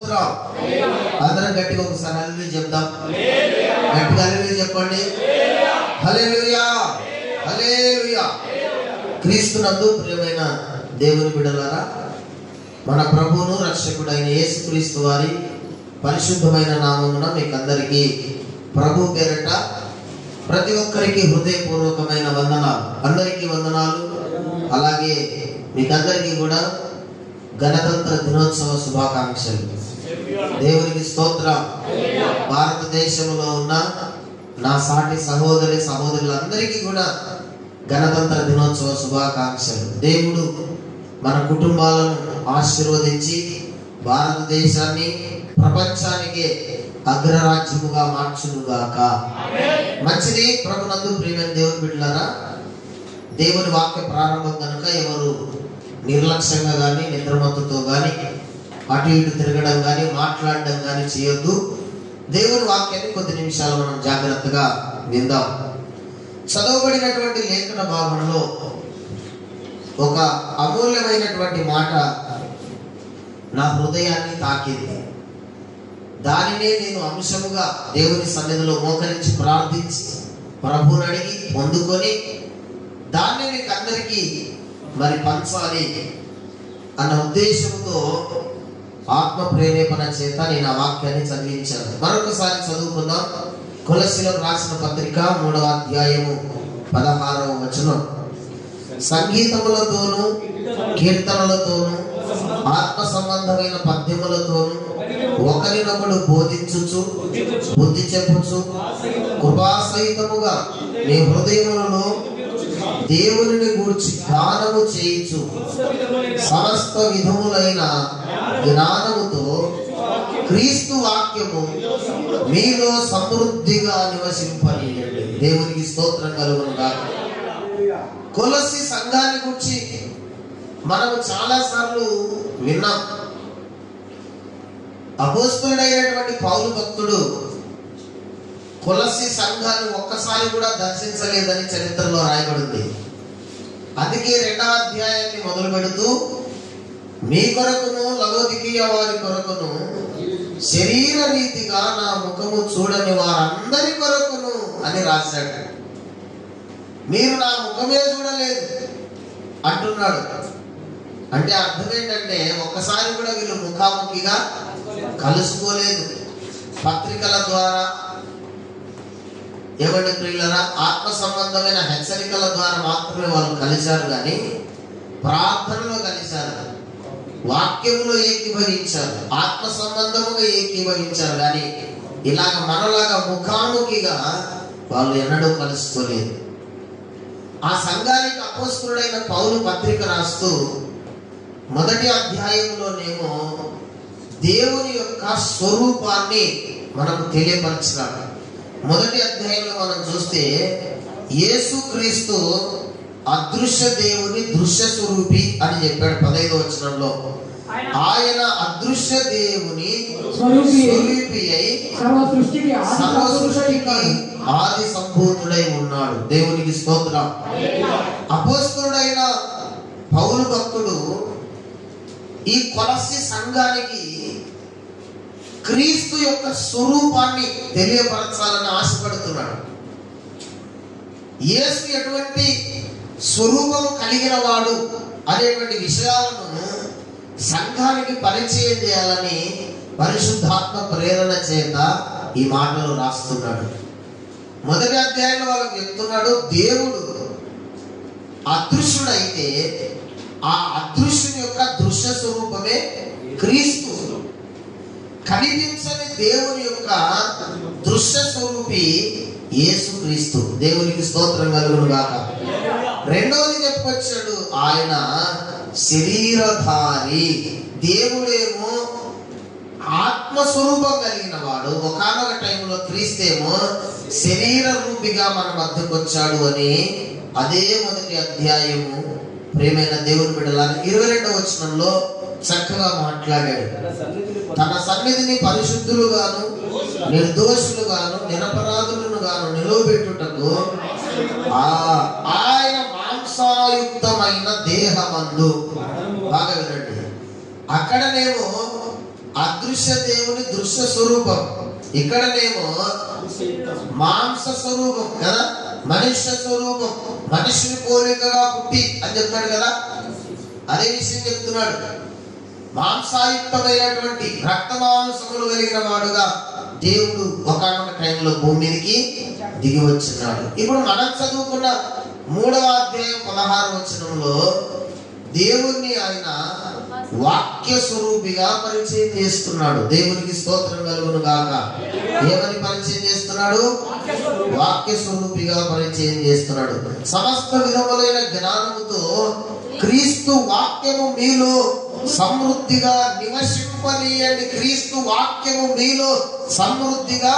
స్తోత్రం. అందరం గట్టిగా ఒకసారి హల్లెలూయా చెప్దాం. గట్టిగా హల్లెలూయా చెప్పండి. హల్లెలూయా, హల్లెలూయా. క్రీస్తునందు ప్రియమైన దేవుని బిడ్డలారా, మన ప్రభువును రక్షకుడైన యేసుక్రీస్తు వారి పరిశుద్ధమైన నామమున మీకందరికీ ప్రభు పేరట ప్రతి ఒక్కరికి హృదయపూర్వకమైన వందనాలు. అందరికీ వందనాలు. అలాగే మీకందరికీ కూడా గణతంత్ర దినోత్సవ శుభాకాంక్షలు. దేవునికి స్తోత్రం. భారతదేశంలో ఉన్న నా సాటి సహోదరి సహోదరులందరికీ కూడా గణతంత్ర దినోత్సవ శుభాకాంక్షలు. దేవుడు మన కుటుంబాలను ఆశీర్వదించి భారతదేశాన్ని ప్రపంచానికి అగ్రరాజ్యముగా మార్చునుగాక. మంచిది. ప్రభునందు ప్రియమైన దేవుని బిడ్డలారా, దేవుని వాక్య ప్రారంభం కనుక ఎవరు నిర్లక్ష్యంగా కానీ నిద్రమత్తుతో కానీ అటు ఇటు తిరగడం కానీ మాట్లాడడం కానీ చేయొద్దు. దేవుని వాక్యాన్ని కొద్ది నిమిషాలు మనం జాగ్రత్తగా విందాం. చదవబడినటువంటి లేఖన భాగంలో ఒక అమూల్యమైనటువంటి మాట నా హృదయాన్ని తాకింది. దానినే నేను అంశముగా దేవుని సన్నిధిలో మోకరించి ప్రార్థించి ప్రభువుని అడిగి పొందుకొని దాన్ని మీకు అందరికీ మరి పంచాలి అన్న ఉద్దేశంతో ఆత్మ ప్రేరేపణ చేత నేను ఆ వాక్యాన్ని చదివించాను. మరొకసారి చదువుకుందాం. కొలస్సీలకు రాసిన పత్రిక 3వ అధ్యాయము 16వ వచనం. సంగీతములతోనూ కీర్తనలతోనూ ఆత్మ సంబంధమైన పద్యములతోనూ ఒకరినొకడు బోధించుచు బుద్ధి చెప్పుచు కృపాసహితముగా మీ హృదయములలో దేవుని గూర్చి గానము చేయుచు సమస్త విధములైన జ్ఞానముతో క్రీస్తు వాక్యము మీలో సమృద్ధిగా నివసింపనీయండి. దేవునికి స్తోత్రం కలుగును గాక. కొలస్సీ సంఘాన్ని గురించి మనము చాలా సార్లు విన్నాం. అపోస్తలుడైనటువంటి పౌలు భక్తుడు కొలస్సీ సంఘాన్ని ఒక్కసారి కూడా దర్శించలేదని చరిత్రలో రాయబడింది. అందుకే 2వ అధ్యాయాన్ని మొదలు పెడుతూ మీ కొరకును లవోదికీయ వారి కొరకును శరీర రీతిగా నా ముఖము చూడని వారందరి కొరకును అని రాశాడు. మీరు నా ముఖమే చూడలేదు అంటున్నాడు. అంటే అర్థం ఏంటంటే ఒక్కసారి కూడా వీళ్ళు ముఖాముఖిగా కలుసుకోలేదు. పత్రికల ద్వారా ఏమంటే ప్రియులరా, ఆత్మ సంబంధమైన హెచ్చరికల ద్వారా మాత్రమే వాళ్ళు కలిశారు, కానీ ప్రార్థనలో కలిశారు, వాక్యములో ఏకీభవించారు, ఆత్మ సంబంధముగా ఏకీభవించారు, కానీ ఇలాగ మనలాగా ముఖాముఖిగా వాళ్ళు ఎన్నడూ కలుసుకోలేదు. ఆ సంఘానికి అపోస్తలుడైన పౌలు పత్రిక రాస్తూ 1వ అధ్యాయంలోనేమో దేవుని యొక్క స్వరూపాన్ని మనకు తెలియపరచినాడు. 1వ అధ్యాయంలో మనం చూస్తే యేసుక్రీస్తు అదృశ్య దేవుని దృశ్య స్వరూపి అని చెప్పాడు 15వ వచనంలో. ఆయన అదృశ్య దేవుని స్వరూపి అయి సర్వ సృష్టికి ఆది సంభూతుడై ఉన్నాడు. దేవునికి స్తోత్రం. అపోస్తలుడైన పౌలు భక్తుడు ఈ కొలస్సీ సంఘానికి క్రీస్తు యొక్క స్వరూపాన్ని తెలియపరచాలని ఆశపడుతున్నాడు. యేసు ఎటువంటి స్వరూపము కలిగిన వాడు అనేటువంటి విషయాలను సంఘానికి పరిచయం చేయాలని పరిశుద్ధాత్మ ప్రేరణ చేత ఈ మాటలు రాస్తున్నాడు. 1వ అధ్యాయంలో వాళ్ళకి చెప్తున్నాడు, దేవుడు అదృశ్యుడైతే ఆ అదృశ్యుని యొక్క దృశ్య స్వరూపమే క్రీస్తు. కనిపించని దేవుని యొక్క దృశ్య స్వరూపి యేసుక్రీస్తు. దేవునికి స్తోత్రం కలుగును గాక. రెండవది చెప్పుకొచ్చాడు, ఆయన శరీరధారి. దేవుడేమో ఆత్మస్వరూపం కలిగిన వాడు. ఒకానొక టైంలో క్రీస్తేమో శరీర రూపిగా మన మధ్యకు వచ్చాడు అని అదే 1వ అధ్యాయము ప్రియమైన దేవుని బిడ్డలారా 22వ వచనంలో చక్కగా మాట్లాడాడు. తన సన్నిధిని పరిశుద్ధులుగాను నిర్దోషులుగాను నిరపరాధులను గాను నిలువబెట్టుటకు ఆయన మాంసాయుక్తమైన దేహమందు. బాగా వినండి, అక్కడనేమో అదృశ్య దేవుని దృశ్య స్వరూపం, ఇక్కడనేమో మాంస స్వరూపం కదా, మనుష్య స్వరూపం, మనిషిని పోలికగా పుట్టి అని చెప్తాడు కదా. అదే విషయం చెప్తున్నాడు. మాంసాయుక్తమైనటువంటి రక్త మాంసములు కలిగిన వాడుగా దేవుడు ఒకానొక టైంలో భూమి మీదకి దిగి వచ్చినాడు. ఇప్పుడు మనం చదువుకున్న 3వ అధ్యాయం 16వ వచనంలో దేవుణ్ణి ఆయన వాక్య స్వరూపిగా పరిచయం చేస్తున్నాడు. దేవునికి స్తోత్రం కలుగును గాక. ఏమని పరిచయం చేస్తున్నాడు? వాక్య స్వరూపిగా పరిచయం చేస్తున్నాడు. సమస్త విధములైన జ్ఞానముతో క్రీస్తు వాక్యము మీలో సమృద్ధిగా నివసింపనీయండి. క్రీస్తు వాక్యము మీలో సమృద్ధిగా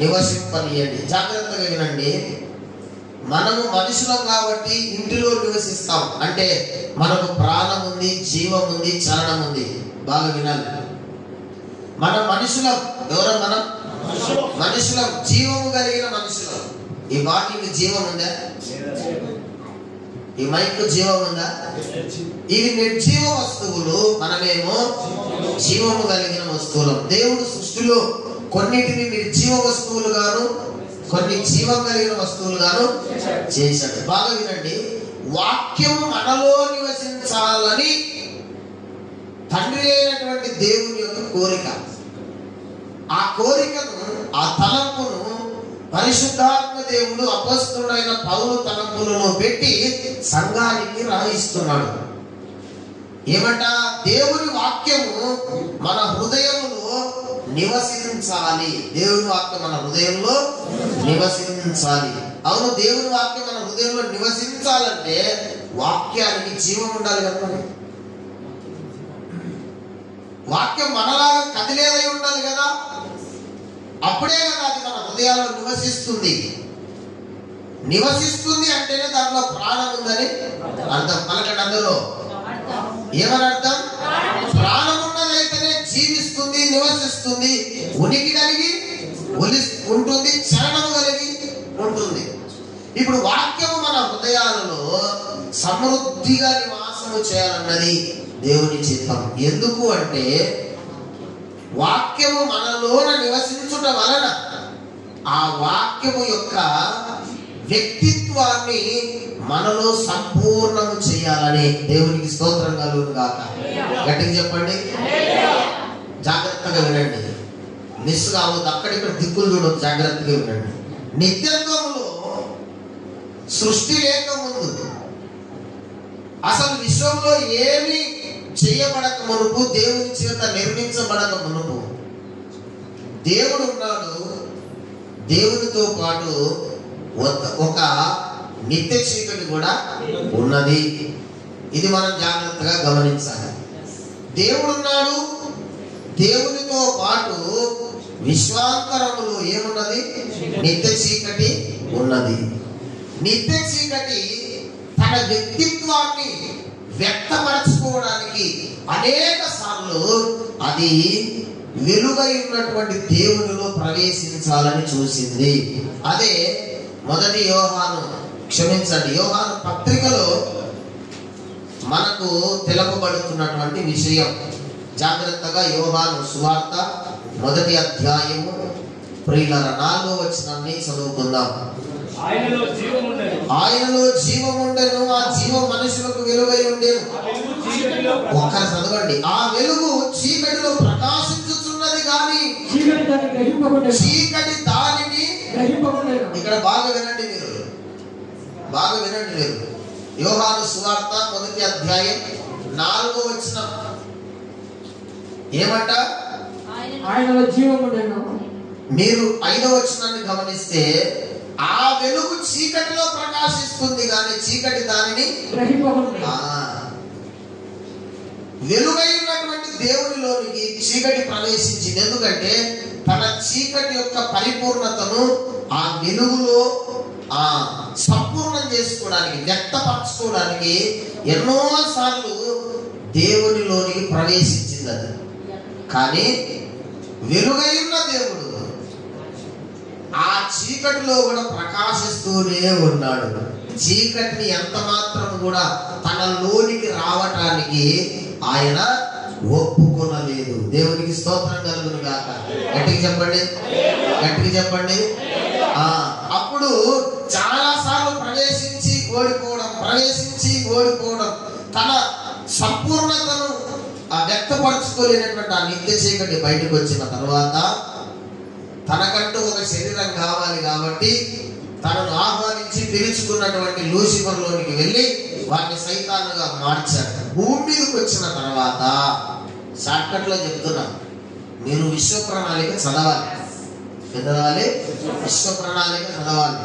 నివసింపనీయండి. జాగ్రత్తగా వినండి. మనము మనుషులం కాబట్టి ఇంటిలో నివసిస్తాం. అంటే మనకు ప్రాణం ఉంది, జీవం ఉంది, చలనం ఉంది. బాగా వినాలి. మనం మనుషులం. ఎవరో మనం మనుషులం, జీవము కలిగిన మనుషులం. ఈ బాటిల్కి జీవం ఉందా? ఈ మైక్ జీవం ఉందా? ఇవి నిర్జీవ వస్తువులు, మనమేమో జీవము కలిగిన వస్తువులం. దేవుడు సృష్టిలో కొన్నిటిని నిర్జీవ వస్తువులు గాను, కొన్ని జీవం కలిగిన వస్తువులు గాను చేశాడు. బాగా వినండి. వాక్యము మనలో నివసించాలని తండ్రి అయినటువంటి దేవుని యొక్క కోరిక. ఆ కోరికను, ఆ తలంపును పరిశుద్ధాత్మ దేవుడు అపొస్తలుడైన పౌలు తలంపులలో పెట్టి సంఘానికి రాయిస్తున్నాడు. ఏమంట? దేవుని వాక్యము మన హృదయములో నివసించాలి. దేవుని వాక్యం మన హృదయంలో నివసించాలి. అవును, దేవుని వాక్యం మన హృదయంలో నివసించాలంటే వాక్యానికి జీవం ఉండాలి కదా. వాక్యం మనలాగా కదిలేదై ఉండాలి కదా. అప్పుడే కదా అది మన హృదయాల్లో నివసిస్తుంది. నివసిస్తుంది అంటేనే దాంట్లో ప్రాణం ఉందని అర్థం. పలకండి అందరూ. ఏమని అర్థం? ప్రాణం ఉన్నదైతేనే జీవిస్తుంది, నివసిస్తుంది, ఉనికి కలిగి ఉంటుంది, చలనం కలిగి ఉంటుంది. ఇప్పుడు వాక్యము మన హృదయాలలో సమృద్ధిగా నివాసము చేయాలన్నది దేవుని చిత్తం. ఎందుకు అంటే వాక్యము మనలోన నివసించుట వలన ఆ వాక్యము యొక్క వ్యక్తిత్వాన్ని మనలో సంపూర్ణము చేయాలని దేవునికి స్తోత్రం కలుగును గాక. గట్టిగా చెప్పండి. జాగ్రత్తగా వినండి. మిస్ కావద్దు. అక్కడిక్కడ దిక్కులు చూడదు. జాగ్రత్తగా వినండి. నిత్యత్వంలో సృష్టి లేక ముందు, అసలు విశ్వంలో ఏమి చేయబడక మునుపు, దేవుని చేత నిర్మించబడక మునుపు దేవుడు ఉన్నాడు. దేవునితో పాటు ఒక నిత్య చీకటి కూడా ఉన్నది. ఇది మనం జాగ్రత్తగా గమనించాలి. దేవుడు ఉన్నాడు. దేవునితో పాటు విశ్వాంతరములో ఏమున్నది? నిత్య చీకటి ఉన్నది. నిత్య చీకటి తన వ్యక్తిత్వాన్ని వ్యక్తపరచుకోవడానికి అనేక సార్లు అది వెలుగై ఉన్నటువంటి దేవునిలో ప్రవేశించాలని చూసింది. అదే యోహాను పత్రికలో మనకు తెలుపబడుతున్నటువంటి విషయం. జాగ్రత్తగా యోహాను సువార్త 1వ అధ్యాయము 4వ వచనాన్ని చదువుకుందాం. ఆయనలో జీవముండెను, ఆ జీవం మనుషులకు వెలుగై ఉండేను. ఒక్కరు చదవండి. ఆ వెలుగు చీకటిలో ప్రకాశించుతున్నది కానీ చీకటి దానిని. ఇక్కడ బాగా వినండి మీరు, బాగా వినండి మీరు. యోహాను సువార్త 1వ అధ్యాయం 4వ వచనం ఏమంట? ఆయనలో జీవముండెను. మీరు 5వ వచనాన్ని గమనిస్తే ఆ వెలుగు చీకటిలో ప్రకాశిస్తుంది కానీ చీకటి దానిని. వెలుగైనటువంటి దేవునిలోనికి చీకటి ప్రవేశించింది. ఎందుకంటే తన చీకటి యొక్క పరిపూర్ణతను ఆ వెలుగులో సంపూర్ణం చేసుకోవడానికి, వ్యక్తపరచుకోవడానికి ఎన్నో సార్లు దేవునిలోనికి ప్రవేశించింది అది. కానీ వెలుగైన దేవుడు ఆ చీకటిలో కూడా ప్రకాశిస్తూనే ఉన్నాడు. చీకటిని ఎంత మాత్రం కూడా తనలోనికి రావటానికి ఆయన ఒప్పుకోలేదు. ఒప్పున లేదు. దేవునికి స్తోత్రం కలుగును గాక. గట్టిగా చెప్పండి, గట్టిగా చెప్పండి. అప్పుడు చాలా సార్లు ప్రవేశించి ఓడిపోవడం, తన సంపూర్ణతను వ్యక్తపరచుకోలేనటువంటి ఆ నిత్య చీకటి బయటకు వచ్చిన తర్వాత తనకంటూ ఒక శరీరం కావాలి కాబట్టి తనను ఆహ్వానించి పిలుచుకున్నటువంటి లూసిఫర్లోనికి వెళ్ళి వాటిని సైతానుగా మార్చాడు. భూమి మీదకి వచ్చిన తర్వాత షార్ట్కట్ లో చెప్తున్నా, మీరు విశ్వ ప్రణాళిక చదవాలి. విశ్వ ప్రణాళిక చదవాలి,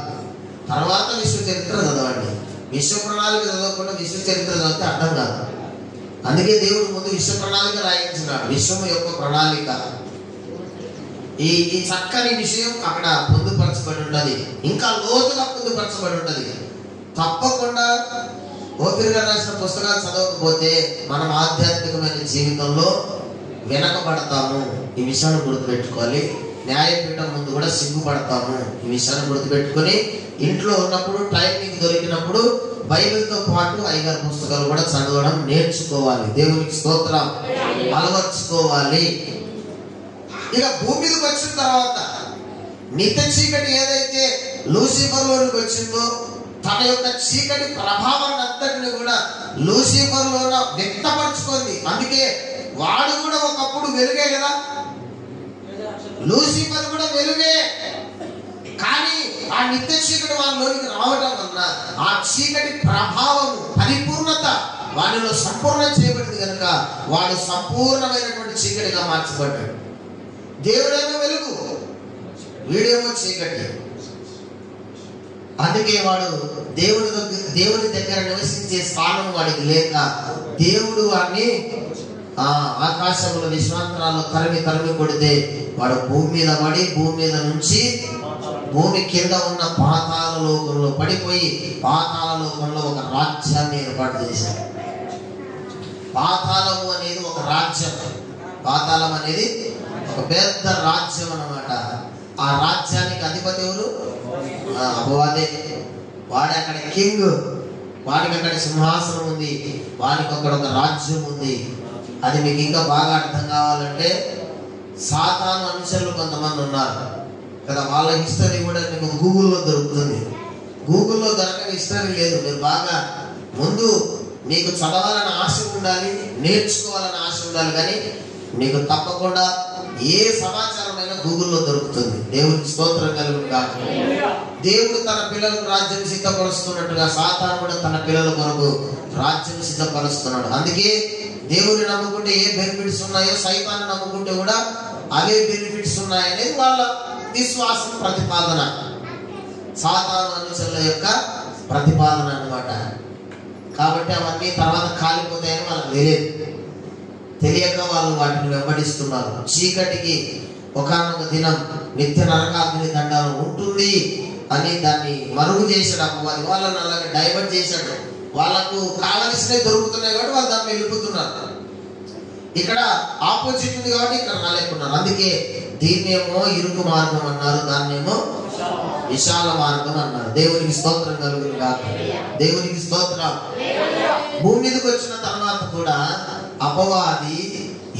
తర్వాత విశ్వ చరిత్ర చదవండి. విశ్వ ప్రణాళిక చదవకుండా విశ్వ చరిత్ర చదివితే అర్థం కాదు. అందుకే దేవుడు ముందు విశ్వ ప్రణాళిక రాయించినాడు. విశ్వము యొక్క ప్రణాళిక, ఈ చక్కని విషయం అక్కడ పొందుపరచబడి ఉంటది, ఇంకా లోతుగా పొందుపరచబడి ఉంటది. తప్పకుండా ఓపికగా రాసిన పుస్తకాలు చదవకపోతే మనం ఆధ్యాత్మికమైన జీవితంలో వెనకబడతాము. ఈ విషయాన్ని గుర్తుపెట్టుకోవాలి. న్యాయపీఠం ముందు కూడా సిగ్గుపడతాము. ఈ విషయాన్ని గుర్తుపెట్టుకొని ఇంట్లో ఉన్నప్పుడు టైం మీకు దొరికినప్పుడు బైబిల్తో పాటు 5 పుస్తకాలు కూడా చదవడం నేర్చుకోవాలి. దేవునికి స్తోత్రం, అలవర్చుకోవాలి. ఇక భూమి మీదకి వచ్చిన తర్వాత నిత్య చీకటి ఏదైతే లూసిఫర్లోనికి వచ్చిందో తన యొక్క చీకటి ప్రభావాన్ని అంతటిని కూడా లూసిఫర్లోన వ్యక్తపరచుకుంది. అందుకే వాడు కూడా ఒకప్పుడు వెలుగే కదా, లూసిఫర్ కూడా వెలుగే. కానీ ఆ నిత్య చీకటి వాళ్ళలోనికి రావడం వలన ఆ చీకటి ప్రభావము పరిపూర్ణత వాడిలో సంపూర్ణం చేయబడింది కనుక వాడు సంపూర్ణమైనటువంటి చీకటిగా మార్చబడ్డాడు. దేవుడేమో వెలుగు, వీడేమో చీకటి. అందుకే వాడు దేవుడి దగ్గర నివసించే స్థానం వాడికి లేక దేవుడు వాడిని ఆకాశంలో విశ్వాంతరాల్లో తరిమి కొడితే వాడు భూమి మీద పడి భూమి మీద నుంచి భూమి కింద ఉన్న పాతాళ లోకంలో పడిపోయి పాతాళ లోకంలో ఒక రాజ్యాన్ని ఏర్పాటు చేశాడు. పాతాళము అనేది ఒక రాజ్యం, పాతాళం అనేది ఒక పెద్ద రాజ్యం అన్నమాట. ఆ రాజ్యానికి అధిపతి ఎవరు? అపవాదే. వాడి అక్కడ కింగ్, వాడికి అక్కడ సింహాసనం ఉంది, వాడికి అక్కడ ఒక రాజ్యం ఉంది. అది మీకు ఇంకా బాగా అర్థం కావాలంటే సాతాను అనుచరులు కొంతమంది ఉన్నారు కదా, వాళ్ళ హిస్టరీ కూడా మీకు గూగుల్లో దొరుకుతుంది. గూగుల్లో దొరకని హిస్టరీ లేదు. మీరు బాగా ముందు మీకు చదవాలని ఆశ ఉండాలి, నేర్చుకోవాలని ఆశ ఉండాలి. కానీ మీకు తప్పకుండా ఏ సమాచారమైనా గూగుల్లో దొరుకుతుంది. దేవునికి స్తోత్రం కలుగును గాక. దేవుడు తన పిల్లలకు రాజ్యం సిద్ధపరుస్తున్నట్టుగా సాతాను కూడా తన పిల్లల కొరకు రాజ్యం సిద్ధపరుస్తున్నాడు. అందుకే దేవుని నమ్ముకుంటే ఏ బెనిఫిట్స్ ఉన్నాయో సైతాన్ని నమ్ముకుంటే కూడా అవే బెనిఫిట్స్ ఉన్నాయనేది వాళ్ళ విశ్వాసం, ప్రతిపాదన, సాతాను అనుచరుల యొక్క ప్రతిపాదన అన్నమాట. కాబట్టి అవన్నీ తర్వాత కాలిపోతాయని వాళ్ళకి తెలియక వాళ్ళు వాటిని వెంబడిస్తున్నారు. చీకటికి ఒకానొక దినం నిత్య నరకాగ్ని దండాలు ఉంటుంది అని దాన్ని మరుగు చేశాడు అపవాది. వాళ్ళని అలాగే డైవర్ట్ చేశాడు. వాళ్ళకు కావలసినవి దొరుకుతున్నాయి కాబట్టి వాళ్ళు దాన్ని వెళ్ళిపోతున్నారు. ఇక్కడ ఆపోజిట్ ఉంది కాబట్టి ఇక్కడ రాలేకున్నారు. అందుకే దీన్నేమో ఇరుకు మార్గం అన్నారు, దాన్నేమో విశాల మార్గం అన్నారు. దేవునికి స్తోత్రం కలుగును గాక. దేవునికి స్తోత్రం. భూమి మీదకి వచ్చిన తర్వాత కూడా అపవాది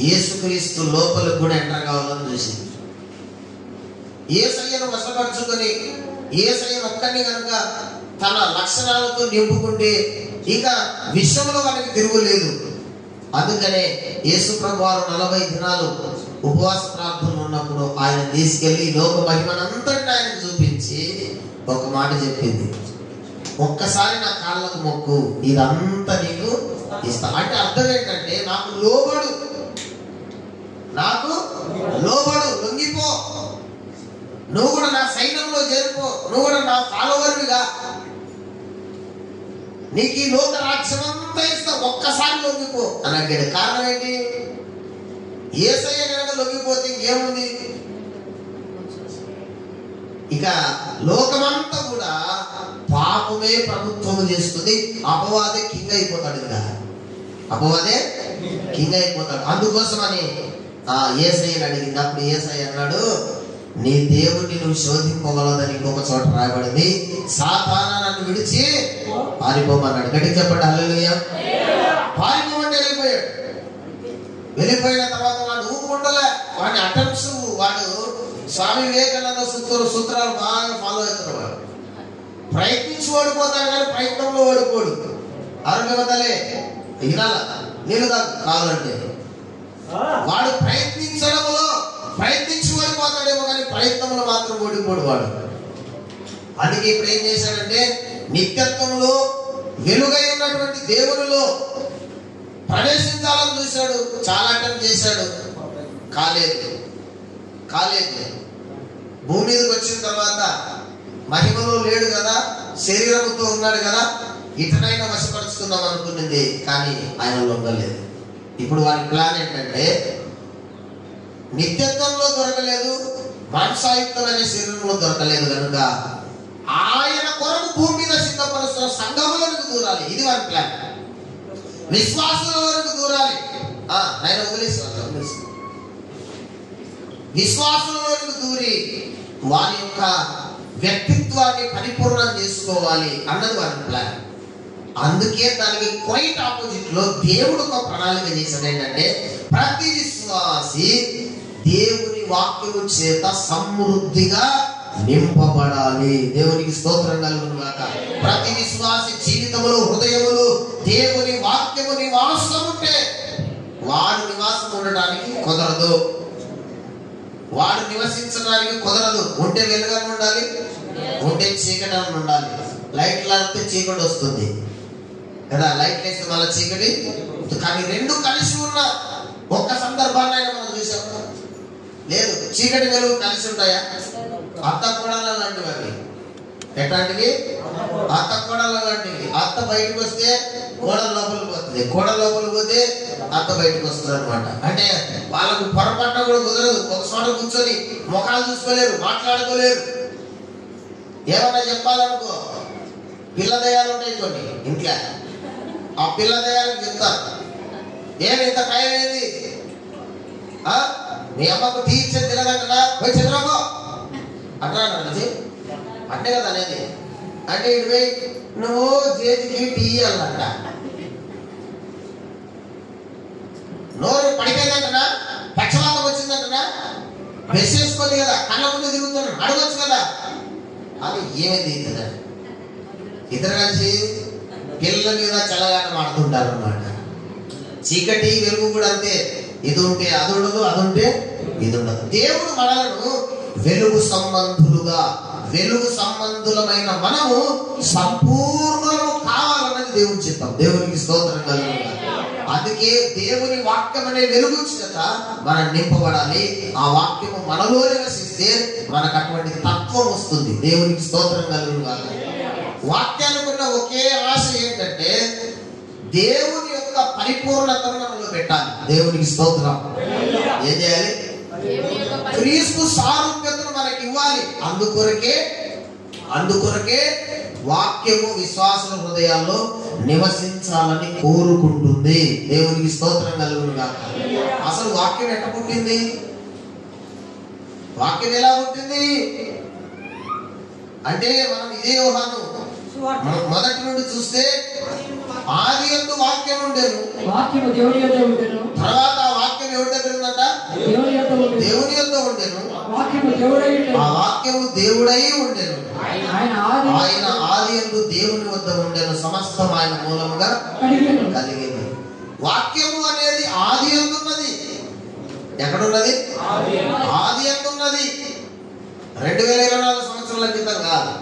యేసుక్రీస్తు లోపలికి కూడా ఎంటర్ కావాలని చూసింది. యేసయ్యను వశపరుచుకొని యేసయ్యను ఒక్కడిని కనుక తన లక్షణాలతో నింపుకుంటే ఇక విశ్వంలో వారికి తిరుగులేదు. అందుకనే యేసు ప్రభు వారు 40 దినాలు ఉపవాస ప్రార్థనలు ఉన్నప్పుడు ఆయన తీసుకెళ్లి లోక మహిమనంతటిని ఆయనకు చూపించి ఒక మాట చెప్పింది, ఒక్కసారి నా కాళ్ళకు మొక్కు, ఇదంతా నీకు ఇస్తా. అంటే అర్థం ఏంటంటే నాకు లోబడు, లొంగిపో, నువ్వు కూడా నా సైన్యంలో చేరిపో, నువ్వు కూడా నా ఫాలోవర్గా, నీకు ఈ లోక రాజ్యం అంతా ఇస్తా, ఒక్కసారి లొంగిపో అని అడిగాడు. కారణం ఏంటి? యేసయ్య కనుక లొంగిపోతే ఇంకేముంది? ఇక లోకమంతా కూడా పాపమే ప్రభుత్వం చేస్తుంది. అపవాదే కింగ్ అయిపోతాడు. ఇక అపవాదే కింగ్ అయిపోతాడు. అందుకోసమని యేసయ్యని అడిగింది. అప్పుడు యేసయ్య అన్నాడు, నీ దేవుడిని నువ్వు శోధింపగలదని ఇంకొక చోట రాయబడింది, సాతానా నన్ను విడిచి పారిపోమన్నాడు. గట్టిగా చెప్పండి హల్లెలూయా. పారిపోమంటే వెళ్ళిపోయాడు. వెళ్ళిపోయిన తర్వాత వాడు ఊరుకుండలే, వాడి అటెంప్ట్స్, వాడు స్వామి వివేకానంద సూత్రాలు బాగా ఫాలో అవుతారు. వాడు ప్రయత్నించి ఓడిపోతాడు కానీ ప్రయత్నంలో ఓడిపోడు. ఆరోగ్యవంతలే వినాల నీళ్ళు కావాలంటే వాడు ప్రయత్నించి ఓడిపోతాడేమో కానీ ప్రయత్నంలో మాత్రం ఓడిపోడు వాడు. అందుకే ఇప్పుడు ఏం చేశాడంటే నిత్యత్వంలో వెలుగై ఉన్నటువంటి దేవునిలో ప్రవేశించాలని చూశాడు. చాలా అటెంప్ట్ చేశాడు, కాలేదు. భూమి మీదకి వచ్చిన తర్వాత మహిమలో లేడు కదా, శరీరంతో ఉన్నాడు కదా, ఇతనైనా వశపరుచుకుందాం అనుకున్నది కానీ ఆయన లొంగలేదు. ఇప్పుడు వారి ప్లాన్ ఏంటంటే నిత్యత్వంలో దొరకలేదు, మాంసాయుక్తమైన శరీరంలో దొరకలేదు కనుక ఆయన కొరకు భూమి మీద సిద్ధపరుస్తున్న సంఘములకు దూరాలి. ఇది వారి ప్లాన్. విశ్వాసులకు దూరాలి. ఆయన విశ్వాసంలోకి దూరి వారి యొక్క వ్యక్తిత్వాన్ని పరిపూర్ణం చేసుకోవాలి అన్నది వారి ప్లాన్. అందుకే దానికి క్వైట్ ఆపోజిట్ లో దేవుడు ఒక ప్రణాళిక చేశాడు. ఏంటంటే ప్రతి విశ్వాసి దేవుని వాక్యము చేత సమృద్ధిగా నింపబడాలి. దేవునికి స్తోత్రం కలుగును గాక. ప్రతి విశ్వాసి జీవితంలో హృదయములో దేవుని వాక్యము నివాసం ఉంటే వాడు నివాసం ఉండడానికి కుదరదు, వాడు నివసించడానికి కుదరదు. ఉంటే వెలుగా ఉండాలి, ఉంటే చీకటి ఉండాలి. లైట్లు ఆడితే చీకటి వస్తుంది కదా, లైట్ వేస్తే మళ్ళీ చీకటి. కానీ రెండు కలిసి ఉన్న ఒక్క సందర్భాన్ని అయినా మనం చూసాం లేదు. చీకటి వెలుగు కలిసి ఉంటాయా? అత్త కోడళ్ళ లాంటివి అవి. ఎట్లాంటివి? అత్త కోడళ్ళ లాంటివి. అత్త బయటకు వస్తే కోడల లోపలికి వస్తుంది, కోడల లోపలికి పోతే అత్త బయటకు వస్తుంది అనమాట. అంటే వాళ్ళకు పొరపాటున కూడా కుదరదు. ఒక చోట కూర్చొని ముఖాలు చూసుకోలేరు, మాట్లాడుకోలేరు. ఏమన్నా చెప్పాలనుకో పిల్ల దయాలు ఉంటాయి కొన్ని ఇంట్లో, ఆ పిల్ల దయాలకు చెప్తారు, ఏమి ఇంత టైం అయింది, మీ అమ్మకు టీ ఇచ్చేది తినదంటనా, పోయి చంద్రబాబు అంటున్నాను అంటే కదా అనేది. అంటే ఇటు పోయి నువ్వు చేతికి టీ ఇవ్వాలంట, నోరు పడిపోయిందంటనా, పక్షవాతం వచ్చిందంటనా, బెస్ వేసుకోవాలి కదా, కళ్ళ ముందు తిరుగుతున్నాను అడగొచ్చు కదా. అది ఏమైంది ఇద్దరు కలిసి పిల్లల మీద చల్లగానే మాడుతుంటారు అన్నమాట. చీకటి వెలుగు కూడా అంతే, ఇది ఉంటే అది ఉండదు, అది ఉంటే ఇది ఉండదు. దేవుడు మనలను వెలుగు సంబంధులమైన మనము సంపూర్ణము కావాలన్నది దేవుని చిత్తం. దేవునికి స్తోత్రం కలుగుతుంది. అందుకే దేవుని వాక్యం అనే వెలుగు చేత మనం నింపబడాలి. ఆ వాక్యము మనలో నివసిస్తే మనకు అటువంటి తత్వం వస్తుంది. దేవునికి స్తోత్రం కలుగుతుంది. వాక్యానికి ఉన్న ఒకే ఆశ ఏంటంటే దేవుని యొక్క పరిపూర్ణతను మనలో పెట్టాలి. దేవునికి స్తోత్రం. ఏం చేయాలి? క్రీస్తు సారూప్యతను మనకి ఇవ్వాలి. అందుకొరకే వాక్యము విశ్వాసుల హృదయాల్లో నివసించాలని కోరుకుంటుంది. దేవునికి స్తోత్రం కలుగును గాక. అసలు వాక్యం ఎట్లా పుట్టింది? వాక్యం ఎలా పుట్టింది అంటే మనం ఇదే యోహాను మొదటి నుండి చూస్తే ఆదియందు వాక్యం ఉండేను, తర్వాత ఆ వాక్యం ఎవరి దగ్గర ఉందంట? దేవుని యొద్ద ఉండేను, ఆ వాక్యము దేవుడై ఉండేను, ఆయన ఆదియందు దేవుని వద్ద ఉండేను, సమస్తం ఆయన మూలముగా కలిగింది. వాక్యము అనేది ఆదియందున్నది. ఎక్కడున్నది? ఆదియందున్నది. 2024 సంవత్సరాల క్రితం కాదు.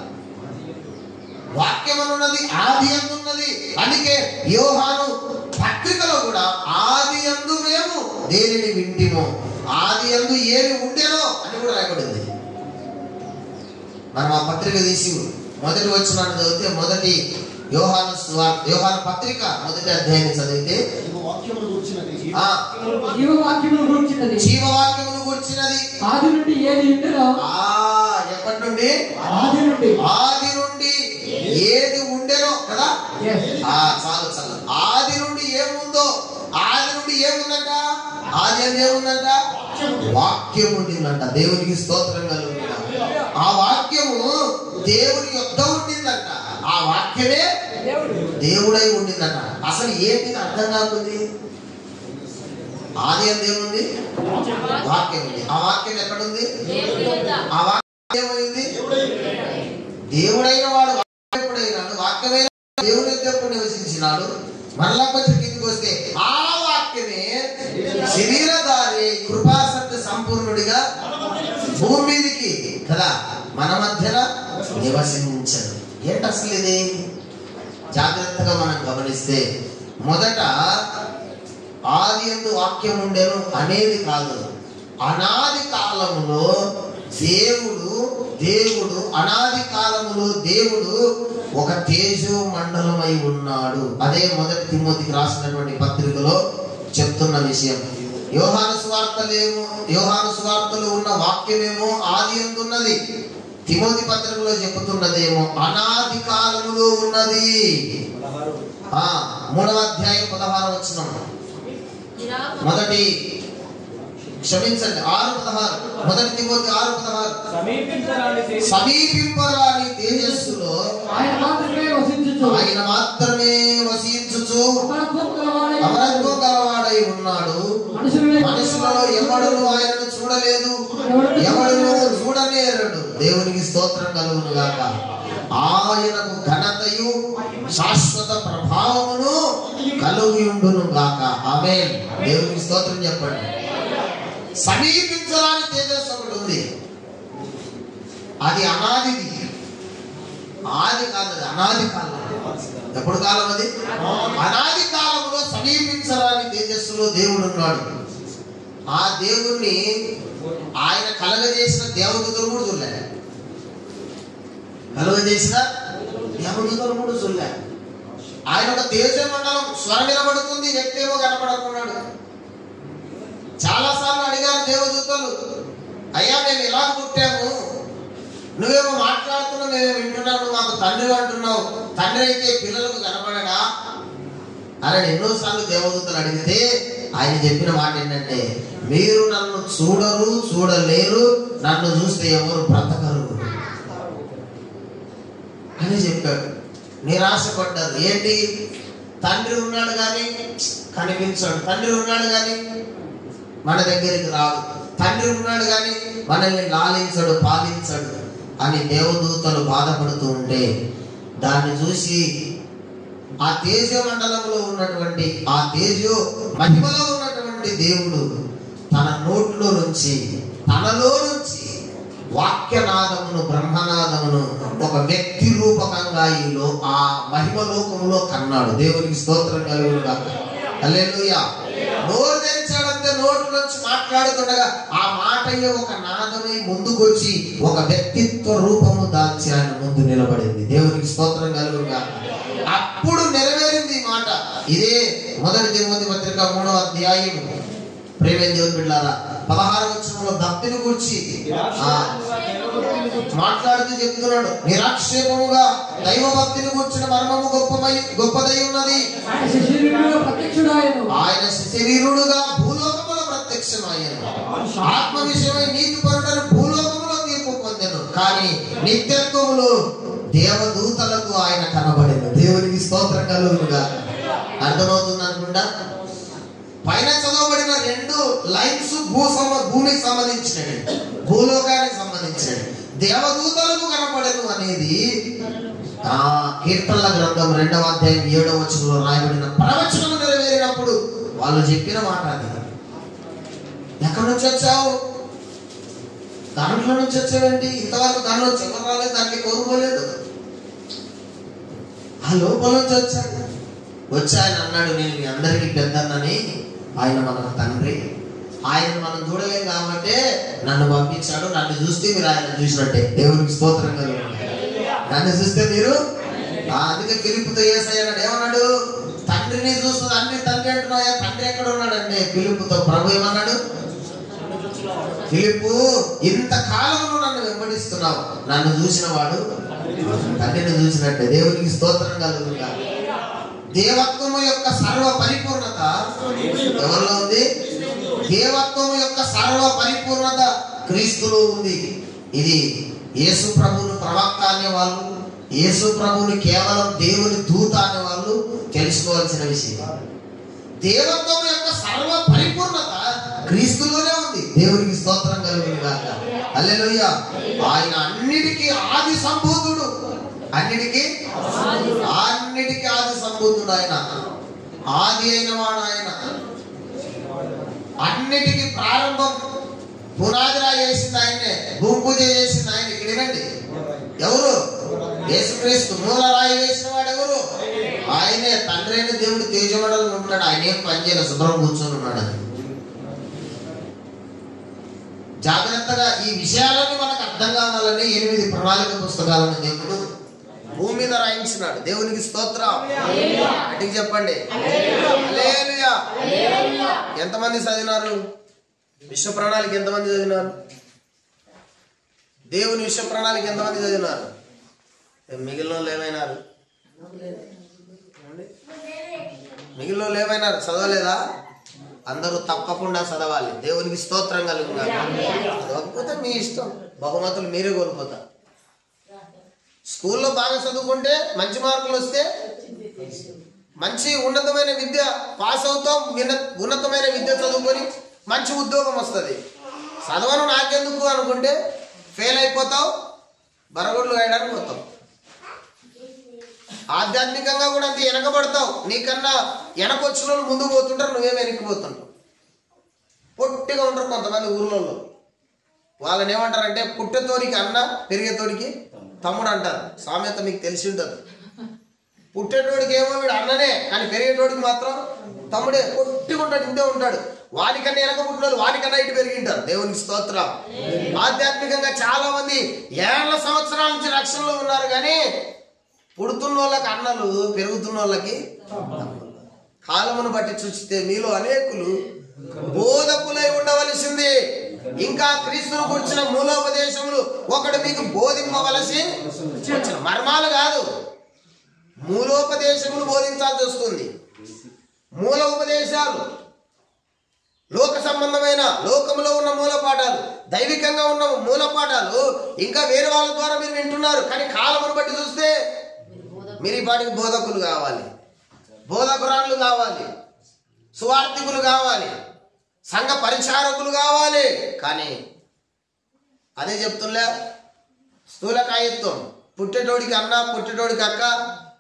వాక్యం అనున్నది ఆదియందున్నది. అందుకే యోహాను పత్రికలో కూడా ఆదియందు మేము దేనిని వింటిమో, ఆదియందు ఏమి ఉండేనో అని కూడా రాయబడింది. మనం ఆ పత్రిక తీసి మొదటి వచనాన్ని చదివితే, మొదటి యోహాను పత్రిక మొదటి అధ్యాయాన్ని చదివితే జీవవాక్యమును గూర్చినది ఆది నుండి ఏది ఉండేనో, ఎప్పటి నుండి? ఆది నుండి ఏది ఉండేనో కదా. చాలు చాలు. ఆది నుండి ఏముందో, ఆది నుండి ఏముందంట? ఆది అని ఏముందంట? వాక్యం ఉండిందంట. దేవునికి స్తోత్రం కలుగుతుంది. ఆ వాక్యము దేవుని యొద్ద ఉండిందంట. ఆ వాక్యమే దేవుడై ఉండిందంట. అసలు ఏంటి అర్థం కాకుంది? ఆది అందు ఏముంది? వాక్యం ఉంది. ఆ వాక్యం ఎక్కడుంది? ఆ వాక్యం ఏమైంది? దేవుడైన వాడు ఎప్పుడైనాడు, వాక్యమైన దేవుని ఎప్పుడు నివసించినాడు. మరలా కొంచెం కిందికి వస్తే ఆ వాక్యమే శరీరధారి కృపాసత్య సంపూర్ణుడిగా భూమి మీదికి కదా మన మధ్యన నివసించదు. ఏంటి అసలు ఇది? జాగ్రత్తగా మనం గమనిస్తే మొదట ఆది యందు వాక్యం ఉండెను అనేది కాదు. అనాది కాలములో దేవుడు అనాది కాలములో దేవుడు ఒక తేజో మండలమై ఉన్నాడు. అదే మొదటి తిమోతికి రాసినటువంటి పత్రికలో చెప్తున్న విషయం. యోహాను సువార్తలో ఉన్న వాక్యమేమో ఆది యందు ఉన్నది. తిమోతి పత్రికలో చెబుతున్నదేమో అనాది కాలములో ఉన్నది. 3వ అధ్యాయం 16వ వచనం. మొదటి 6:16 మొదటి తిమోతి 6:16 సమీపింపరాని తేజస్సులో ఆయన మాత్రమే వసించుచు అమరత్వం గలవాడై ఉన్నాడు. మనుషులలో ఎవడును ఆయనను చూడలేదు, ఎవడును చూడనేరడు. దేవునికి స్తోత్రం కలుగును గాక. ఆయనకు ఘనతయు శాశ్వత ప్రభావమును కలుగుయుండును గాక. ఆమేన్. దేవునికి స్తోత్రం చెప్పండి. సమీపించరాని తేజస్సు ఒకటి ఉంది. అది అనాదిది. ఆది కాదు, అనాది కాలం. ఎప్పుడు కాలం అది? అనాది కాలంలో సమీపించరాని తేజస్సులో దేవుడు ఉన్నాడు. ఆ దేవుణ్ణి ఆయన కలగజేసిన దేవదూతలు కూడా చూడలే. కలుగజేసిన దేవదూతలు కూడా చూడలే. ఆయన ఒక తేజ మండలం స్వరం వినబడుతుంది, వ్యక్తి ఏమో కనపడుతున్నాడు. చాలా సార్లు అడిగారు దేవదూతలు, అయ్యా మేము ఎలా పుట్టాము, నువ్వేమో మాట్లాడుతున్నావు, మేము వింటున్నావు, మాకు తండ్రి అంటున్నావు, తండ్రి అయితే పిల్లలకు కనపడడా అని ఎన్నోసార్లు దేవదూతలు అడిగితే ఆయన చెప్పిన మాట ఏంటంటే, మీరు నన్ను చూడరు, చూడలేరు, నన్ను చూస్తే ఎవరు బ్రతకరు అని చెప్పాడు. నిరాశపడ్డారు. ఏంటి? తండ్రి ఉన్నాడు కానీ కనిపించాడు, తండ్రి ఉన్నాడు కానీ మన దగ్గరికి రాడు, తండ్రి ఉన్నాడు కానీ మనల్ని లాలించడు, పాలించడు అని దేవదూతలు బాధపడుతూ ఉంటే దాన్ని చూసి ఆ తేజ మండలంలో ఉన్నటువంటి ఆ తేజో మహిమలో ఉన్నటువంటి దేవుడు తన నోట్లో నుంచి, తనలో నుంచి వాక్యనాదమును, బ్రహ్మనాదమును ఒక వ్యక్తి రూపకంగా ఈలో ఆ మహిమలోకములో కన్నాడు. దేవునికి స్తోత్రం కలుగును గాక. హల్లెలూయా. నోరు తెరిచాడంటే నోటి నుంచి మాట్లాడుతుండగా ఆ మాటయ్యే ఒక నాదమై ముందుకొచ్చి ఒక వ్యక్తిత్వ రూపము దాల్చి ఆయన ముందు నిలబడింది. దేవునికి స్తోత్రం కలుగును గాక. అప్పుడు నెరవేరింది ఈ మాట. ఇదే మొదటి తిమోతి పత్రిక 3వ అధ్యాయం. ప్రేమ దేవుని బిడ్డలారా, 16వ వచనంలో భక్తిని గురించి మాట్లాడుతూ చెప్తున్నాడు. నిరాక్షేపముగా దైవ భక్తిని కూర్చున్న మర్మము గొప్పదై ఉన్నది. ఆయన శరీరుడుగా భూలోకములో ప్రత్యక్షమాయను. ఆత్మ విషయమై నీతి పరుడను భూలోకములో తీర్పు పొందెను. కానీ నిత్యత్వములో దేవదూతలకు ఆయన కనబడెను. దేవునికి స్తోత్రం కలుగునుగా. అర్థమవుతుంది అనుకుంటా. పైన చదవబడిన 2 లైన్స్ భూమికి సంబంధించినవి, భూలోకానికి సంబంధించినవి. దేవదూతలకు కనపడను అనేది కీర్తనల గ్రంథం 2వ అధ్యాయం 7వ వచనంలో రాయబడిన ప్రవచనము నెరవేరినప్పుడు వాళ్ళు చెప్పిన మాట అది. ఎక్కడి నుంచి వచ్చావు? దాంట్లో నుంచి వచ్చావేంటి? ఇంతవరకు దానిలో ఎవరు రాలేదు, దాన్ని కోరుకోలేదు. ఆ లోపల నుంచి వచ్చాడు. వచ్చి ఆయన అన్నాడు, నేను మీ అందరికీ పెద్దన్నని. ఆయన మన తండ్రి, ఆయన మనం చూడలేం కాబట్టి నన్ను పంపించాడు. నన్ను చూస్తే మీరు ఆయన చూసినట్టే. దేవునికి స్తోత్రం కలుగును. నన్ను చూస్తే మీరు అందుకే ఫిలిప్పుతో యేసయ్య అన్నాడు. ఏమన్నాడు? తండ్రిని చూస్తుంది అన్ని తండ్రి అంటున్నాయా? తండ్రి ఎక్కడ ఉన్నాడంటే ఫిలిప్పుతో ప్రభు ఏమన్నాడు? ఫిలిప్పు, ఇంతకాలంలో నన్ను వెంబడిస్తున్నావు, నన్ను చూసిన వాడు తండ్రిని చూసినట్టే. దేవునికి స్తోత్రం కలుగును. దేవత్వము యొక్క సర్వ పరిపూర్ణత ఎవరిలో ఉంది? దేవత్వము యొక్క సర్వ పరిపూర్ణత క్రీస్తులో ఉంది. ఇది యేసు ప్రభువును ప్రవక్త అనే వాళ్ళు, యేసు ప్రభువుని కేవలం దేవుని దూత అనే వాళ్ళు తెలుసుకోవాల్సిన విషయం. దేవత్వం యొక్క సర్వ పరిపూర్ణత క్రీస్తులోనే ఉంది. దేవునికి స్తోత్రం కలుగును గాక. హల్లెలూయా. ఆయన అన్నిటికీ ఆది సంభూతుడు. అన్నిటికీ ఆది సంభూతుడు. ఆయన ఆది అయిన వాడు. ఆయన అన్నిటికీ ప్రారంభం. పునాదిరా చేసింది ఆయనే, భూమి పూజ చేసింది ఆయన. ఇక్కడ వినండి, ఎవరు? యేసుక్రీస్తు. మూలరాయి వేసిన వాడు ఎవరు? ఆయనే. తండ్రి అయిన దేవుడు తేజమండలం ఉంటాడు. ఆయన ఏం పని చేయలేదు, శుభ్రం కూర్చొని ఉన్నాడు. జాగ్రత్తగా ఈ విషయాలన్నీ మనకు అర్థం కావాలని 8 ప్రణాళిక పుస్తకాలను దేవుడు భూమి మీద రాయించినాడు. దేవునికి స్తోత్రం. అటుకి చెప్పండి హల్లెలూయా. ఎంతమంది చదివినారు విశ్వ ప్రణాళిక? ఎంతమంది చదివినారు దేవుని విశ్వ ప్రణాళిక? ఎంతమంది చదివినారు? మిగిలిన వాళ్ళు ఏమైనారు? మిగిలిన వాళ్ళు ఏమైనారు? చదవలేదా? అందరూ తప్పకుండా చదవాలి. దేవునికి స్తోత్రం కలుగుతుంది. చదవకపోతే మీ ఇష్టం, బహుమతులు మీరే కోల్పోతారు. స్కూల్లో బాగా చదువుకుంటే మంచి మార్కులు వస్తే మంచి ఉన్నతమైన విద్య పాస్ అవుతాం. ఉన్నతమైన విద్య చదువుకొని మంచి ఉద్యోగం వస్తుంది. చదవను నాకెందుకు అనుకుంటే ఫెయిల్ అయిపోతావు, బరగొడ్లు వేయడానికి పోతావు. ఆధ్యాత్మికంగా కూడా అంత వెనకబడతావు. నీకన్నా వెనకొచ్చిన వాళ్ళు ముందుకు పోతుంటారు, నువ్వేం వెనక్కిపోతుంటావు. పొట్టిగా ఉంటారు కొంతమంది ఊర్లలో. వాళ్ళని ఏమంటారంటే పుట్టేతోడికి అన్న, పెరిగేతోడికి తమ్ముడు అంటారు. సామెత మీకు తెలిసి ఉంటుంది. పుట్టేటోడికి ఏమో వీడు అన్ననే, కానీ పెరిగేటోడికి మాత్రం తమ్ముడే. పొట్టిగా ఉంటాడు, ఇంతే ఉంటాడు. వానికన్నా వెనక పుట్టినోళ్ళు వానికన్నా ఇటు పెరిగింటారు. దేవునికి స్తోత్రం. ఆధ్యాత్మికంగా చాలా మంది ఏళ్ల సంవత్సరాల నుంచి రక్షణలో ఉన్నారు, కానీ పుడుతున్న వాళ్ళకి అన్నలు, పెరుగుతున్న వాళ్ళకి కాలమును బట్టి చూస్తే మీలో అనేకులు బోధకులై ఉండవలసింది. ఇంకా క్రీస్తును కూర్చున్న మూలోపదేశములు ఒకడు మీకు బోధింపవలసి వచ్చిన మర్మాలు కాదు, మూలోపదేశములు బోధించాల్సి వస్తుంది. మూల ఉపదేశాలు లోక సంబంధమైన, లోకంలో ఉన్న మూలపాఠాలు, దైవికంగా ఉన్న మూలపాఠాలు ఇంకా వేరే వాళ్ళ ద్వారా మీరు వింటున్నారు. కానీ కాలమును బట్టి చూస్తే మీరు ఈ పాటికి బోధకులు కావాలి, బోధకురాళ్ళు కావాలి, సువార్థికులు కావాలి, సంఘ పరిచారకులు కావాలి. కానీ అదే చెప్తున్నా, స్థూలకాయత్వం. పుట్టేటోడికి అన్న, పుట్టేటోడికి అక్క,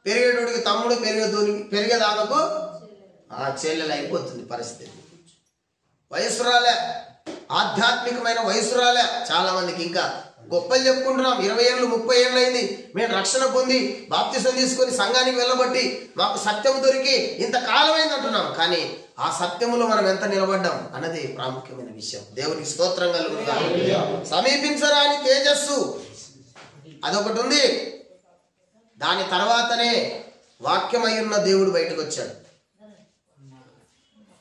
పెరిగేటోడికి తమ్ముడు, పెరిగేదాలకు చెల్లెలు అయిపోతుంది పరిస్థితి. వయసురాలే, ఆధ్యాత్మికమైన వయసురాలే. చాలా మందికి ఇంకా గొప్పలు చెప్పుకుంటున్నాం. 20 ఏళ్ళు 30 ఏళ్ళు అయింది మేము రక్షణ పొంది బాప్తిసం తీసుకొని సంఘానికి వెళ్ళబట్టి మాకు సత్యం దొరికి ఇంతకాలమైంది అంటున్నాం. కానీ ఆ సత్యములో మనం ఎంత నిలబడ్డాం అన్నది ప్రాముఖ్యమైన విషయం. దేవునికి స్తోత్రం కలుగుగా. సమీపించరాని తేజస్సు అదొకటి ఉంది. దాని తర్వాతనే వాక్యమై ఉన్న దేవుడు బయటకు వచ్చాడు.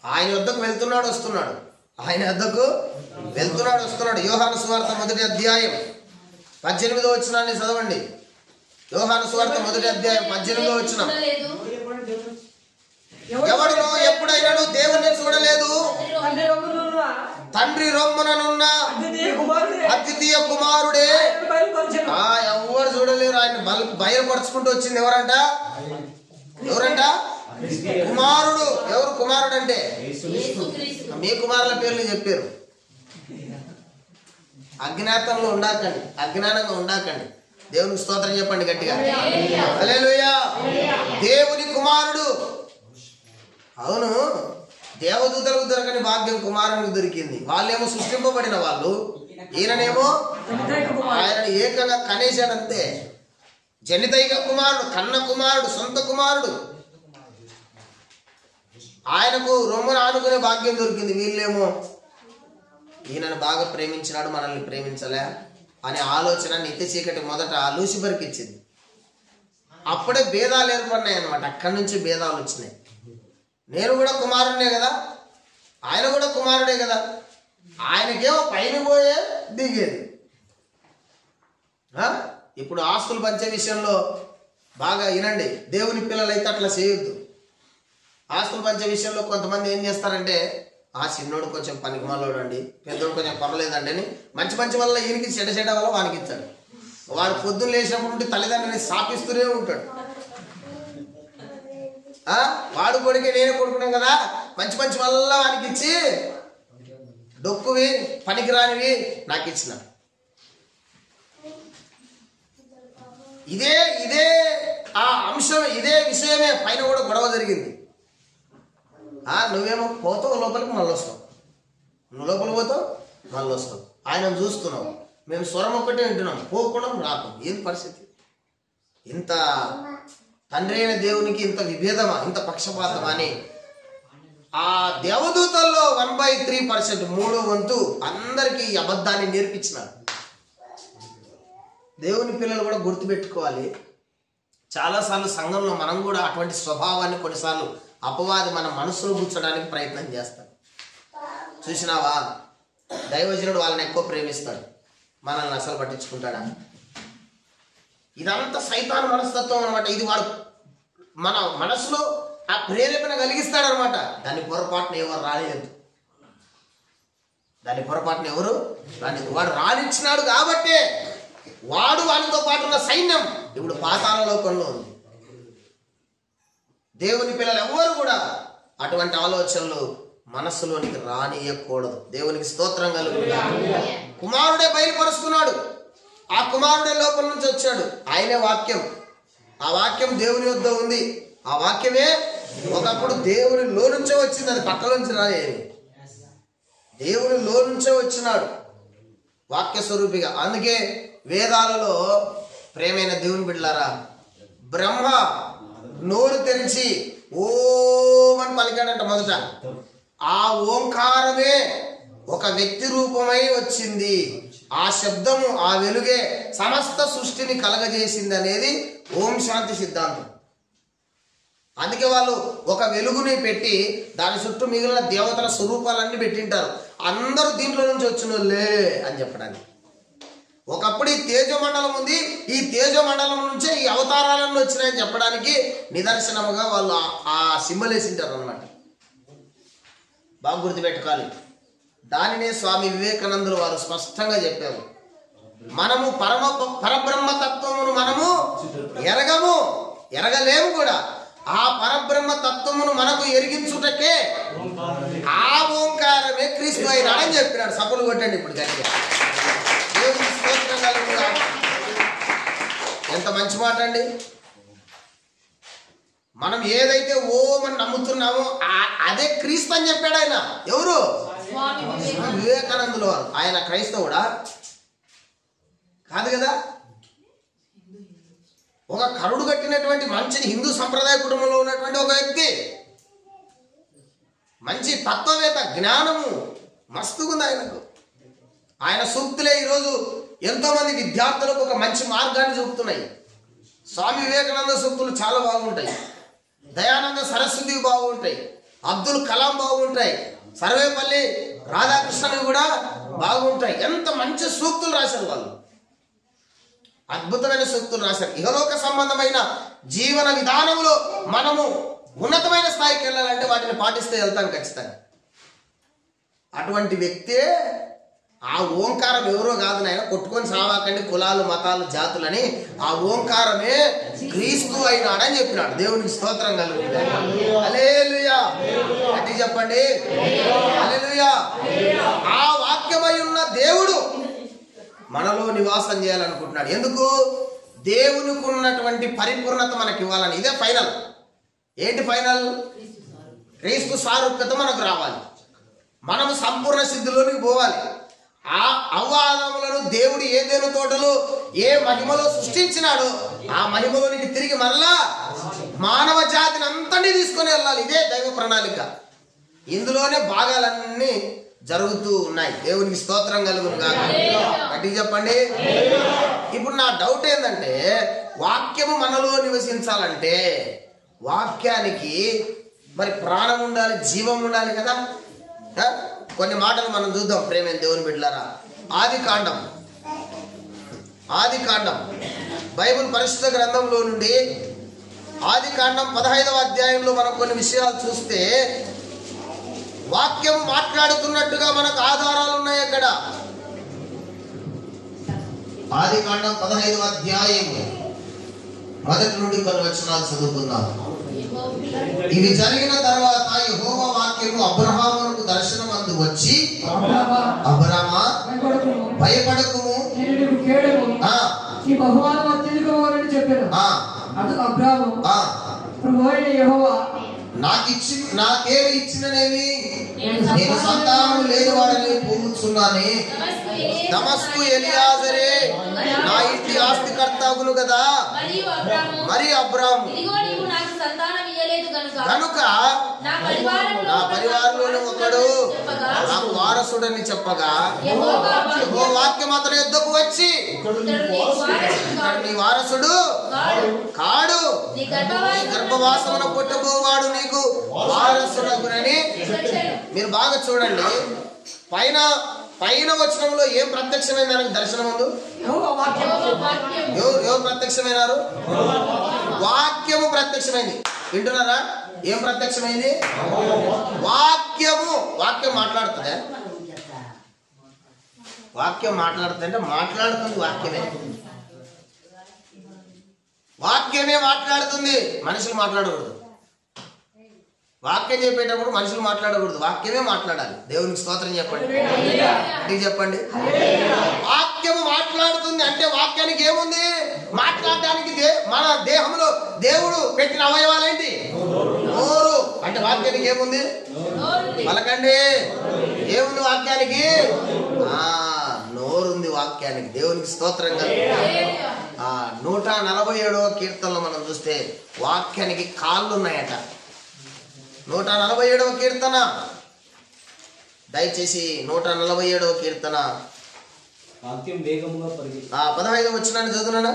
ఆయన వద్దకు వెళ్తున్నాడు, వస్తున్నాడు. ఆయన వద్దకు వెళ్తున్నాడు, వస్తున్నాడు. యోహాను సువార్త 1వ అధ్యాయం 18వ వచనాన్ని చదవండి. యోహాను సువార్త 1వ అధ్యాయం 18వ వచనం. ఎవడునో ఎప్పుడైనాడు దేవుణ్ణి చూడలేదు, తండ్రి రొమ్ముననున్న అద్వితీయ కుమారుడే. ఎవరు చూడలేరు. ఆయన బయలుపరుచుకుంటూ వచ్చింది ఎవరంట? కుమారుడు. ఎవరు కుమారుడు అంటే? మీ కుమారుల పేర్లు చెప్పారు. అజ్ఞాతంలో ఉండాకండి, అజ్ఞానంగా ఉండాకండి. దేవునికి స్తోత్రం చెప్పండి గట్టిగా. హల్లెలూయా. దేవుని కుమారుడు. అవును, దేవదూతలకు దొరకని భాగ్యం కుమారునికి దొరికింది. వాళ్ళేమో సృష్టింపబడిన వాళ్ళు, ఈయననేమో ఆయన ఏకంగా కనేశాడంతే. జనితైక కుమారుడు, కన్న కుమారుడు, సొంత కుమారుడు. ఆయనకు రొమ్మును ఆనుకునే భాగ్యం దొరికింది. వీళ్ళేమో ఈయనను బాగా ప్రేమించినాడు, మనల్ని ప్రేమించలే అనే ఆలోచన నిత్య చీకటి మొదట లూసిఫర్కి ఇచ్చింది. అప్పుడే భేదాలు ఏర్పడినాయి అన్నమాట. అక్కడి నుంచి భేదాలు వచ్చినాయి. నేను కూడా కుమారుడే కదా, ఆయన కూడా కుమారుడే కదా. ఆయనకేమో పైన పోయే దిగేది. ఇప్పుడు ఆస్తులు పంచే విషయంలో బాగా వినండి. దేవుని పిల్లలైతే అట్లా చేయొద్దు. ఆస్తులు పంచే విషయంలో కొంతమంది ఏం చేస్తారంటే, ఆ చిన్నోడు కొంచెం పనికిమాలోడు అండి, పెద్దోడు కొంచెం పర్వాలేదండి అని మంచి మంచి వల్ల ఈయనకి చెడ్డ వల్ల వానికి ఇచ్చాడు. వాడు పొద్దున్న లేచినప్పుడు తల్లిదండ్రులని శాపిస్తూనే ఉంటాడు. వాడు కొడుకే నేనే కొడుకున్నాం కదా, మంచి మంచి వల్ల వానికి ఇచ్చి డొక్కువి పనికిరానివి నాకు ఇచ్చిన. ఇదే ఇదే ఆ అంశం, ఇదే విషయమే పైన కూడా గొడవ జరిగింది. నువ్వేమో పోతావు లోపలికి మళ్ళీ వస్తావు, నువ్వు లోపలికి పోతావు మళ్ళీ వస్తావు, ఆయనను చూస్తున్నావు, మేము స్వరం ఒక్కటే వింటున్నాం, పోకుండా రాకు. ఏం పరిస్థితి? ఇంత తండ్రి అయిన దేవునికి ఇంత విభేదమా, ఇంత పక్షపాతమా అని ఆ దేవదూతల్లో 1/3% 3/3 అందరికీ ఈ అబద్ధాన్ని నేర్పించినారు. దేవుని పిల్లలు కూడా గుర్తుపెట్టుకోవాలి. చాలాసార్లు సంఘంలో మనం కూడా అటువంటి స్వభావాన్ని కొన్నిసార్లు అపవాది మన మనసులో కూర్చోడానికి ప్రయత్నం చేస్తాడు. చూసినావా, దైవజనుడు వాళ్ళని ఎక్కువ ప్రేమిస్తాడు, మనల్ని అసలు పట్టించుకుంటాడా? ఇదంతా సైతాను మనస్తత్వం అనమాట. ఇది వాడు మన మనసులో ఆ ప్రేరేపణ కలిగిస్తాడనమాట. దాని పొరపాటున ఎవరు రాలేదు, దాని పొరపాటున ఎవరు రాలేదు. వాడు రానిచ్చినాడు కాబట్టే వాడు వానితో పాటు ఉన్న సైన్యం ఇప్పుడు పాతాళ లోకంలో ఉంది. దేవుని పిల్లలు ఎవ్వరు కూడా అటువంటి ఆలోచనలు మనస్సులోనికి రానియకూడదు. దేవునికి స్తోత్రం కలుగుతుంది. కుమారుడే బయలుపరుస్తున్నాడు, ఆ కుమారుడే లోపల నుంచి వచ్చాడు, ఆయనే వాక్యం. ఆ వాక్యం దేవుని వద్ద ఉంది. ఆ వాక్యమే ఒకప్పుడు దేవునిలో నుంచే వచ్చింది, అది పక్కల నుంచి రాలేదు, దేవునిలో నుంచే వచ్చినాడు వాక్య స్వరూపిగా. అందుకే వేదాలలో ప్రేమైన దేవుని బిడ్డలారా, బ్రహ్మ నోరు తెరిచి ఓం అని పలికాడంట మొదట. ఆ ఓంకారమే ఒక వ్యక్తి రూపమై వచ్చింది. ఆ శబ్దము, ఆ వెలుగే సమస్త సృష్టిని కలగజేసింది అనేది ఓం శాంతి సిద్ధాంతం. అందుకే వాళ్ళు ఒక వెలుగుని పెట్టి దాని చుట్టూ మిగిలిన దేవతల స్వరూపాలన్నీ పెట్టింటారు. అందరూ దీంట్లో నుంచి వచ్చినోళ్ళే అని చెప్పడానికి. ఒకప్పుడు ఈ తేజమండలం ఉంది, ఈ తేజమండలం నుంచే ఈ అవతారాలన్నీ వచ్చినాయని చెప్పడానికి నిదర్శనముగా వాళ్ళు ఆ సింబల్ వేసింటారు అనమాట. బాగా గుర్తుపెట్టుకోవాలి. దానినే స్వామి వివేకానందులు వారు స్పష్టంగా చెప్పారు. మనము పరబ్రహ్మతత్వమును మనము ఎరగలేము కూడా. ఆ పరబ్రహ్మ తత్వమును మనకు ఎరిగించుటకే ఆ ఓంకారమే క్రీస్తు అయినాడని చెప్పినాడు. సపోలు కొట్టండి ఇప్పుడు గట్టిగా. దేవుని స్తోత్రం కలుగుగా. ఎంత మంచి మాట అండి. మనం ఏదైతే ఓం అని నమ్ముతున్నామో అదే క్రీస్తు అని చెప్పాడు ఆయన. ఎవరు? వివేకానందులు వారు. ఆయన క్రైస్తవుడా? కాదు కదా. ఒక కరుడు కట్టినటువంటి మంచి హిందూ సంప్రదాయ కుటుంబంలో ఉన్నటువంటి ఒక వ్యక్తి, మంచి తత్వవేత్త, జ్ఞానము మస్తుగుంది ఆయనకు. ఆయన సూక్తులే ఈరోజు ఎంతో మంది విద్యార్థులకు ఒక మంచి మార్గాన్ని చూపుతున్నాయి. స్వామి వివేకానంద సూక్తులు చాలా బాగుంటాయి, దయానంద సరస్వతి బాగుంటాయి, అబ్దుల్ కలాం బాగుంటాయి, సర్వేపల్లి రాధాకృష్ణని కూడా బాగుంటాయి. ఎంత మంచి సూక్తులు రాశారు వాళ్ళు, అద్భుతమైన సూక్తులు రాశారు. ఇహలోక సంబంధమైన జీవన విధానంలో మనము ఉన్నతమైన స్థాయికి వెళ్ళాలంటే వాటిని పాటిస్తే వెళ్తాం ఖచ్చితంగా. అటువంటి వ్యక్తే ఆ ఓంకారం. ఎవరో కాదు నాయన, కొట్టుకొని సావాకండి కులాలు మతాలు జాతులని. ఆ ఓంకారమే క్రీస్తు అయినాడని చెప్పినాడు. దేవునికి స్తోత్రం కలుగుతుంది. హల్లెలూయా అంటే చెప్పండి, హల్లెలూయా. ఆ వాక్యమై ఉన్న దేవుడు మనలో నివాసం చేయాలనుకుంటున్నాడు. ఎందుకు? దేవునికి ఉన్నటువంటి పరిపూర్ణత మనకి ఇవ్వాలని. ఇదే ఫైనల్. ఏంటి ఫైనల్? క్రీస్తు సారూప్యత మనకు రావాలి, మనము సంపూర్ణ సిద్ధిలోనికి పోవాలి. ఆ అవ్వాదములను దేవుడు ఏదైనా తోటలో ఏ మహిమలో సృష్టించినాడో ఆ మహిమలోనికి తిరిగి మరలా మానవ జాతిని అంతటి తీసుకొని వెళ్ళాలి. ఇదే దైవ ప్రణాళిక. ఇందులోనే భాగాలన్నీ జరుగుతూ ఉన్నాయి. దేవునికి స్తోత్రం కలుగును గాక. గట్టిగా చెప్పండి. ఇప్పుడు నా డౌట్ ఏంటంటే, వాక్యము మనలో నివసించాలంటే వాక్యానికి మరి ప్రాణం ఉండాలి, జీవం ఉండాలి కదా. కొన్ని మాటలు మనం చూద్దాం ప్రేమైన దేవుని బిడ్డలారా. ఆది కాండం బైబిల్ పరిశుద్ధ గ్రంథంలో నుండి ఆది కాండం 15వ అధ్యాయంలో మనం కొన్ని విషయాలు చూస్తే వాక్యం మాట్లాడుతున్నట్టుగా మనకు ఆధారాలు ఉన్నాయి. అక్కడ ఆది కాండం 15వ అధ్యాయం మొదటి నుండి కొన్ని వచనాలు చదువుకుందాం. ఇవి జరిగిన తర్వాత యెహోవా వాక్యము అబ్రహామునకు దర్శనమందు వచ్చి, అబ్రామా భయపడకుము, ఈ బహుమానం అత్యధికమని చెప్పాను. అందుకు అబ్రాము, ప్రభువైన యెహోవా నాకేమి ఇచ్చిననేమి, నేను సంతానం లేని వాడని పొందుతున్నానే. దమస్కు ఎలియాజరే నా ఇంటి ఆస్తికర్తగును కదా. మరి అబ్రాము కనుక నా పరివారంలోని ఒకడు నాకు వారసుడని చెప్పగా, యెహోవా వాక్యం అతని యొద్దకు వచ్చి, నీ వారసుడు కాడు, నీ గర్భవాసమున పుట్టబోవాడు నీకు వారసుడగునని. మీరు బాగా చూడండి, పైన వచనంలో ఏం ప్రత్యక్షమైంది? దానికి దర్శనం ఉంది. ఎవరు ప్రత్యక్షమైనారు? వాక్యము ప్రత్యక్షమైంది. వింటున్నారా? ఏం ప్రత్యక్షమైంది? వాక్యం మాట్లాడుతుందా? వాక్యం మాట్లాడుతుందంటే మాట్లాడుతుంది వాక్యమే మాట్లాడుతుంది. మనుషులు మాట్లాడకూడదు. వాక్యం చెప్పేటప్పుడు మనుషులు మాట్లాడకూడదు, వాక్యమే మాట్లాడాలి. దేవునికి స్తోత్రం చెప్పండి. వాక్యము మాట్లాడుతుంది అంటే వాక్యానికి ఏముంది? మాట్లాడడానికి మన దేహంలో దేవుడు పెట్టిన అవయవాలు ఏంటి? నోరు. అంటే వాక్యానికి ఏముంది? పలకండి. ఏముంది వాక్యానికి? నోరుంది వాక్యానికి. దేవునికి స్తోత్రం కలుగు. 147వ కీర్తనలో మనం చూస్తే వాక్యానికి కాళ్ళు ఉన్నాయట. 147వ కీర్తన, దయచేసి 147వ కీర్తన 15వ వచనాన్ని చదువునా?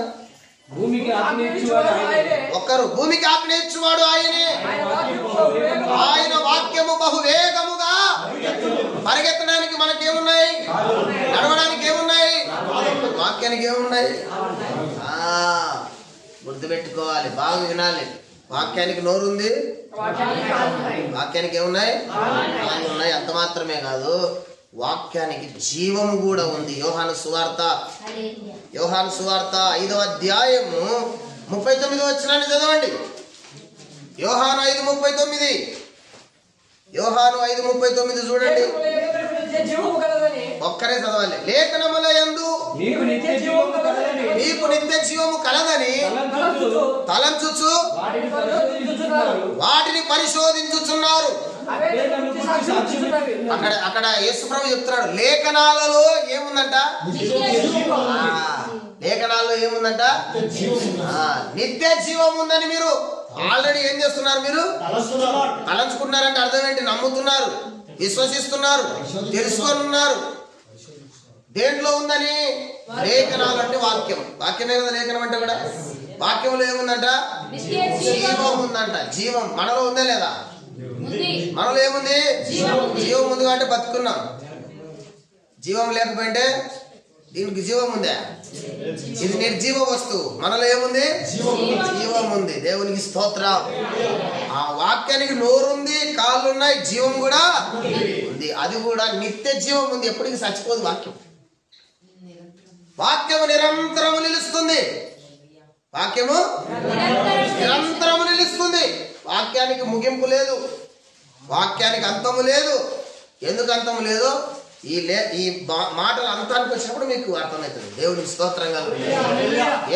ఒక్కరు భూమికి ఆజ్ఞ ఇచ్చువాడు ఆయనే, ఆయన వాక్యము బహువేగముగా. పరిగెత్తడానికి మనకేమున్నాయి? నడవడానికి ఏమున్నాయి? వాక్యానికి ఏమున్నాయి? గుర్తుపెట్టుకోవాలి, బాగా వినాలి. వాక్యానికి నోరుంది, వాక్యానికి ఏమున్నాయి? ఉన్నాయి. అంత మాత్రమే కాదు, వాక్యానికి జీవము కూడా ఉంది. యోహాను సువార్త 5వ అధ్యాయము 39వ వచనాన్ని చదవండి. యోహాను 5:39. యోహాను 5:39 చూడండి. ఒక్కరే చదవాలి. లేఖనములయందు మీకు నిత్య జీవము కలదని తలంచుచు వాటిని పరిశోధించుచున్నారు. అక్కడ యేసుప్రభు చెప్తున్నాడు, లేఖనాలలో ఏముందంట? లేఖనాల్లో ఏముందంట? నిత్య జీవం ఉందని మీరు ఆల్రెడీ ఏం చేస్తున్నారు? మీరు తలంచుకుంటున్నారంటే అర్థం ఏంటి? నమ్ముతున్నారు, విశ్వసిస్తున్నారు, తెలుసుకొని ఉన్నారు. దేంట్లో ఉందని? లేఖనాలు అంటే వాక్యమే కదా. లేఖనం అంటే కూడా వాక్యంలో ఏముందంట? జీవం ఉందంట. జీవం మనలో ఉందా లేదా? మనలో ఏముంది? జీవం ఉంది కాబట్టి బతుకున్నాం. జీవం లేకపోయింటే దీనికి జీవం ఉందా? ఇది నిర్జీవ వస్తువు. మనలో ఏముంది? జీవం ఉంది. దేవునికి స్తోత్రం. ఆ వాక్యానికి నోరుంది, కాళ్ళు ఉన్నాయి, జీవం కూడా ఉంది. అది కూడా నిత్య జీవం ఉంది, ఎప్పటికీ చచ్చిపోదు. వాక్యము నిరంతరము నిలుస్తుంది. వాక్యము నిరంతరము నిలుస్తుంది. వాక్యానికి ముగింపు లేదు, వాక్యానికి అంతము లేదు. ఎందుకు అంతము లేదు? ఈ మాటలు అంతానికి వచ్చినప్పుడు మీకు అర్థమవుతుంది. దేవునికి స్తోత్రం కలుగుతుంది.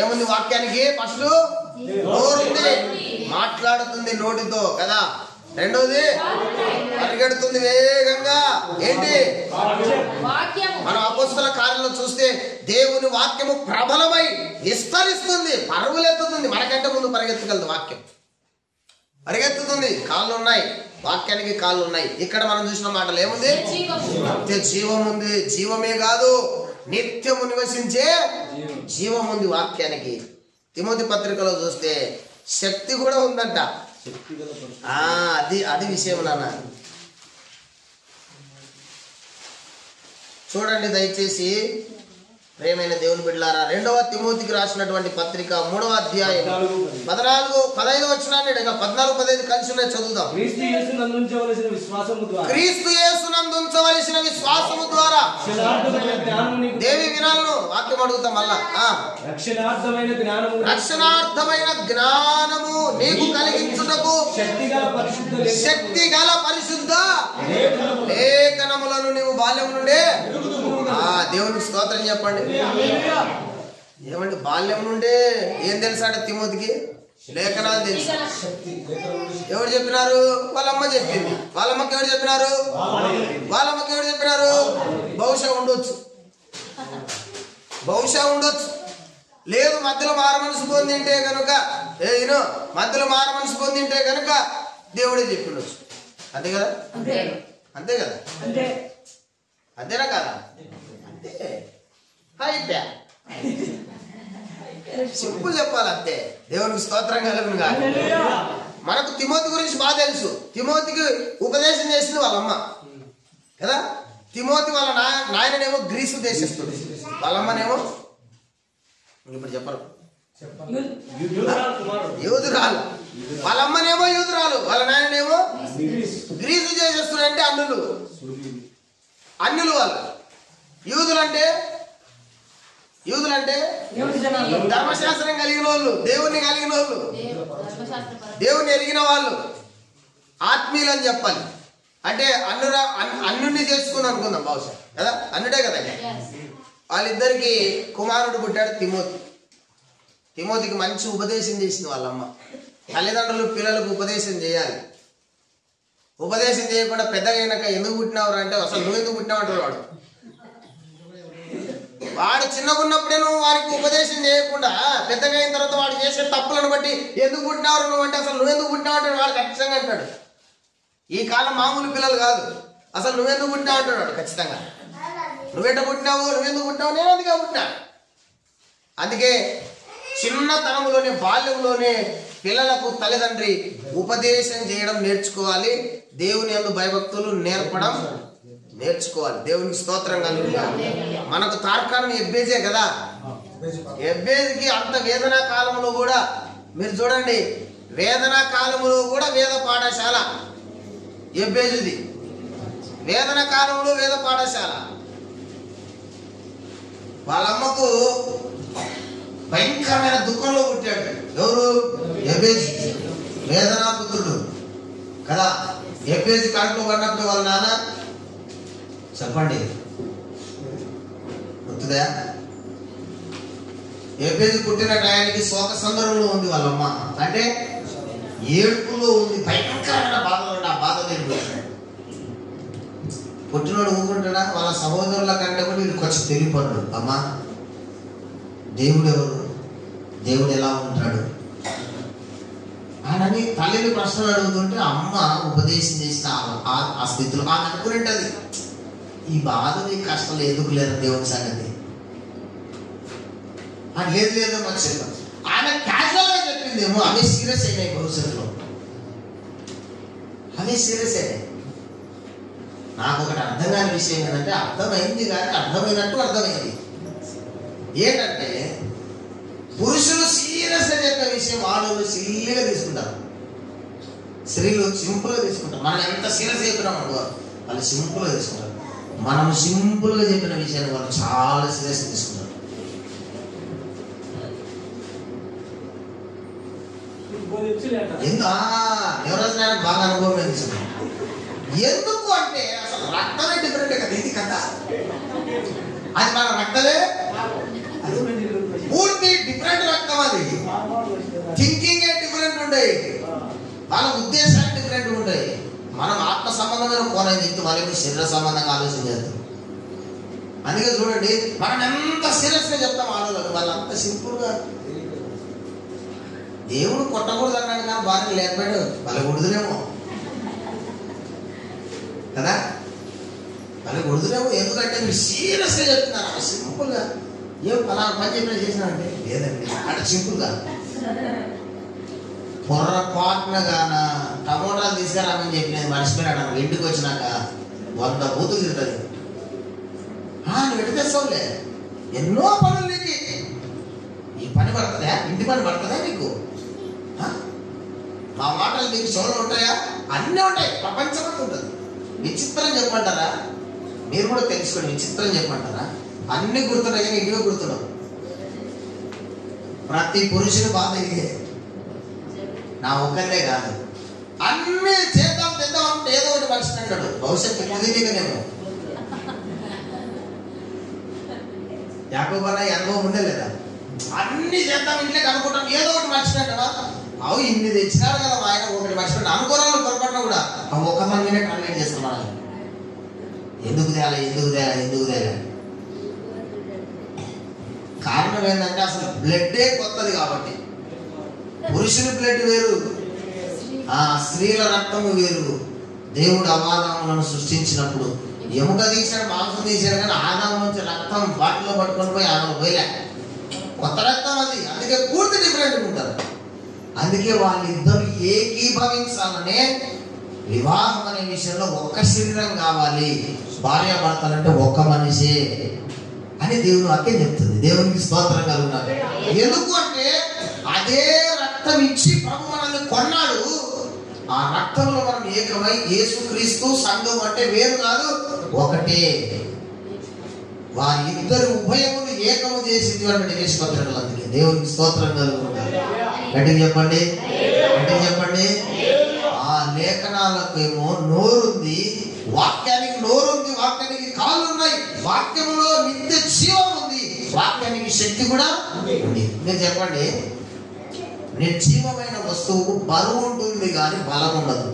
ఏముంది వాక్యానికి? ఫస్ట్ నోరుంది, మాట్లాడుతుంది నోటితో కదా. రెండోది పరిగెడుతుంది వేగంగా. ఏంటి? మనం అపోస్తల కార్యంలో చూస్తే దేవుని వాక్యము ప్రబలమై విస్తరిస్తుంది, పరుగులెత్తుతుంది. మనకంటే ముందు పరిగెత్తగలదు వాక్యం. పరిగెత్తుతుంది. కాళ్ళు ఉన్నాయి, వాక్యానికి కాళ్ళు ఉన్నాయి. ఇక్కడ మనం చూసిన మాటలు ఏముంది? నిత్య జీవం ఉంది. జీవమే కాదు, నిత్యము నివసించే జీవం ఉంది వాక్యానికి. తిమోతి పత్రికలో చూస్తే శక్తి కూడా ఉందంట. అది విషయం నాన్న. చూడండి దయచేసి ప్రేమైన దేవుని బిడ్డలారా, 2వ తిమోతికి రాసినటువంటి పత్రిక 3వ అధ్యాయం 14-15 వచనాన్ని 14-15 కలిసి ఉన్నాయి, చదువుదాం. క్రీస్తు యేసునందు ఉంచవలసిన విశ్వాసము ద్వారా దేవి వినాలను వాక్యం వాక్యం అడుగుతా మళ్ళా. రక్షణార్థమైన జ్ఞానము నీకు కలిగించుటకు శక్తిగల పరిశుద్ధ లేఖనములను నీవు బాల్యం నుండే దేవునికి స్తోత్రం చెప్పండి. ఏమంటే బాల్యం నుండే ఏం తెలుసాడ తిమోతికి? లేఖనాలు తెలుసు. ఎవరు చెప్పినారు? వాళ్ళమ్మ చెప్పింది. వాళ్ళమ్మకి ఎవరు చెప్పినారు? బహుశా ఉండొచ్చు, లేదు మధ్యలో మార మనసు పొందింటే కనుక దేవుడే చెప్పిండొచ్చు. అంతే కదా? అంతేనా కదా? అంతే. సింపుల్ చెప్పాలి అంతే. దేవునికి స్తోత్రం కలుగును గాక. మనకు తిమోతి గురించి బాగా తెలుసు. తిమోతికి ఉపదేశం చేసింది వాళ్ళమ్మ కదా. తిమోతి వాళ్ళ నాయననేమో గ్రీసు దేశస్తుడు, వాళ్ళమ్మనేమో ఇప్పుడు చెప్పరు యూదురాలు. వాళ్ళమ్మనేమో యూదురాలు, వాళ్ళ నాయననేమో గ్రీసు దేశస్తుడు. అంటే అన్యులు వాళ్ళు. యూదులంటే ధర్మశాస్త్రం కలిగిన వాళ్ళు, దేవుణ్ణి కలిగిన వాళ్ళు, దేవుణ్ణి ఎరిగిన వాళ్ళు, ఆత్మీయులు అని చెప్పాలి. అంటే అన్యుణ్ణి చేసుకుని అనుకుందాం బహుశా కదా, అన్నుడే కదా. వాళ్ళిద్దరికి కుమారుడు పుట్టాడు తిమోతికి మంచి ఉపదేశం చేసింది వాళ్ళమ్మ. తల్లిదండ్రులు పిల్లలకు ఉపదేశం చేయాలి. ఉపదేశం చేయకుండా పెద్దగా అయినాక ఎందుకు పుట్టినావు అంటే అసలు నువ్వు ఎందుకు పుట్టినావు అంటాడు వాడు చిన్నగా ఉన్నప్పుడే నువ్వు వారికి ఉపదేశం చేయకుండా పెద్దగా అయిన తర్వాత వాడు చేసే తప్పులను బట్టి ఎందుకు పుట్టినావు నువ్వు అంటే అసలు నువ్వెందుకు పుట్టినావు అంటే వాడు ఖచ్చితంగా అంటాడు. ఈ కాలం మామూలు పిల్లలు కాదు. అసలు నువ్వెందుకు పుట్టినావు అంటాడు వాడు ఖచ్చితంగా. నువ్వెందుకు పుట్టినావు నేను అందుకే పుట్టినా. అందుకే చిన్నతనంలోనే బాల్యంలోనే పిల్లలకు తల్లిదండ్రి ఉపదేశం చేయడం నేర్చుకోవాలి. దేవుని యందు భయభక్తులు నేర్చుకోవాలి. దేవునికి స్తోత్రం కలుగుతుంది. మనకు తార్కాణం ఎబ్బేజే కదా. ఎబ్బేజ్కి అంత వేదనా కాలంలో కూడా మీరు చూడండి, వేదనా కాలంలో కూడా వేద పాఠశాల ఎబ్బేజుది. వేదన కాలంలో వేద పాఠశాల. వాళ్ళమ్మకు భయంకరమైన దుఃఖంలో పుట్టాడు. ఎవరు? ఎబ్బేజు, వేదనా పుత్రుడు కదా. ఎబ్బేజు కడుపులో పడినప్పుడు వాళ్ళ నాన్న చెప్పండి గుర్తుదా? ఎబ్బేజు పుట్టిన టయానికి శోక సందర్భంలో ఉంది వాళ్ళమ్మ. అంటే ఏడుపులో ఉంది, భయంకరమైన బాధలో ఉంది. ఆ బాధ పుట్టినోడు ఊరుకుంటాడా? వాళ్ళ సహోదరుల కంటే కూడా వీళ్ళు కొంచెం తెలియపడ్డాడు. అమ్మా దేవుడు ఎవరు, దేవుడు ఎలా ఉంటాడు అని తల్లిని ప్రశ్నలు అడుగుతుంటే అమ్మ ఉపదేశం చేసిన ఆ స్థితిలో ఆమె అనుకునేటది, ఈ బాధలు ఈ కష్టాలు ఎందుకు లేరు దేవుని సంగతి లేదు మంచి చెప్పారు. ఆమె క్యాజువల్ గా చెప్పిందేమో అవే సీరియస్ అయినాయి భవిష్యత్తులో. అవే సీరియస్ అయినాయి. నాకు ఒకటి అర్థం కాని విషయం ఏంటంటే, అర్థమైంది కానీ అర్థమైనట్టు అర్థమైంది ఏంటంటే, పురుషులు సీరియస్ గా చెప్పిన విషయం ఆడవాళ్ళు సిల్లిగా తీసుకుంటారు, స్త్రీలు సింపుల్ గా తీసుకుంటారు. మనం ఎంత సీరియస్ చెప్పినాం అనుకో వాళ్ళు సింపుల్ గా తీసుకుంటారు. మనం సింపుల్ గా చెప్పిన విషయాన్ని వాళ్ళు చాలా సీరియస్ గా తీసుకుంటారు. ఎవరైనా బాగా అనుభవం తెలుసు. ఎందుకు అంటే అసలు రక్తమే డిఫరెంట్ కదా. ఇది కదా, అది మన రక్తమే పూర్తి డిఫరెంట్ రక్తం. అది థింకింగ్ డిఫరెంట్ ఉంటాయి, వాళ్ళ ఉద్దేశాలు డిఫరెంట్ ఉంటాయి. మనం ఆత్మ సంబంధమైన కోణం చెప్తూ వాళ్ళకి శరీర సంబంధంగా ఆలోచన చేస్తాం. అందుకే చూడండి, మనం ఎంత సీరియస్ గా చెప్తాం ఆలోచన, వాళ్ళు అంత సింపుల్ గా. దేవుడు కొట్టకూడదు అన్నాడు కానీ భార్య లేకపోయాడు, వాళ్ళ ఉడుదులేమో కదా, వాళ్ళకి ఉడుదులేమో. ఎందుకంటే మీరు సీరియస్ గా చెప్తున్నారు. సింపుల్ గా ఏం అలా పని చెప్పినా చేసినారంటే లేదండి అంటే సింపుల్ గా. పొర్రపాటున గాన టమోటాలు తీసుకురామని చెప్పినది మర్చిపోయినాడు. ఇంటికి వచ్చినాక 100 బూతులు తిరుగుతుంది. నువ్వు ఎటు తెస్తావులే, ఎన్నో పనులు నీకు. ఈ పని పడుతుందా, ఇంటి పని పడుతుందా నీకు? మా మాటలు నీకు చెవులు ఉంటాయా? అన్నీ ఉంటాయి, ప్రపంచం అంతా ఉంటుంది. విచిత్రం చెప్పమంటారా? మీరు కూడా తెలుసుకోండి. విచిత్రం చెప్పమంటారా? అన్ని గుర్తున్నాయి కానీ ఇవే గుర్తున్నావు. ప్రతి పురుషుని బాధ ఇదే, నా ఒక్కనే కాదు. అన్ని చేద్దాం అంటే ఏదో ఒకటి మనిషిని అంటాడు. భవిష్యత్తు కుదిరిగానేమో యాకోబు అన్న అనుభవం ఉందే లేదా? అన్ని చేద్దాం ఇంట్లోకి అనుకుంటాం, ఏదో ఒకటి మనిషిని అంటావా? అవు ఇన్ని తెచ్చినాడు కదా ఆయన, ఒకటి మనిషి అనుకోరాలు పొరపాటున కూడా ఒక్క మందినే కన్వీన్ చేస్తాం. మనం ఎందుకు తేలా కారణం ఏంటంటే అసలు బ్లడ్డే కొత్తది కాబట్టి. పురుషుని బ్లడ్ వేరు, స్త్రీల రక్తము వేరు. దేవుడు అవాదాములను సృష్టించినప్పుడు ఎముక తీశాడు, మాంసం తీశాడు, కానీ ఆదాము నుంచి రక్తం బాటిలో పట్టుకొని పోయి ఆదాము పోయలే, కొత్త రక్తం అది. అందుకే పూర్తి డిఫరెంట్ ఉంటారు. అందుకే వాళ్ళిద్దరు ఏకీభవించాలనే వివాహం అనే విషయంలో ఒక్క శరీరం కావాలి, భార్యాభర్తలంటే ఒక్క మనిషే అని దేవుని వాక్యం చెప్తుంది. దేవునికి స్తోత్రం కలుగుతారు. ఎందుకు అంటే అదే రక్తం ఇచ్చి ప్రభు మనల్ని కొన్నాడు. ఆ రక్తంలో మనం ఏకమై యేసుక్రీస్తు సంఘం అంటే వేరు కాదు, ఒకటే. వారి ఇద్దరు ఉభయములు ఏకము చేసింది అంటే నివేశపత్రికలు. అందుకే దేవునికి స్తోత్రం కలుగుతారు. గట్టిగా చెప్పండి. ఆ లేఖనాలకేమో నోరుంది, వాక్యానికి నోరుంది, వాక్యానికి కాళ్ళు ఉన్నాయి, వాక్యములో నిత్య జీవం ఉంది, వాక్యానికి శక్తి కూడా ఉంది. నేను చెప్పండి, నిర్జీవమైన వస్తువుకు బరువు ఉంటుంది కానీ బలం ఉండదు.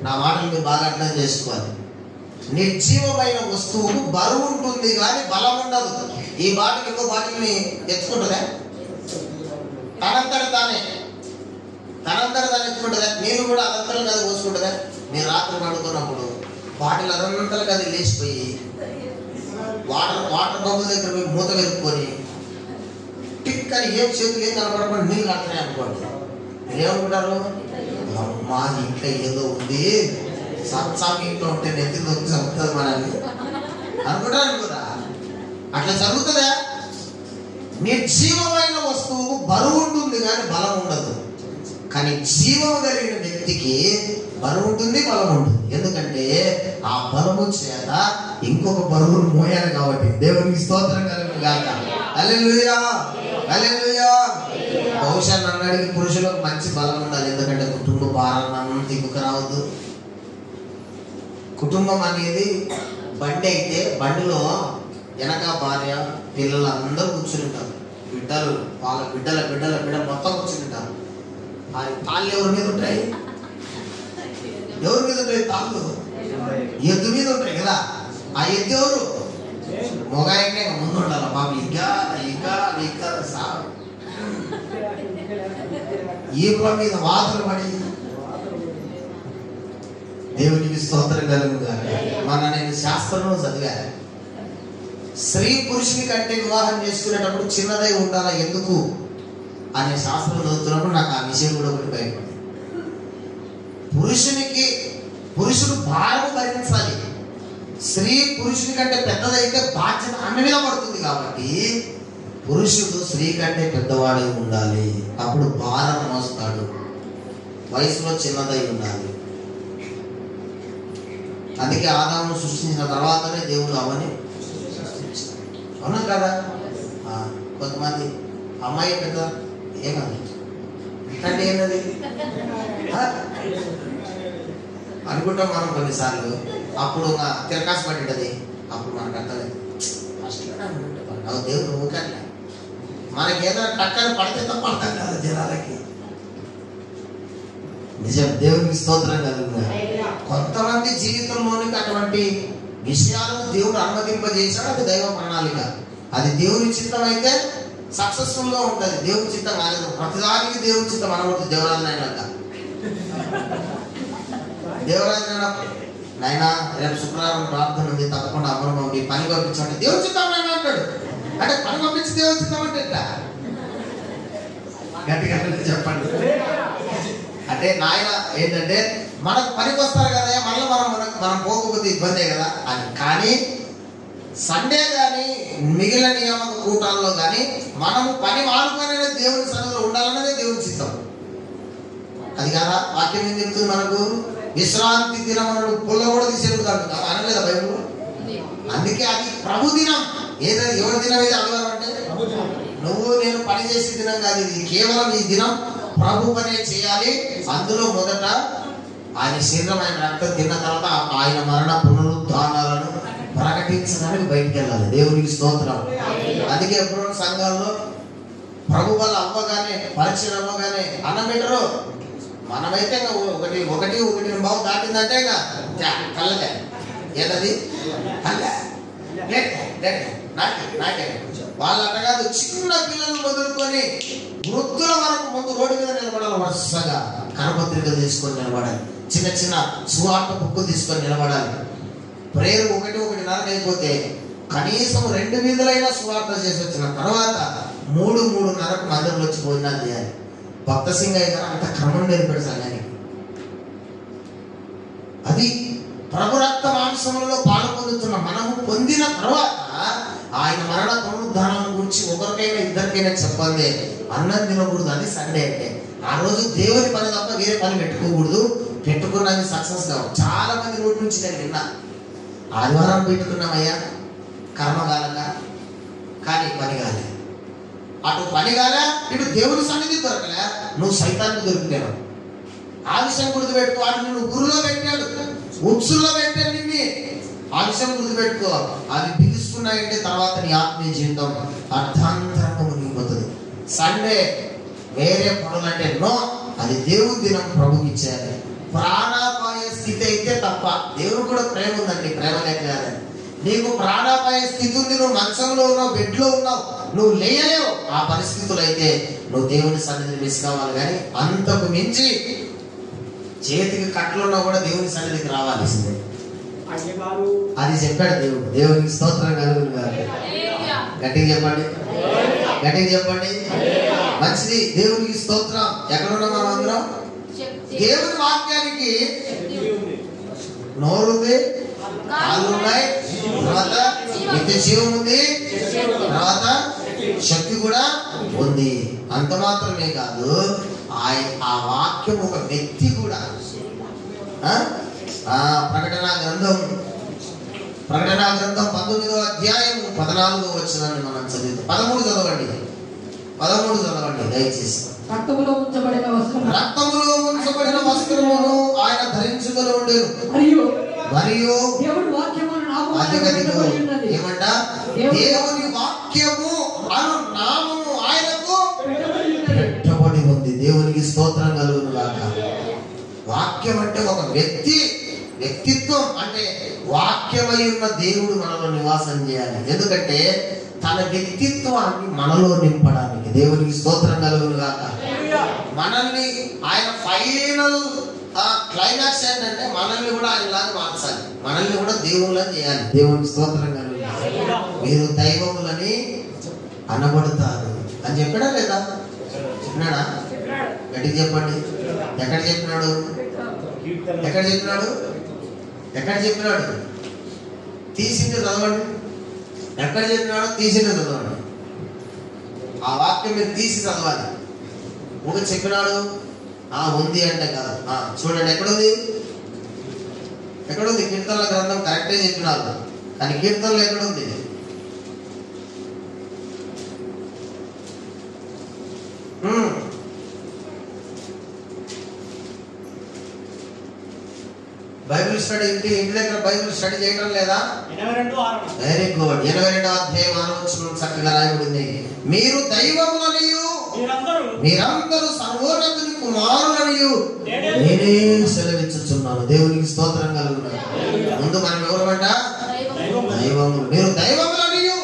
నా మాటలు మీరు బాగా అర్థం చేసుకోవాలి. నిర్జీవమైన వస్తువుకు బరువు ఉంటుంది కానీ బలం ఉండదు. ఈ బాటిల్ ఇంకో బాటిల్ని ఎత్తుకుంటుందా? తనంతట తానే ఎత్తుకుంటుందా? నీరు కూడా అదంతలు కదా పోసుకుంటుందా? మీరు రాత్రి పడుకున్నప్పుడు బాటిల్ అదంతలు కదా లేచిపోయి వాటర్ బొమ్మల దగ్గర పోయి మూత వెరుక్కొని టిక్ అని ఏం చేతులు ఏం కనపడకుండా నీళ్ళు కడుతున్నాయి అనుకోండి. మీరేమనుకుంటారు? అమ్మా ఇంట్లో ఏదో ఉంది, సత్సామి ఇంట్లో ఉంటే నెత్తి నొక్కి చదువుతుంది మనల్ని అనుకుంటారు కదా. అట్లా జరుగుతుందా? నిర్జీవమైన వస్తువుకు బరువు ఉంటుంది కానీ బలం ఉండదు. కానీ జీవం కలిగిన వ్యక్తికి బరువు ఉంటుంది, బలం ఉంటుంది. ఎందుకంటే ఆ బలము చేత ఇంకొక బరువును మోయాలి కాబట్టి. దేవునికి స్తోత్రం కలుగును గాక. హల్లెలూయా, హల్లెలూయా. బహుశా నన్ను అడిగి పురుషులకు మంచి బలం ఉండాలి. ఎందుకంటే కుటుంబ భారాన్ని దిగుకు రావద్దు. కుటుంబం అనేది బండి అయితే బండిలో వెనక భార్య పిల్లలు అందరూ కూర్చుంటారు. వాళ్ళ బిడ్డల మొత్తం కూర్చుంటారు. ఆ తాళ్ళు ఎవరి మీద ఉంటాయి? తాళ్ళు ఎద్దు మీద ఉంటాయి కదా. ఆ ఎద్దు ఎవరు? మొగాయనే ముందు ఉండాలి బాబు. ఇంకా ఈపుల మీద వాతలు పడి. దేవునికి స్తోత్రం కలుగుగా. నేను శాస్త్రంలో చదివాను, స్త్రీ పురుషుని కంటే వివాహం చేసుకునేటప్పుడు చిన్నదై ఉండాలా ఎందుకు అనే శాస్త్రం చదువుతున్నప్పుడు నాకు ఆ విషయం కూడా ఒకటి భయపడింది. పురుషుడు భారం భరించాలి. స్త్రీ పురుషుని కంటే పెద్దదైతే బాధ్యత ఆమె మీద పడుతుంది. కాబట్టి పురుషుడు స్త్రీ కంటే పెద్దవాడై ఉండాలి. అప్పుడు భారం మోస్తాడు. వయసులో చిన్నదై ఉండాలి. అందుకే ఆదామును సృష్టించిన తర్వాతనే దేవుడు అవని అవునా కదా. కొంతమంది అమ్మాయి పెద్ద ఏమది అంటే ఏంటది అనుకుంటాం మనం కొన్నిసార్లు. అప్పుడు తిరకాసు పడింటది. అప్పుడు మనకు అర్థమైంది దేవుడు ఊకట్లే. మనకేదైనా టక్కని పడితే తప్ప అర్థం కాదు జనాలకి. నిజం. దేవునికి స్తోత్రం కలుగుతుంది. కొంతమంది జీవితంలోనికి అటువంటి విషయాలను దేవుడు అనుమతింపజేశాడు. అది దైవ ప్రణాళిక. అది దేవుని చిత్తం అయితే సక్సెస్ఫుల్ గా ఉంటుంది. దేవుని చిత్తం కాలేదు. ప్రతిదానికి దేవుని చిత్తం అనబడుతుంది. దేవరాజు నాయనా రేపు శుక్రవారం ప్రార్థన ఉంది, తప్పకుండా అమ్మను పంపి పని పంపించండి. దేవుని చిత్తం నాయన అంటాడు. అంటే పని పంపించి దేవుని చిత్తం అంటే గట్టిగా చెప్పండి. అంటే నాయన ఏంటంటే మనకు పనికి వస్తారు కదా, మళ్ళీ మనం పోకపోతే ఇబ్బందే కదా అని. కానీ సండే కానీ మిగిలిన నియామక కూటాల్లో కానీ మనము పని మానుకునే దేవుని సన్నిధిలో ఉండాలన్నదే దేవుని చిత్తం. అది కదా వాక్యం ఏం చెప్తుంది మనకు? విశ్రాంతి దినమును పుల్ల కూడా తీసేది కాదు అనలేదా బైబుల్? అందుకే అది ప్రభు దినం. ఏదైనా ఎవరి దినం ఇది? ఆదివారం అంటే నువ్వు నేను పని చేసే దినం కాదు ఇది. కేవలం ఈ దినం ప్రభు పనే చేయాలి. అందులో మొదట ఆయన శరీరం, ఆయన రక్తం తిన్న తర్వాత ఆయన మరణ పునరుద్ధానాలను ప్రకటించడానికి బయటికి వెళ్ళాలి. దేవునికి స్తోత్రం. అందుకే ఎప్పుడు సంఘాల్లో ప్రభు వల్ల అవ్వగానే, పరిచయం అవ్వగానే అన్నం పెట్టరు. మనమైతే ఒకటి బాగు దాటిందంటే కళ్ళలే ఏదది నాకే వాళ్ళు అట్ట కాదు. చిన్న పిల్లలు మొదలుకొని వృద్ధుల వరకు ముందు రోడ్డు మీద నిలబడాలి. వరుసగా కరపత్రికలు తీసుకొని నిలబడాలి. చిన్న చిన్న సువార్త బుక్కులు తీసుకొని నిలబడాలి. ప్రేయర్ 1:30 అయిపోతే కనీసం 2 వీధులైనా సువార్త చేసి వచ్చిన తర్వాత 3:30కు మందిరంలో వచ్చి భోజనాలు చేయాలి. భక్త సింగయ్య గారు అంత క్రమం నేర్పాడు సంఘానికి. అది ప్రభు రక్త మాంసములలో పాలు పొందుతున్న మనము పొందిన తర్వాత ఆయన మరణ పునరుద్ధానం గురించి ఒకరికైనా ఇద్దరికైనా చెప్పండి. అన్నం తినకూడదు. అది సండే అంటే ఆ రోజు దేవుని పని తప్ప వేరే పని పెట్టుకోకూడదు. పెట్టుకున్నది సక్సెస్ కావు. చాలా మంది రోడ్డు నుంచి నేను విన్నా, ఆదివారం పెట్టుకున్నామయ్యా కర్మకాలంగా, కానీ పని కాలే. అటు పని కాలే, ఇటు దేవుని సన్నిధి దొరకలే, నువ్వు సైతానికి దొరికినావు. ఆ విషయం గుర్తుపెట్టుకో. వాడు నిన్ను గురులో పెట్టాడు, ఉత్సుల్లో పెట్టాడు నిన్ను. ఆ విషయం గుర్తుపెట్టుకో. అవి బిగుస్తున్నాయంటే తర్వాత నీ ఆత్మీయ జీవితం అర్థాంతరంగా మునిగిపోతుంది. సండే వేరే పనులు అంటే నో, అది దేవుని దినం ప్రభుకి ఇచ్చేయాలి. ప్రాణాపాయ స్థితి అయితే తప్ప. దేవుడు కూడా ప్రేమ ఉందండి, ప్రేమ లేక కాదని. నీకు ప్రాణాపాయ స్థితి ఉంది, నువ్వు మంచంలో ఉన్నావు, బెడ్లో ఉన్నావు, నువ్వు లేయలేవు. ఆ పరిస్థితులు అయితే నువ్వు దేవుని సన్నిధిని మిస్ కావాలి. కానీ అంతకు మించి చేతికి కట్లున్నా కూడా దేవుని సన్నిధికి రావాల్సిందే. అది చెప్పాడు దేవుడు. దేవునికి స్తోత్రం కలుగును గాక. గట్టిగా చెప్పండి, గట్టిగా చెప్పండి. మంచిది. దేవునికి స్తోత్రం. ఎక్కడున్నాం మనం అందరం? దేవుని వాక్యానికి నోరుంది, కాళ్ళు ఉన్నాయి, తర్వాత నిత్య జీవం ఉంది, తర్వాత శక్తి కూడా ఉంది. అంత మాత్రమే కాదు, ఆ వాక్యం ఒక వ్యక్తి కూడా. ప్రకటన గ్రంథం 19వ అధ్యాయం 14వ వచనాన్ని మనం చదివితే 13 చదవండి. 13 చదవండి దయచేసి. రక్తములో ఉంచబడిన వస్త్రమును ఆయన ధరించుకొని ఉండేను. మరియు దేవుని వాక్యము ఏమంట? దేవుని వాక్యము అను నామము ఆయనకు పెట్టబడి ఉంది. దేవునికి స్తోత్రం కలుగును గాక. వాక్యం అంటే ఒక వ్యక్తిత్వం. అంటే వాక్యమై ఉన్న దేవుడు మనలో నివాసం చేయాలి. ఎందుకంటే తన వ్యక్తిత్వాన్ని మనలో నింపడానికి. దేవునికి స్తోత్రం కలుగును గాక. మనల్ని ఆయన ఫైనల్ క్లైమాక్స్ ఏంటంటే మనల్ని కూడా ఆయనలాగా మార్చాలి, మనల్ని కూడా దేవుళ్ళ చేయాలి. దేవునికి స్తోత్రం కలుగును. మీరు దైవములని అనబడతారు అని చెప్పాడా లేదా? చెప్పినాడా? గట్టిగా చెప్పండి. ఎక్కడ చెప్పినాడు? ఎక్కడ చెప్పినాడు? ఎక్కడ చెప్పినాడు? తీసింది చదవండి. ఎక్కడ చెప్పినాడో తీసింది చదవండి. ఆ వాక్యం మీరు తీసి చదవాలి. ఊగ చెప్పినాడు ఉంది అంటే కాదు. చూడండి ఎక్కడుంది? ఎక్కడుంది? కీర్తనల గ్రంథం కరెక్టే చెప్పినారు, కానీ కీర్తనలు ఎక్కడుంది? బైబిల్ స్టడీ ఇంటి దగ్గర బైబిల్ స్టడీ చేయడం లేదా? Very good. 82వ అధ్యాయం 6వ వచనం చక్కగా రాయబడింది. మీరు దైవములనియు మీరందరూ సర్వోన్నతుని కుమారులనియు నేనే సెలవిచ్చుచున్నాను. దేవునికి స్తోత్రం కలుగును. ముందు మనం ఎవరమంట? దైవములు. మీరు దైవములనియు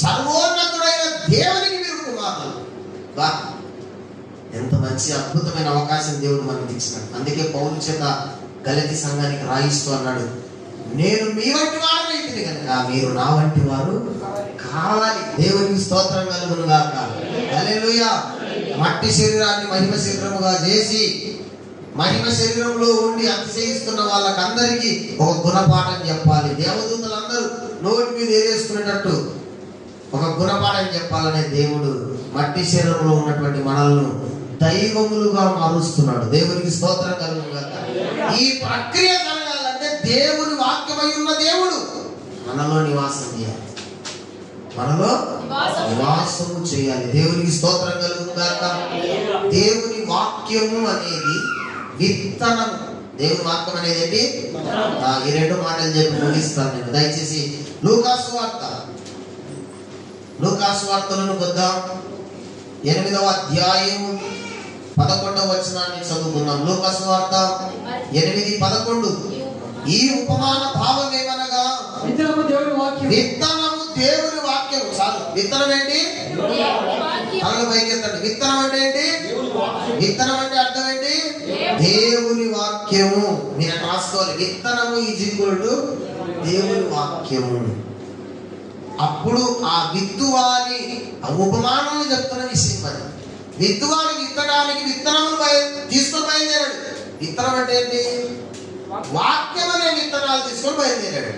సర్వోన్నతుడైన దేవునికి మీరు కుమారులు. వా, ఎంత మంచి అద్భుతమైన అవకాశం దేవుడు మనకి ఇచ్చినాడు. అందుకే పౌలు చేత గలతీ సంఘానికి రాయిస్తూ అన్నాడు, నేను మీ వంటి వారిని అయితే కనుక మీరు నా వంటి వారు కావాలి. దేవునికి స్తోత్రం కలుగును గాక. హల్లెలూయా. మట్టి శరీరాన్ని మహిమ శరీరముగా చేసి మహిమ శరీరంలో ఉండి అతిశయిస్తున్న వాళ్ళకందరికీ ఒక గుణపాఠం చెప్పాలి. దేవదూతలందరూ నోటి మీద ఏరేసుకునేటట్టు ఒక గుణపాఠం చెప్పాలనే దేవుడు మట్టి శరీరంలో ఉన్నటువంటి మనల్ని దైవములుగా మారుస్తున్నాడు. దేవునికి స్తోత్రం కలుగును గాక. ఈ ప్రక్రియ జరగాలంటే దేవుని వాక్యమై ఉన్న దేవుడు మనలో నివాసం చేయాలి, మనలో నివాసము చేయాలి. దేవునికి స్తోత్రం కలుగుగాక. దేవుని వాక్యము అనేది విత్తనము. దేవుని వాక్యం అనేది ఏంటి? ఈ రెండు మాటలు చెప్పి ముగిస్తాను నేను. దయచేసి లూకాసు వార్తలను వద్దాం. 8వ అధ్యాయము 11వ వచనాన్ని చదువుకుందాం. లూకాసు వార్త 8:11. ఈ ఉపమాన భావం ఏమనగా విత్తనము దేవుని వాక్యం. విత్తనము దేవుని వాక్యం. చాలు. విత్తనం ఏంటి? తలలు పైకెత్తండి. విత్తనం అంటే ఏంటి? విత్తనం అంటే అర్థం ఏంటి? దేవుని వాక్యము. మీరు రాసుకోవాలి. విత్తనము ఈజ్వల్ దేవుని వాక్యము. అప్పుడు ఆ విత్తువాని ఉపమానం చెప్తున్న విషయం మరి. విత్తువాని విత్తడానికి విత్తనములు తీసుకొని బయలుదేరాడు. విత్తనం అంటే ఏంటి? వాక్యం అనే విత్తనాలు తీసుకొని బయలుదేరాడు.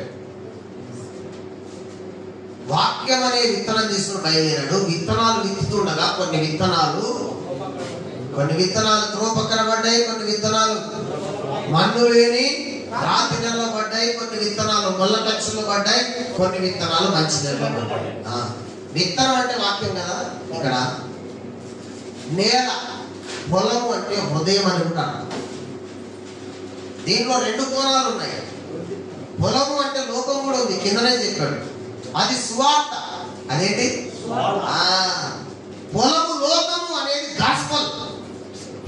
వాక్యం అనే విత్తనం తీసుకొని బయలుదేరాడు. విత్తనాలు విత్తుతుండగా కొన్ని విత్తనాలు త్రో పక్కన పడ్డాయి, కొన్ని విత్తనాలు మన్ను లేని రాతి నెలలో పడ్డాయి, కొన్ని విత్తనాలు ముళ్ళ కచ్చుల్లో పడ్డాయి, కొన్ని విత్తనాలు మంచి నెలలో పడ్డాయి. విత్తనం అంటే వాక్యం కదా. ఇక్కడ నేల, పొలము అంటే హృదయం అని కూడా. దీంట్లో 2 కోణాలు ఉన్నాయి. పొలము అంటే లోకం కూడా ఉంది, కిందనే చెప్పాడు. అది సువార్త. అదేంటి? పొలము లోకము అనేది గాస్పల్.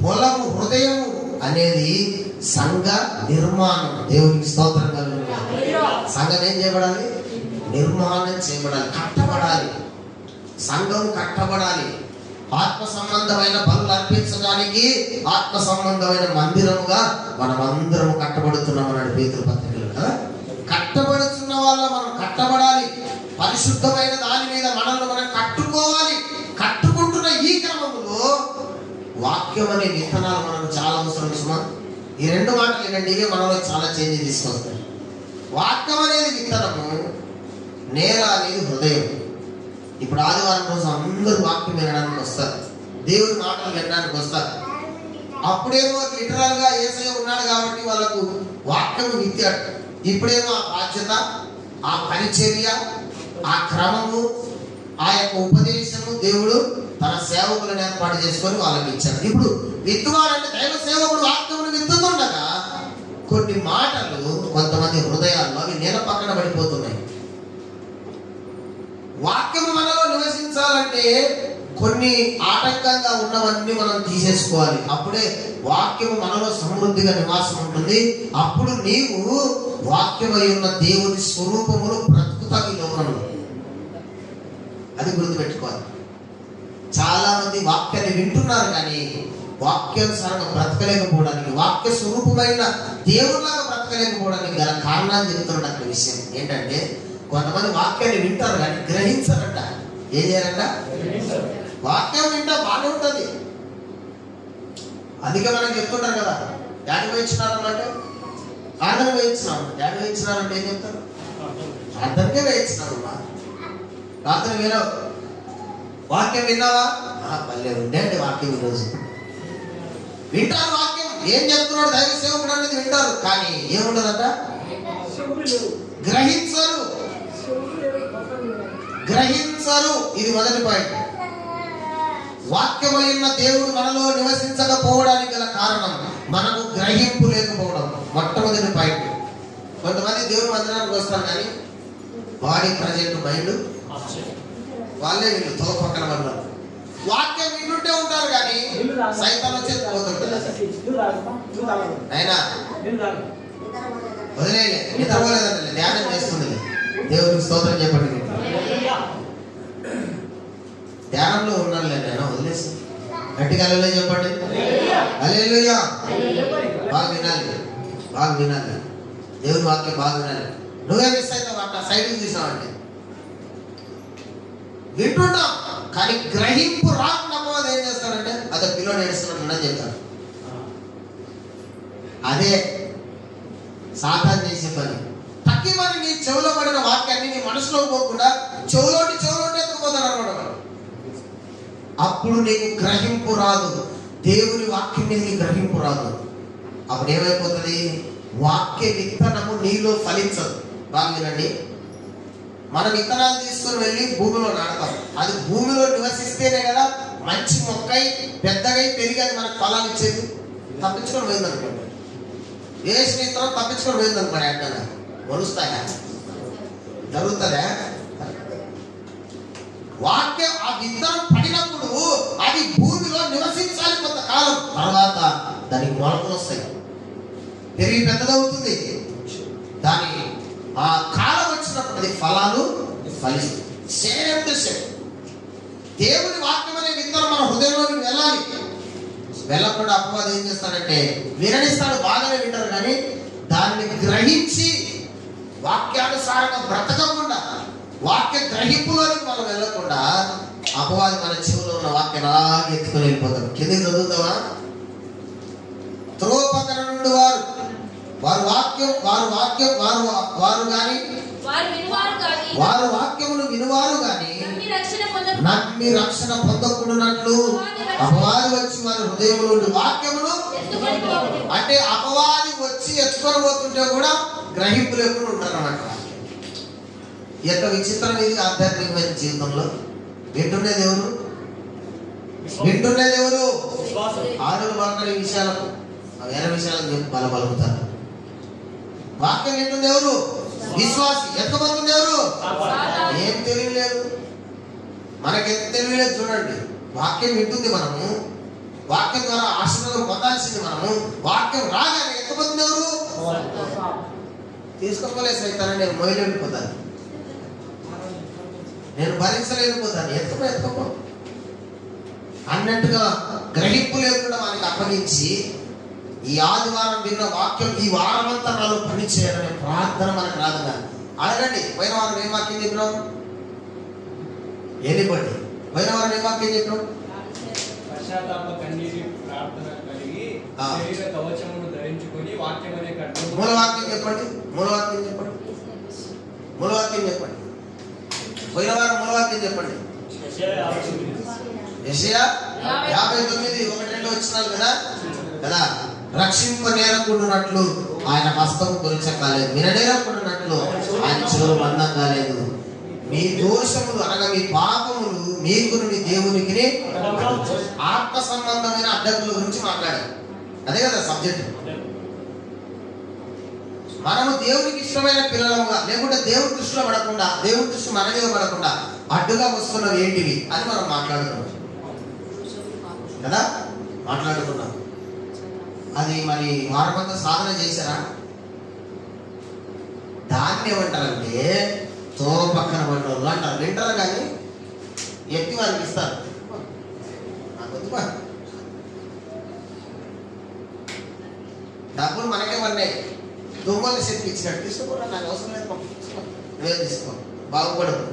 పొలము హృదయము అనేది సంఘ నిర్మాణం. దేవునికి స్తోత్రం కలుగుతుంది. సంఘం ఏం చేయబడాలి? నిర్మాణం చేయబడాలి, కట్టబడాలి. సంఘం కట్టబడాలి. ఆత్మ సంబంధమైన బలులు అర్పించడానికి ఆత్మ సంబంధమైన మందిరముగా మనం అందరం కట్టబడుతున్నాం అన్నాడు పేతురు పత్రికలో కదా. కట్టబడుతున్న వాళ్ళ మనం కట్టబడాలి. పరిశుద్ధమైన దాని మీద మనల్ని మనం కట్టుకోవాలి. కట్టుకుంటున్న ఈ క్రమంలో వాక్యం అనే విత్తనాలు మనకు చాలా అవసరం. సుమా, ఈ 2 మాటలు ఏంటంటే ఇవే మనలో చాలా చేంజ్ తీసుకొస్తాయి. వాక్యం అనేది విత్తనము, నేల అనేది హృదయం. ఇప్పుడు ఆదివారం రోజు అందరూ వాక్యం వినడానికి వస్తారు, దేవుని మాటలు వినడానికి వస్తారు. అప్పుడేమో లిటరల్ గా యేసయ్య ఉన్నాడు కాబట్టి వాళ్ళకు వాక్యం విత్తాడు. ఇప్పుడేమో ఆ బాధ్యత, ఆ పరిచర్య, ఆ క్రమము, ఆ యొక్క ఉపదేశము దేవుడు తన సేవకులను ఏర్పాటు చేసుకొని వాళ్ళకి ఇచ్చాడు. ఇప్పుడు విత్తువాడంటే దైవ సేవకుడు వాక్యమును విత్తుతుండగా కొన్ని మాటలు కొంతమంది హృదయాల్లో అవి నేల పక్కన పడిపోతున్నాయి. వాక్యము మనలో నివసించాలంటే కొన్ని ఆటంకంగా ఉన్నవన్నీ మనం తీసేసుకోవాలి. అప్పుడే వాక్యము మనలో సమృద్ధిగా నివాసం ఉంటుంది. అప్పుడు నీవు వాక్యమై ఉన్న దేవుని స్వరూపములు బ్రతుకుతావు ఈ లోకంలో. అది గుర్తుపెట్టుకోవాలి. చాలా మంది వాక్యాన్ని వింటున్నారు కానీ వాక్యానుసారంగా బ్రతకలేకపోవడానికి, వాక్య స్వరూపమైన దేవుడిలాగా బ్రతకలేకపోవడానికి గల కారణాన్ని చెప్తున్నాడు అక్కడ. విషయం ఏంటంటే కొంతమంది వాక్యాన్ని వింటారు కానీ గ్రహించారంట. ఏం చేయాలంట? వాక్యం వింటా బాగానే ఉంటుంది. అందుకే మనం చెప్తుంటారు కదా, డాడీ వేయించినారు అంటే ఆర్డర్ వేయించినాం. డాడీ వేయించినారు అంటే ఏం చెప్తారు? అర్థంకే వేయించినారు. రాత్రి వినవు, వాక్యం విన్నావా? పల్లె ఉండే అంటే వాక్యం ఈరోజు వింటారు. వాక్యం ఏం చెప్తున్నాడు దైవ సేవకుడు అనేది వింటారు కానీ ఏముండదంట? గ్రహించరు. ఇది మొదటి పాయింట్. వాక్యమైన దేవుడు మనలో నివసించకపోవడానికి గల కారణం మనకు గ్రహింపు లేకపోవడం. మొట్టమొదటి పాయింట్. కొంతమంది దేవుడు మందిరానికి వస్తారు కానీ బాడీ ప్రజెంట్ మైండ్ వాళ్ళే వీళ్ళు తో పక్కన వాళ్ళు వాక్యం వింటుంటే ఉంటారు కానీ సైతం వచ్చేది పోతుంటారు. అయినా వదిలేలే, నిద్రపోలేదంటే ధ్యానం చేస్తుంది. దేవుడికి స్తోత్రం చెప్పండి. ధ్యానంలో ఉన్నానులే నేను, వదిలేసి గట్టిగా హల్లెలూయా చెప్పండి. హల్లెలూయా. బాగా వినాలి. దేవుని వాక్యం బాగా వినాలి. నువ్వే మిస్ అవుతావు అట్లా సైడ్కి చూసావంటే. వింటుంటాం కానీ గ్రహింపు రాకుండా ఏం చేస్తాడంటే అదే పిల్లోడు ఏడుస్తున్నాడు చెప్తాడు. అదే సాతాను చేసే పని. తక్కిమని నీ చెవులో పడిన వాక్యాన్ని నీ మనసులో పోకుండా చెవులోటి ఎత్తుకుపోతాడు అనమాట. అప్పుడు నీకు గ్రహింపు రాదు. దేవుని వాక్యం మీద నీ గ్రహింపు రాదు. అప్పుడు ఏమైపోతుంది? వాక్య విత్తనము నీలో ఫలించదు. బాగా వినండి. మన విత్తనాలు తీసుకుని వెళ్ళి భూమిలో నాటుతాం. అది భూమిలో నివసిస్తేనే కదా మంచి మొక్కై పెద్దగా పెరిగి అది మనకు ఫలాలు ఇచ్చేది. తప్పించుకొని పోయిందనుకోండి, వేసిన విత్తనం తప్పించుకొని పోయిందనుకోండి, ఎక్కడ మొలుస్తాయా? జరుగుతుందా? వాక్యం ఆ విత్తనం పడినప్పుడు అది భూమిలో నివసించాలి కొంతకాలం. తర్వాత దానికి మొలకలు వస్తాయి, పెరిగి పెద్దదవుతుంది. దాని ఆ కాలం వచ్చినప్పుడు అది ఫలాలు ఫలిస్తుంది. సేమ్ టు సేమ్ దేవుని వాక్యం అనే విత్తనం మన హృదయంలోకి వెళ్ళాలి. వెళ్ళకుండా అపవాది ఏం చేస్తాడంటే వినడిస్తాడు, బాగానే వింటారు కానీ దాన్ని గ్రహించి వాక్యానుసారంగా బ్రతకకుండా, వాక్య గ్రహింపులోనికి మనం వెళ్ళకుండా అపవాది మన చెవులో ఉన్న వాక్యం అలాగే ఎత్తుకొని వెళ్ళిపోతాడు. కింద చదువుతావా? త్రోవ పక్కన నుండి వారు వాక్యమును వినువారు గాని నమ్మి రక్షణ పొందకుండానట్లు అపవాది వచ్చి వారి హృదయం నుండి వాక్యమును, అంటే అపవాది వచ్చి ఎత్తుకొని పోతుంటే కూడా గ్రహింపు లేకుండా ఉంటారన్నమాట. ఎంత విచిత్రం ఇది ఆధ్యాత్మికమైన జీవితంలో. వింటున్నది ఎవరు? ఆడులు బాగా విషయాలకు వేరే విషయాలకు బలపలుకుతారు. వాక్యం వింటుంది ఎవరు? విశ్వాసి. ఎక్కబోతుంది ఎవరు? ఏం తెలియలేదు, మనకెంత తెలియలేదు. చూడండి, వాక్యం వింటుంది మనము, వాక్యం ద్వారా ఆశీర్వాదం పొందాల్సింది మనము. వాక్యం రాగానే ఎక్కబోతుంది ఎవరు? తీసుకోలేదు సైతాన్ని, నేను మొయ్యలేకపోతాను, నేను భరించలేకపోతాను, ఎత్తుకో అన్నట్టుగా గ్రహింపు లేకుండా వానికి అప్పగించి ఈ ఆదివారం విన్న వాక్యం ఈ వారమంతా నాలో పని చేయాలనే ప్రార్థన మనకు రాదుగా. అడగండి, పోయిన వారం ఏం వాక్యం చెప్పినాం? ఎనిబడి పోయిన వారం ఏం వాక్యం చెప్పినాం? పశ్చాత్తాప కన్నీటి ప్రార్థన కలిగి శరీర కవచమును ధరించుకొని వాక్యం అనే ఖడ్గము. మూలవాక్యం చెప్పండి. పోయిన వారం మూలవాక్యం చెప్పండి. యెషయా 59:1-2 వచ్చినారు కదా. రక్షింపనేరకుండానట్లు ఆయన హస్తము కొలిచకాలేదు, విననేరకుండానట్లు ఆయన చెవులు మందం కాలేదు. మీ దోషములు అనగా మీ పాపములు మీకును మీ దేవునికి ఆత్మ సంబంధమైన అడ్డంకుల గురించి మాట్లాడారు. అదే కదా సబ్జెక్ట్. మనము దేవునికి ఇష్టమైన పిల్లలుగా, లేకుంటే దేవుడి దృష్టిలో పడకుండా, దేవుడి దృష్టి మన మీద పడకుండా అడ్డుగా వస్తున్నవి ఏంటివి అని మనం మాట్లాడుతున్నాం కదా. అది మరి వారమంతా సాధన చేశారా? దాన్ని ఏమంటారంటే తోవ పక్కన పడ్డోళ్ళు అంటారు. వింటారు కానీ ఎత్తి వారికి ఇస్తారు. డబ్బులు మనకే పడినాయి, దొంగలు శక్తి ఇచ్చినట్టు తీసుకోరా, నాకు అవసరం లేదు, నువ్వే తీసుకో, బాగుపడదు.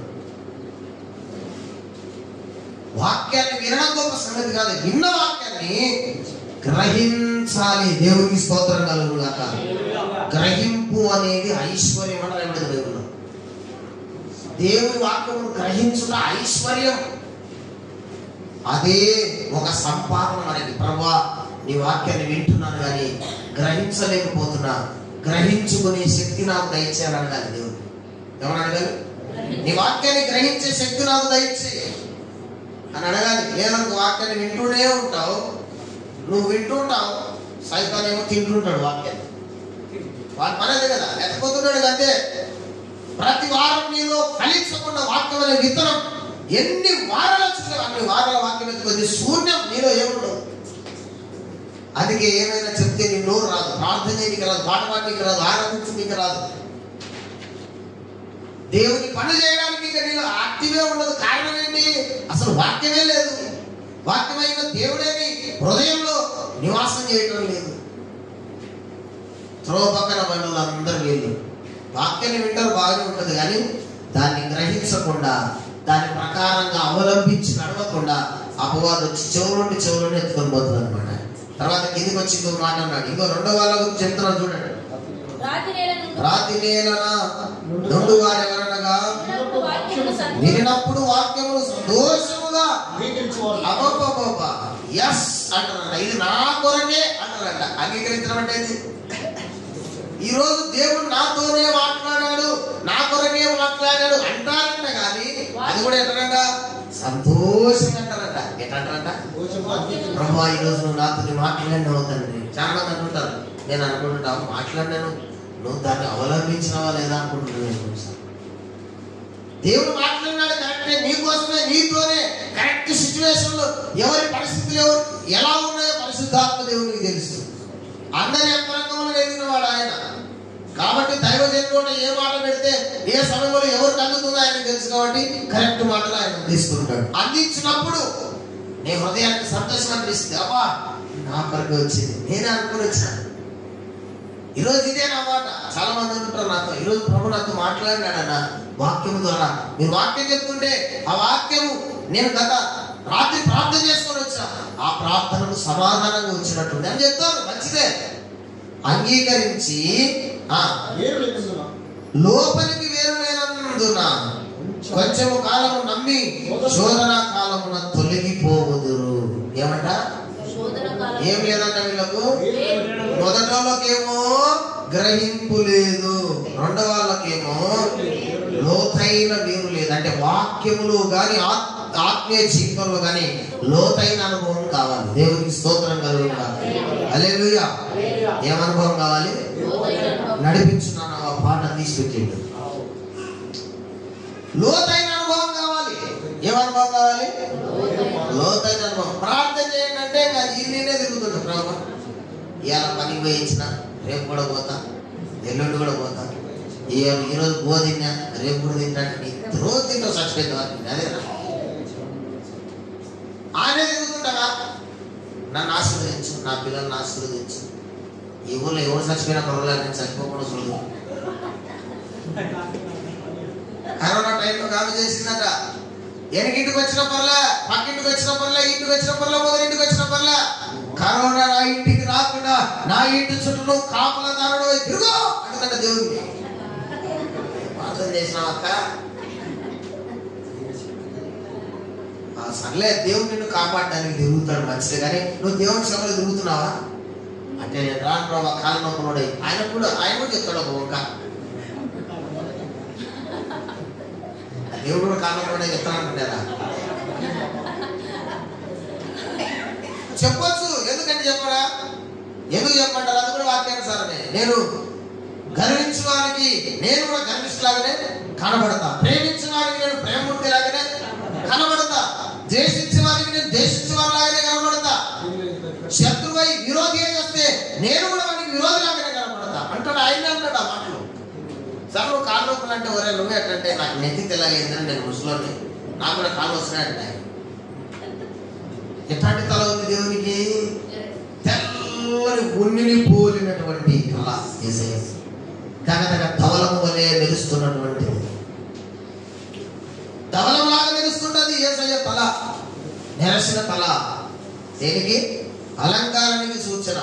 వాక్యాన్ని వినడం గొప్ప సంగతి కాదు, విన్న వాక్యాన్ని గ్రహించాలి. దేవునికి స్తోత్రం కలుగుగాక. గ్రహింపు అనేది ఐశ్వర్యం అంటే దేవుడు. దేవుని వాక్యమును గ్రహించుట ఐశ్వర్యం, అదే ఒక సంపాదన మనకి. ప్రభువా, నీ వాక్యాన్ని వింటున్నాను కానీ గ్రహించలేకపోతున్నా, గ్రహించుకునే శక్తి నాకు దయచేయాలని అడగాలి దేవుడు. ఎవరు అడగాలి? నీ వాక్యాన్ని గ్రహించే శక్తి నాకు దయచేయి అని అడగాలి. లేదనుకో వాక్యాన్ని వింటూనే ఉంటావు, నువ్వు వింటుంటావు, సైతాన్ ఏమో తింటుంటాడు వాక్యాన్ని. వాడు పనేది కదా, ఎత్తపోతున్నాడు అంతే. ప్రతి వారం నీలో ఫలించకుండా వాక్యం అనే విత్తనం ఎన్ని వారాలు వచ్చినా అన్ని వారాల వాక్యం ఎత్తుకొని శూన్యం, నీలో ఏముండవు. అందుకే ఏమైనా చెప్తే నీ నోరు రాదు, ప్రార్థన చేయడానికి రాదు, పాట పాడడానికి రాదు, ఆరాధించడానికి రాదు, దేవుని పని చేయడానికి నీలో యాక్టివే ఉండదు. కారణం ఏంటి? అసలు వాక్యమే లేదు. వాక్యమైన దేవుడేమి హృదయంలో నివాసం చేయటం లేదు. త్రోవ పక్కన బండ్లు అందరూ వీళ్ళు వాక్యాన్ని వింటారు, బాగానే ఉంటుంది కానీ దాన్ని గ్రహించకుండా, దాని ప్రకారంగా అవలంబించి నడవకుండా అపవాదం వచ్చి చెవులుండి ఎత్తుకొని పోతుంది అనమాట. తర్వాత కిందికి వచ్చి ఇంకొక మాట అన్నాడు. ఇంకో రెండో వాళ్ళ గురించి చెప్తున్నాడు చూడండి. రాతి నేలన నుండు వారెవరనగా వినినప్పుడు వాక్యములు సంతోషముగా ఎస్ అంటారంట. ఇది నా కొరకే అంటారంట. అంగీకరించడం అంటే ఈ రోజు దేవుడు నాతోనే మాట్లాడాడు, నా కొరకే మాట్లాడాడు అంటారంట, కానీ అది కూడా ఎట్లంట సంతోషంగా అంటారంట. ఎట్లంటారంట, ప్రభా ఈరోజు నువ్వు నాతో మాట్లాడినావు తండ్రి. చాలా మంది అంటుంటారు, నేను అనుకుంటున్నావు మాట్లాడినాను, నువ్వు దాన్ని అవలంబించినవా లేదా అనుకుంటున్నాను. దేవుడు మాట్లాడినాడు కరెక్టే, నీకోసమే, నీతోనే కరెక్ట్ సిచ్యువేషన్ లో ఎవరి పరిస్థితులు ఎలా ఉన్నాయో పరిశుద్ధాత్మ దేవునికి తెలుసు. అందరి అంతరంగంలో ఎదిగిన వాడు ఆయన. కాబట్టి దైవజనుడు ఏ మాట పెడితే ఏ సమయంలో ఎవరు తగ్గుతుందో ఆయనకు తెలుసు. కాబట్టి కరెక్ట్ మాటలు ఆయన అందిస్తుంటాడు. అందించినప్పుడు నీ హృదయానికి సంతోషం అనిపిస్తుంది. అబ్బా నా కొరకు వచ్చింది, నేనే అనుకుని వచ్చాను. ఈరోజు ఇదే నా మాట. చాలా మంది అంటుంటారు నాతో, ఈరోజు ప్రభు నాతో మాట్లాడినాడన్న వాక్యం ద్వారా. మీరు వాక్యం చెప్తుంటే ఆ వాక్యము నేను గత రాత్రి ప్రార్థన చేసుకొని వచ్చా, ఆ ప్రార్థనకు సమాధానంగా వచ్చినట్టుంది అని చెప్తారు. మంచిదే. అంగీకరించి లోపలికి వేరులేనందున కొంచెము కాలము నమ్మి శోధన కాలమున తొలగిపోవుదురు. ఏమంట, ఏం లేదంట వీళ్ళకు. మొదట వాళ్ళకేమో గ్రహింపు లేదు, రెండవ వాళ్ళకేమో లోతైన వీరు లేదు. అంటే వాక్యములు గాని ఆత్మీయ జీవితంలో గాని లోతైన అనుభవం కావాలి. దేవునికి స్తోత్రం కలుగుతారు. హల్లెలూయా. ఏం అనుభవం కావాలి? నడిపించున్నాను ఆ పాట తీసుకొచ్చిండు. లోతైన అనుభవం కావాలి. ఏం అనుభవం కావాలి? లోతైన అనుభవం. ప్రార్థన చేయండి అంటే ఇన్నే తిరుగుతుంది. ప్రభు ఇవాళ పనికి పోయించిన, రేపు కూడా పోతా, ఎల్లుండి కూడా పోతా, ఈరోజు గో తిన్నా, రేపు కూడా తింటానికి రోజు తింటూ చచ్చిపోయింది వారికి. అదే ఆయనే తిరుగుతుంటారా? నన్ను ఆశీర్వదించు, నా పిల్లల్ని ఆశీర్వదించు. ఈ ఊళ్ళో ఎవరు చచ్చిపోయినా పర్వాలేదు, నేను చచ్చిపోకుండా చూడదు. కరోనా టైంలో కాదు చేసిందట. ఎనికింటికి వచ్చిన పర్లే, పక్కింటికి వచ్చిన పర్లే, ఇంటికి వచ్చిన పర్లే, మొదటింటికి వచ్చిన పర్లే, కరోనా నా ఇంటికి రాకుండా నా ఇంటి చుట్టూ కాపలదారుడు తిరుగు అంటుందంట దేవుడికి. ప్రార్థన చేసినావు అక్క, సర్లే దేవుడు నిన్ను కాపాడడానికి తిరుగుతాడు, మంచిదే. కానీ నువ్వు దేవుని సభలో తిరుగుతున్నావా అంటే నేను రాను ప్రభావ కాలం నొప్పుడే. ఆయన కూడా చెప్తాడు ఒక వంక. దేవుడు కూడా కాలం నొప్పుడే చెప్తానంటారా? చెప్పొచ్చు. ఎందుకంటే చెప్పరా? ఎందుకు చెప్పంటారు? అది కూడా వాక్యానుసారమే. నేను గర్వించు వారికి నేను కూడా గర్వించలాగానే కనబడతా, ప్రేమించిన వారికి నేను ప్రేమమూర్తిలాగానే కనబడతా, ద్వేషించే వారికి నేను ద్వేషించే వారిలాగానే కనబడతా, శత్రువై విరోధి వస్తే నేను కూడా వారికి విరోధిలాగానే కనబడతా అంటాడు. ఆయన అంటాడు ఆ మాటలు. సార్ నువ్వు కాళ్ళు నొప్పులు అంటే ఒరే నువ్వే అంటే నాకు నెత్తి తెల్లగైందని, నేను ముసలోని, నాకు కూడా కాళ్ళు వస్తున్నాయంటే. ఎట్లాంటి తల ఉంది దేవునికి? తెల్లని ఉన్నిని పోలినటువంటి కళ. తగదగ ధవలము వలె మెరుస్తున్నటువంటి, ధవలంలాగా మెరుస్తుంటది యేసయ్య తల. నెరసిన తల దేనికి? అలంకారానికి సూచన.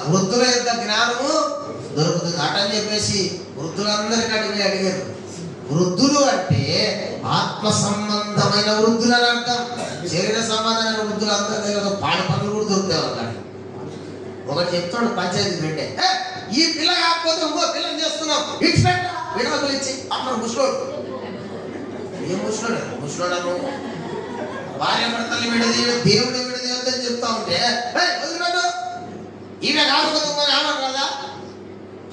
వృద్ధుల యొక్క జ్ఞానము దొరుకుతుంది అటని చెప్పేసి వృద్ధులందరికీ అడిగారు. వృద్ధులు అంటే ఆత్మ సంబంధమైన వృద్ధులు అని అర్థం. శరీర సంబంధమైన వృద్ధులు అందరి దగ్గర పాడి పనులు కూడా దొరుకుతాయి అన్నమాట. ఒకటి చెప్తాడు పంచాయతీ పెట్టే, ఈ పిల్ల కాకపోతే ఇంకో పిల్లని చేస్తున్నాం, ఇచ్చిపెట్ట విడాకులు ఇచ్చి అప్పుడు ముసలోడు. ఏం ముసలోడు? ముసలోడను భార్య భర్తలు విడదీయ దేవుడు విడదీయొద్దని చెప్తా ఉంటే వదిలిపెట్టు, ఈమె కాకపోతే ఏమన్నారు కదా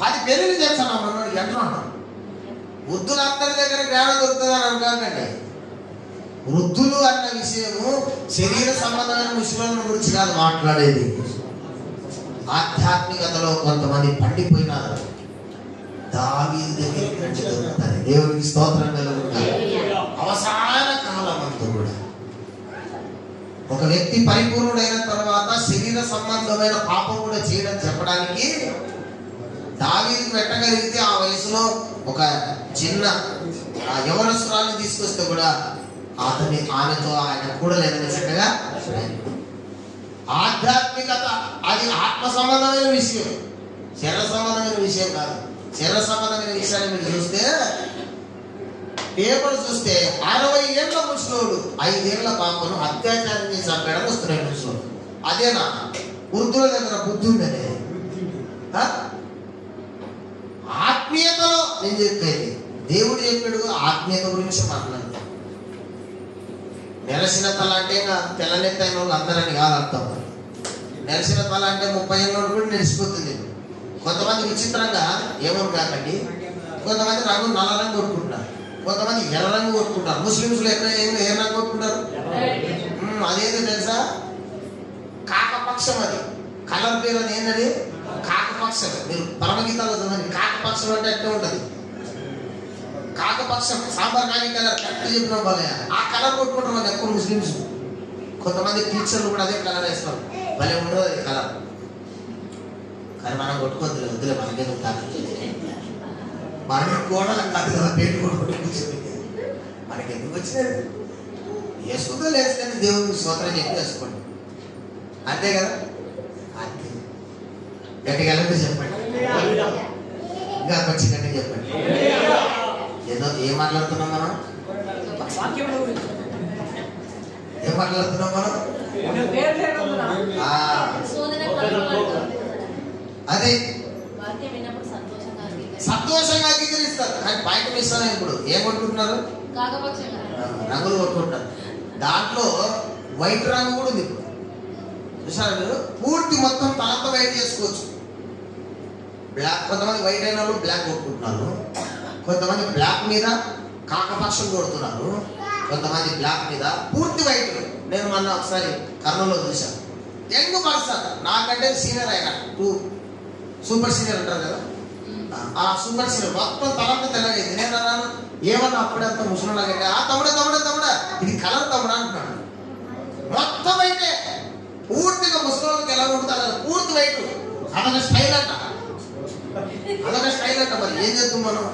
10 పెళ్లి చేస్తాను మనోడికి అంటున్నాడు. వృద్ధులందరి దగ్గర జ్ఞానం దొరుకుతుందని అనుకోకండి. వృద్ధులు అన్న విషయము శరీర సంబంధమైన విషయాల గురించి కాదు మాట్లాడేది. ఆధ్యాత్మికతలో కొంతమంది పండిపోయినారు. దావీదు దగ్గరికి రండి దొరుకుతారు. దేవునికి స్తోత్రం కలుగుతారు. అవసాన కాలం అంతా కూడా ఒక వ్యక్తి పరిపూర్ణుడైన తర్వాత శరీర సంబంధమైన పాపం కూడా చేయడం చెప్పడానికి దావీదుకు పెట్టగలిగితే ఆ వయసులో ఒక చిన్న యవనస్తురాన్ని తీసుకొస్తే కూడా ఆమెతో ఆయన కూడా లేదని చక్కగా. ఆధ్యాత్మికత అది ఆత్మ సంబంధమైన విషయం, శరీర సంబంధమైన విషయం కాదు. శరీర సంబంధమైన విషయాన్ని మీరు చూస్తే, పేపర్ చూస్తే 60 ఏళ్ల ముసలోడు 5 ఏళ్ల పాపను అత్యాచారం చేసి చంపడం వస్తున్నాయి ముసలోడు. అదేనా వృద్ధుల దగ్గర బుద్ధి ఉండేది? ఆత్మీయతలో నేను చెప్పేది దేవుడు చెప్పాడు ఆత్మీయత గురించి మాట్లాడతాం. నెలసిన తల అంటే తెల్లనెత్తైన వాళ్ళు అందరని కాదు అర్థం. నెలసిన తల అంటే 30 ఏళ్ళ కూడా నెలిసిపోతుంది. కొంతమంది విచిత్రంగా ఏమని కాకండి, కొంతమంది రంగు నల్ల రంగు కొట్టుకుంటారు, కొంతమంది ఎర్ర రంగు కొట్టుకుంటారు. ముస్లింస్లు ఎక్కడ ఏ రంగు కొట్టుకుంటారు? అదేంటో తెలుసా? కాకపక్షం. అది కలర్ పేరు. అది ఏంటది? కాకపక్షం. మీరు పరమగీతాలు చదవండి. కాకపక్షం అంటే ఎట్లా ఉంటుంది? కాకపక్షం సాంబార్ కానీ కలర్ కరెక్ట్ చెప్పిన వాళ్ళే ఆ కలర్ కొట్టుకుంటారు వాళ్ళు ఎక్కువ ముస్లిమ్స్. కొంతమంది టీచర్లు కూడా అదే కలర్ వేస్తారు. భలే ఉండదు అది కలర్. కానీ మనం కొట్టుకోవద్దులే, వద్దులే, మనకేదో కాదు. మనకి కూడా కాదు కదా పేరు కొట్టుకుంటూ కూర్చొని మనకి ఎందుకు వచ్చినది? వేసుకుందో లేదు కానీ దేవుడికి స్తోత్రం చెప్పి వేసుకోండి, అంతే కదా. అంతే. గట్టిగా వెళ్ళండి చెప్పండి, ఇంకా కొంచెం గట్టిగా చెప్పండి. ఏదో ఏం మాట్లాడుతున్నాం మనం? ఏం మాట్లాడుతున్నాం మనం? అది సంతోషంగా అంగీకరిస్తారు. కానీ పాయింట్ ఇస్తాను. ఇప్పుడు ఏం కొట్టుకుంటున్నారు? రంగులు కొట్టుకుంటారు. దాంట్లో వైట్ రంగు కూడా ఉంది. ఇప్పుడు చూసారు మీరు? పూర్తి మొత్తం తలంతా వైట్ చేసుకోవచ్చు. బ్లాక్, కొంతమంది వైట్ అయిన వాళ్ళు బ్లాక్ కొట్టుకుంటున్నారు, కొంతమంది బ్లాక్ మీద కాకపక్షం కొడుతున్నారు, కొంతమంది బ్లాక్ మీద పూర్తి వైట్. నేను మొన్న ఒకసారి కర్నూలులో చూశాను. యంగ్ పర్సన్, నాకంటే సీనియర్ అయినా, సూపర్ సీనియర్ అంటారు కదా, ఆ సూపర్ సీనియర్ మొత్తం తలంతా తెల్లగైంది. నేను అన్నాను ఏమన్నా అప్పుడే అంత ముసలిలాగా, తమ్ముడా తమ్ముడా తమ్ముడా ఇది కలర్ తమ్ముడా అంటున్నాడు. మొత్తం అయితే పూర్తిగా ముసలికి ఎలా ఉంటుంది పూర్తి వైట్. అదొక స్టైల్ అంట, అదొక స్టైల్ అంట. మరి ఏం చేద్దాం మనం?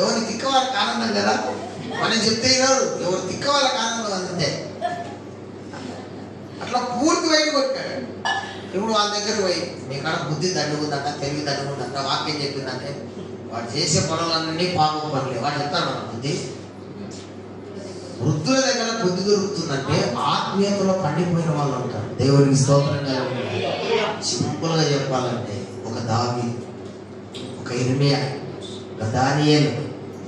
ఎవరి తిక్క వాళ్ళకి ఆనందం కదా, మనం చెప్తే కాదు, ఎవరు తిక్క వాళ్ళకి ఆనందం అంతే. అట్లా పూర్తి వైపు కొట్టాడు. ఇప్పుడు వాళ్ళ దగ్గర పోయి మీ కాడ బుద్ధి దండుకుందంట, తెలివి దండుకుందంట, వాక్యం చెప్పిందంటే వాడు చేసే పనులన్నీ పాపం పనులే. వాడు చెప్తాను మన బుద్ధి. వృద్ధుల దగ్గర బుద్ధి దొరుకుతుందంటే ఆత్మీయతలో పండిపోయిన వాళ్ళు ఉంటారు. దేవుడికి స్తోత్రంగా. సింపుల్ గా చెప్పాలంటే ఒక దావీదు, ఒక ఇర్మియా, ఒక దానియేలు,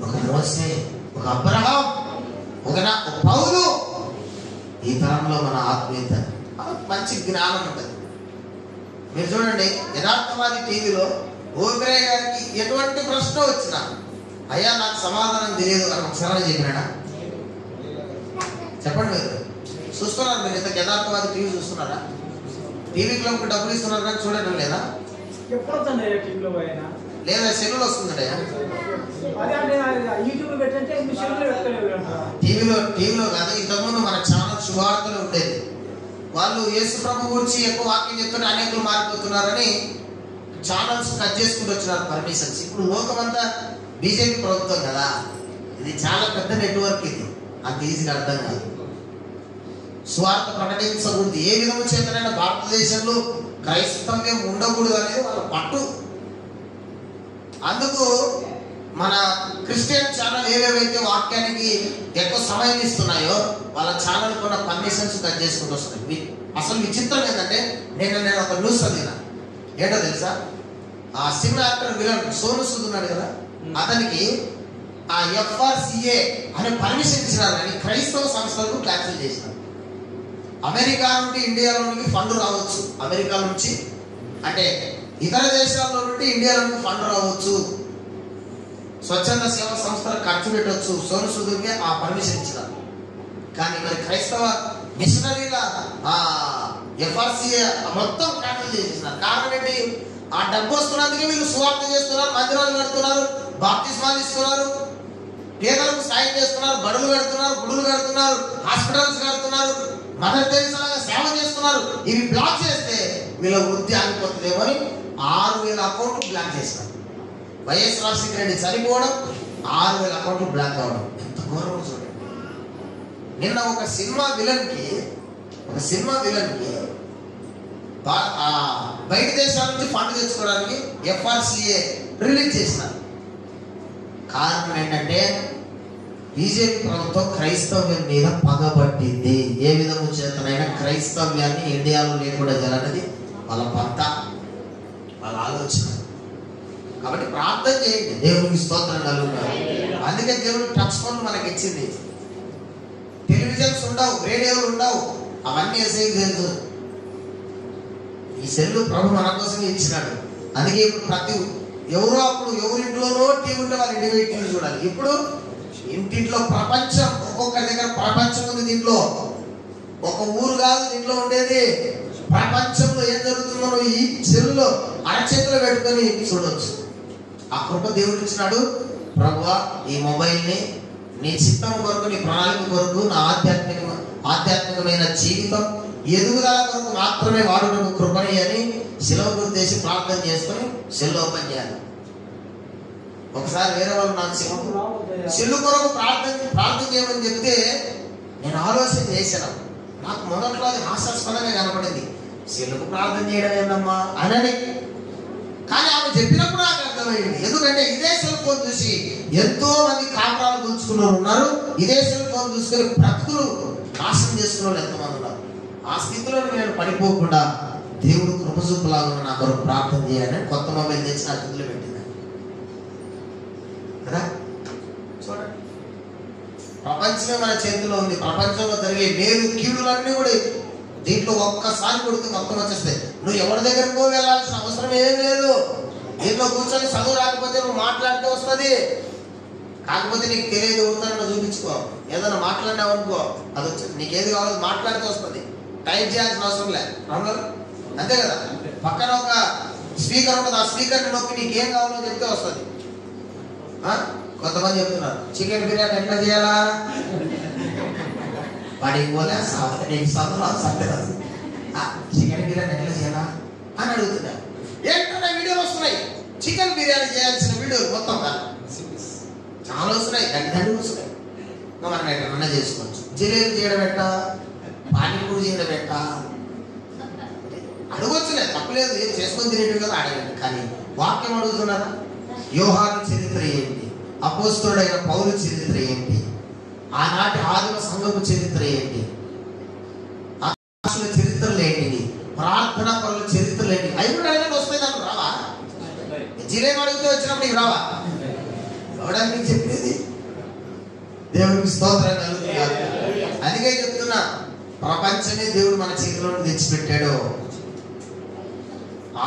ఒక మోసే, ఒక అబ్రహాం, ఒక పౌలు. ఈ తరంలో మన ఆత్మీయత మంచి జ్ఞానం ఉంటుంది. మీరు చూడండి, యథార్థవాది టీవీలో ఓబిరాయ్ గారికి ఎటువంటి ప్రశ్న వచ్చినా అయ్యా నాకు సమాధానం తెలియదు అని ఒకసారి చెప్పినాడా? చెప్పండి. మీరు చూస్తున్నారు, మీరు ఇంత యథార్థవాది టీవీ చూస్తున్నారా? టీవీకి లో డబ్బులు ఇస్తున్నారు కానీ చూడడం లేదా? లేదా సెల్లులు వస్తుందయ్యా? టీవీలో కాదు. ఇంతకుముందు మన ఛానల్ శుభార్తలు ఉండేది. వాళ్ళు యేసు ప్రభు గురించి ఎక్కువ వాక్యం చెప్తుంటే అనేకులు మారిపోతున్నారని ఛానల్స్ కట్ చేసుకుంటూ వచ్చినారు పర్మిషన్స్. ఇప్పుడు లోకమంతా బీజేపీ ప్రభుత్వం కదా, ఇది చాలా పెద్ద నెట్వర్క్. ఇది అంత ఈజీగా అర్థం కాదు. స్వార్థ ప్రకటించకూడదు. ఏ విధము చేతనైనా భారతదేశంలో క్రైస్తవ్యం ఉండకూడదు అనేది వాళ్ళ పట్టు. అందుకు మన క్రిస్టియన్ ఛానల్ ఏవేవైతే వాక్యానికి ఎక్కువ సమయం ఇస్తున్నాయో వాళ్ళ ఛానల్ కూడా పర్మిషన్స్ కట్ చేసుకుంటూ వస్తున్నాయి. అసలు విచిత్రం ఏంటంటే నేను ఒక న్యూస్ చదివినా. ఏంటో తెలుసా? ఆ cinema actor villain Sonu Sood ఉన్నాడు కదా, అతనికి ఆ FRCA అనే పర్మిషన్ ఇచ్చినారు కానీ క్రైస్తవ సంస్థలకు క్యాన్సిల్ చేసినారు. అమెరికా నుండి ఇండియాలోనికి ఫండ్ రావచ్చు, అమెరికా నుంచి అంటే ఇతర దేశాల్లో నుండి ఇండియాలో నుండి ఫండ్ రావచ్చు, స్వచ్ఛంద సేవా సంస్థలు ఖర్చు పెట్టవచ్చు. సోను సూద్కి ఆ పర్మిషన్ ఇచ్చినారు. కానీ మరి క్రైస్తవ మిషనరీల FRCA మొత్తం క్యాన్సిల్ చేసేసినారు. కారణం ఏంటి? ఆ డబ్బు వస్తున్నందుకే వీళ్ళు సువార్త చేస్తున్నారు, మందిరాలు కడుతున్నారు, బాప్తిస్మాలు ఇస్తున్నారు, పేదలకు సాయం చేస్తున్నారు, బడులు కడుతున్నారు, గుడులు కడుతున్నారు, హాస్పిటల్స్ కడుతున్నారు, మదర్ తెరీసాగా సేవ చేస్తున్నారు. ఇవి బ్లాక్ చేస్తే వీళ్ళ వృద్ధి ఆగిపోతుందేమో అని 6,000 అకౌంట్లు బ్లాక్ చేస్తారు. వైఎస్ రాజశేఖర రెడ్డి చనిపోవడం, 6,000 అకౌంట్లు బ్లాక్ అవ్వడం ఎంత గౌరవం చూడండి. నిన్న ఒక సినిమా విలన్ కి బయట దేశాల నుంచి ఫండ్ తెచ్చుకోవడానికి FRCA రిలీజ్ చేసినారు. కారణం ఏంటంటే బీజేపీ ప్రభుత్వం క్రైస్తవ్యం మీద పగబట్టింది. ఏ విధము చేతనైనా క్రైస్తవ్యాన్ని ఇండియాలో లేకుండా జరగనది వాళ్ళ పంత, వాళ్ళ ఆలోచన. కాబట్టి ప్రార్థన చేయండి. దేవునికి స్తోత్రం కలుగుతారు. అందుకే దేవుడు టచ్ ఫోన్ మనకి ఇచ్చింది. టెలివిజన్స్ ఉండవు, రేడియోలు ఉండవు, అవన్నీ వేసే లేదు. ఈ సెల్లు ప్రభు మన కోసమే ఇచ్చినాడు. అందుకే ఇప్పుడు ప్రతి ఎవరో అప్పుడు ఎవరింట్లోనో టీవీ ఉంటే వాళ్ళ ఇంటి టీవీ చూడాలి. ఇప్పుడు ఇంటింట్లో ప్రపంచం, ఒక్కొక్కరి దగ్గర ప్రపంచం ఉంది. దీంట్లో ఒక ఊరు కాదు దీంట్లో ఉండేది. ప్రపంచంలో ఏం జరుగుతుందో ఈ సెల్లో అరచేతిలో పెట్టుకొని చూడవచ్చు. ఆ కృప దేవుడు ఇచ్చినాడు. ప్రభువా, ఈ మొబైల్ని నీ చిత్తం కొరకు, నీ ప్రణాళిక కొరకు, నా ఆధ్యాత్మికమైన జీవితం ఎదుగుదల కొరకు మాత్రమే వాడుటకు కృపని అని శిలువ గుర్తేసి ప్రార్థన చేసుకొని సెల్ ఓపెన్ చేయాలి. ఒకసారి వేరే వాళ్ళు నాకు సెల్లు కొరకు ప్రార్థన చేయమని చెప్తే నేను ఆలోచన చేశాను. నాకు మొదట్లో అది హాస్యాస్పదంగా కనపడింది. సెల్లుకు ప్రార్థన చేయడం ఏందమ్మా అనని. కానీ ఆమె చెప్పినప్పుడు నాకు అర్థమైంది. ఎందుకంటే ఇదే సెల్ ఫోన్ చూసి ఎంతో మంది కాపురాలు కూల్చుకున్న ఉన్నారు. ఇదే సెల్ ఫోన్ చూసుకొని బ్రతుకులు నాశనం చేసుకున్న వాళ్ళు ఎంతమంది ఉన్నారు. ఆ స్థితిలో నేను పడిపోకుండా దేవుడు కృపజూపులాగా నా కొరకు ప్రార్థన చేయాలని కొత్త మొబైల్ తెచ్చి నా చేతిలో పెట్టింది కదా. చూడండి, ప్రపంచమే మన చేతిలో ఉంది. ప్రపంచంలో జరిగే మేలు కీడులన్నీ కూడా దీంట్లో ఒక్కసారి కొడితే మొత్తం వచ్చేస్తాయి. నువ్వు ఎవరి దగ్గరకో వెళ్ళాల్సిన అవసరం ఏం లేదు. దీంట్లో కూర్చొని చదువు రాకపోతే నువ్వు మాట్లాడితే వస్తుంది. కాకపోతే నీకు తెలియదు, ఎవరితో చూపించుకో. ఏదైనా మాట్లాడినావు అనుకో, అది వచ్చి నీకేది కావాలో మాట్లాడితే వస్తుంది. టైప్ చేయాల్సిన అవసరం లేదు. అంతే కదా. పక్కన ఒక స్పీకర్ ఉంటుంది, ఆ స్పీకర్ని నొక్కి నీకేం కావాలో చెప్తే వస్తుంది. కొంతమంది చెప్తున్నారు చికెన్ బిర్యానీ ఎట్లా చేయాలా, వాడికి పోలే చికెన్ బిర్యానీ ఎట్లా చేయాలా అని అడుగుతున్నారు. ఏంటన్నా వీడియోలు వస్తున్నాయి, చికెన్ బిర్యానీ చేయాల్సిన వీడియోలు మొత్తం చాలా వస్తున్నాయి, గంటలు వస్తున్నాయి. మనం ఎక్కడన్నా చేసుకోవచ్చు. జిలేబీ చేయడం ఎట్ట, పానీపూరి చేయడం ఎట్ట అడగొచ్చులే, తప్పలేదు. ఏం చేసుకొని తినేవి కదా అడగండి. కానీ వాక్యం అడుగుతున్నారా? యోహాను చరిత్ర ఏంటి, అపోస్తలుడైన పౌలు చరిత్ర ఏంటి, ఆనాటి ఆదిమ సంఘపు చరిత్ర ఏంటి, ఆకాశుల చరిత్రలు ఏంటి, ప్రార్థనా పరుల చరిత్రలు ఏంటి, అవి కూడా అడగండి. వస్తాయి దానికి రావా? జిలేబీ అడిగితే వచ్చినప్పుడు ఇవి రావా? ఎవడానికి చెప్పేది? దేవుడికి స్తోత్రం కలుగుతున్నారు. అందుకే చెప్తున్నా, ప్రపంచమే దేవుడు మన చేతిలో తెచ్చిపెట్టాడు.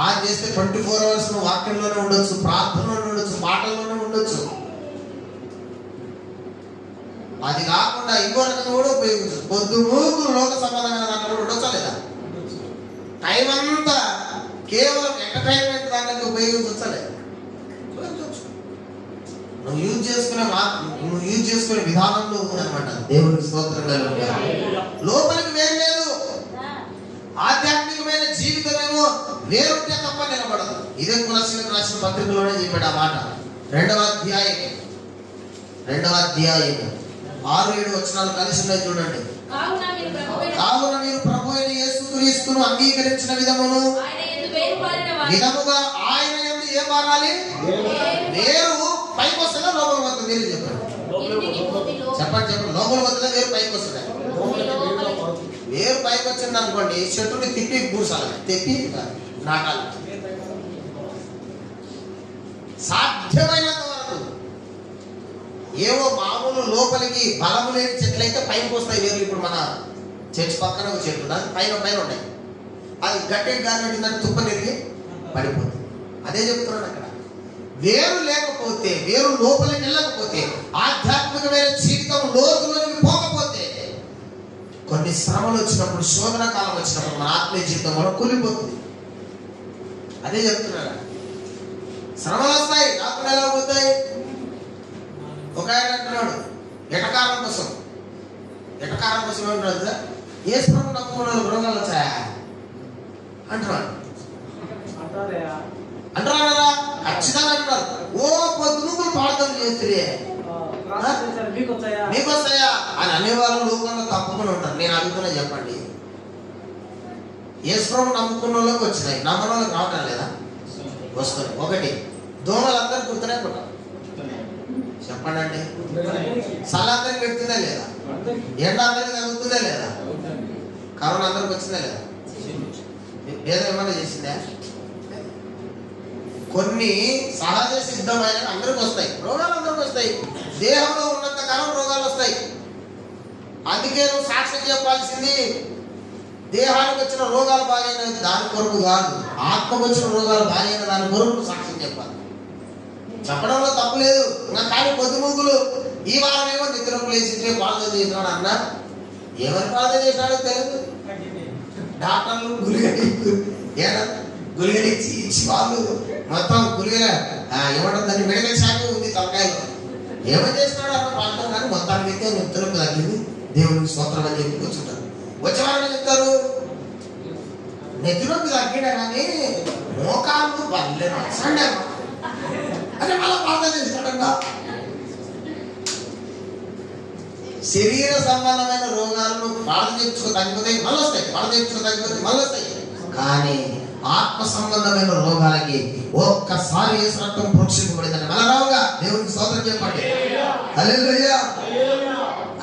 ఆ చేస్తే 24 hours నువ్వు వాక్యంలోనే ఉండొచ్చు, ప్రార్థనలోనే ఉండొచ్చు, పాటల్లోనే ఉండొచ్చు. అది కాకుండా ఇంకో రకంగా కూడా ఉపయోగించు. పొద్దు మూగులు లోక సంబంధమైన దాంట్లో కూడా ఉండొచ్చా లేదా? టైం అంతా కేవలం ఎంటర్టైన్మెంట్ దాంట్లో ఉపయోగించవచ్చా లేదా? నువ్వు యూజ్ చేసుకునే విధానంలో ఉందన్నమాట. దేవుడికి స్తోత్రం కలుగుతారు. లోపలికి వేరు లేదు. ఆధ్యాత్మికమైన జీవితమేమో వేరుంటే తప్ప నిలబడదు. ఇదే కొలస్సీలకు రాసిన పత్రికలోనే చెప్పాడు ఆ మాట. 2వ అధ్యాయం 6-7 వచనాలు కలిసి ఉన్నాయి చూడండి. కావున మీరు ప్రభువైన యేసుక్రీస్తును అంగీకరించిన విధముగా ఆయన యందు ఏం మారాలి? వేరు పైకి వస్తుందా లోపల వస్తుంది? మీరు చెప్పండి. లోపల వస్తుందా వేరు పైకి వస్తుందా? వేరు పైకి వచ్చింది అనుకోండి, చెట్టుని తిప్పి పూసాలి, తెప్పి నాటాలి. సాధ్యమైనంత వరకు ఏవో మామూలు లోపలికి బలము లేని చెట్లయితే పైకి వస్తాయి వేరు. ఇప్పుడు మన చర్చి పక్కన ఒక చెట్టు, దాని పైన ఉన్నాయి. అది గట్టి గాలి దాన్ని తుప్ప తిరిగి పడిపోతుంది. అదే చెప్తున్నాడు అక్కడ. వేరు లేకపోతే, వేరు లోపలికి వెళ్ళకపోతే, ఆధ్యాత్మికమైన జీవితం లోతులోకి పోకపోతే, కొన్ని శ్రమలు వచ్చినప్పుడు, శోధన కాలం వచ్చినప్పుడు మన ఆత్మీయ జీవితం కూడా కూలిపోతుంది. అదే చెప్తున్నాడు. శ్రమలు వస్తాయి, ఆత్మలు ఎలా పోతాయి? ఒక ఆయన అంటున్నాడు ఎటకారం కోసం ఏమంటున్నాడు? ఏ శ్రమ నమ్ముకున్న రోగాలు వచ్చాయా అంటున్నాడు. అంటారా కదా? ఖచ్చితంగా అంటున్నారు. ఓ పొద్దునుకులు ప్రార్థన చేస్తే మీకు వస్తాయా అని అనేవాళ్ళు లోకంలో తప్పకుండా ఉంటారు. నేను అడుగుతున్నా, చెప్పండి, యేసుప్రభు నమ్ముకున్న వాళ్ళకి వచ్చినాయి, నమ్మని వాళ్ళకి రావటం లేదా? వస్తుంది. ఒకటి, దోమలు అందరికి గుర్తునే ఉంటారు. చెప్పండి అండి. చల్ల అందరికి పెడుతుందా లేదా? ఎండ అందరికి తగ్గుతుందా లేదా? కరోనా అందరికి వచ్చిందా లేదా? భేదం ఏమన్నా చేసిందా? కొన్ని సహజ సిద్ధమైన అందరికి వస్తాయి, రోగాలు అందరికి వస్తాయి. దేహంలో ఉన్నంత కాలం రోగాలు వస్తాయి. అందుకే నువ్వు సాక్ష్యం చెప్పాల్సింది దేహానికి వచ్చిన రోగాలు బాగైన దాని కొరకు కాదు, ఆత్మకు వచ్చిన రోగాలు బాగైన దాని కొరకు నువ్వు సాక్ష్యం చెప్పాలి. చెప్పడంలో తప్పు లేదు. కానీ పొద్దుమూకులు ఈ వారం ఏమో నిద్రకు లేచి ప్రార్థన చేసినాడు అన్న, ఏమని ప్రార్థన చేసినాడో తెలియదు. డాక్టర్లు గులిగలు ఇచ్చి వాళ్ళు మొత్తం గులిగల ఏమంటుందని మెడికల్ షాప్ ఉంది తలకాయలో. ఏమని చేసినాడు అన్న ప్రార్థన, కానీ మొత్తానికి అయితే నిద్రకు తగ్గింది, దేవునికి స్తోత్రం అని చెప్పి కూర్చుంటారు. వచ్చేవారని చెప్తారు నెత్తిలోకి తగ్గినా కానీ మోకాళ్ళు బల్లే నచ్చండి అంటే మళ్ళీ ప్రార్థన చేస్తాడంగా. శరీర సంబంధమైన రోగాలను ప్రార్థన చేయించుకో తగ్గిపోతాయి, మళ్ళీ వస్తాయి. ప్రార్థన చేయించుకో తగ్గిపోతాయి, మళ్ళీ వస్తాయి. కానీ ఆత్మ సంబంధమైన రోగాలకి ఒక్కసారి యేసు రక్తం ప్రోక్షింపబడిందని మళ్ళీ రావుగా. దేవునికి స్తోత్రం చెప్పండి. హల్లెలూయా.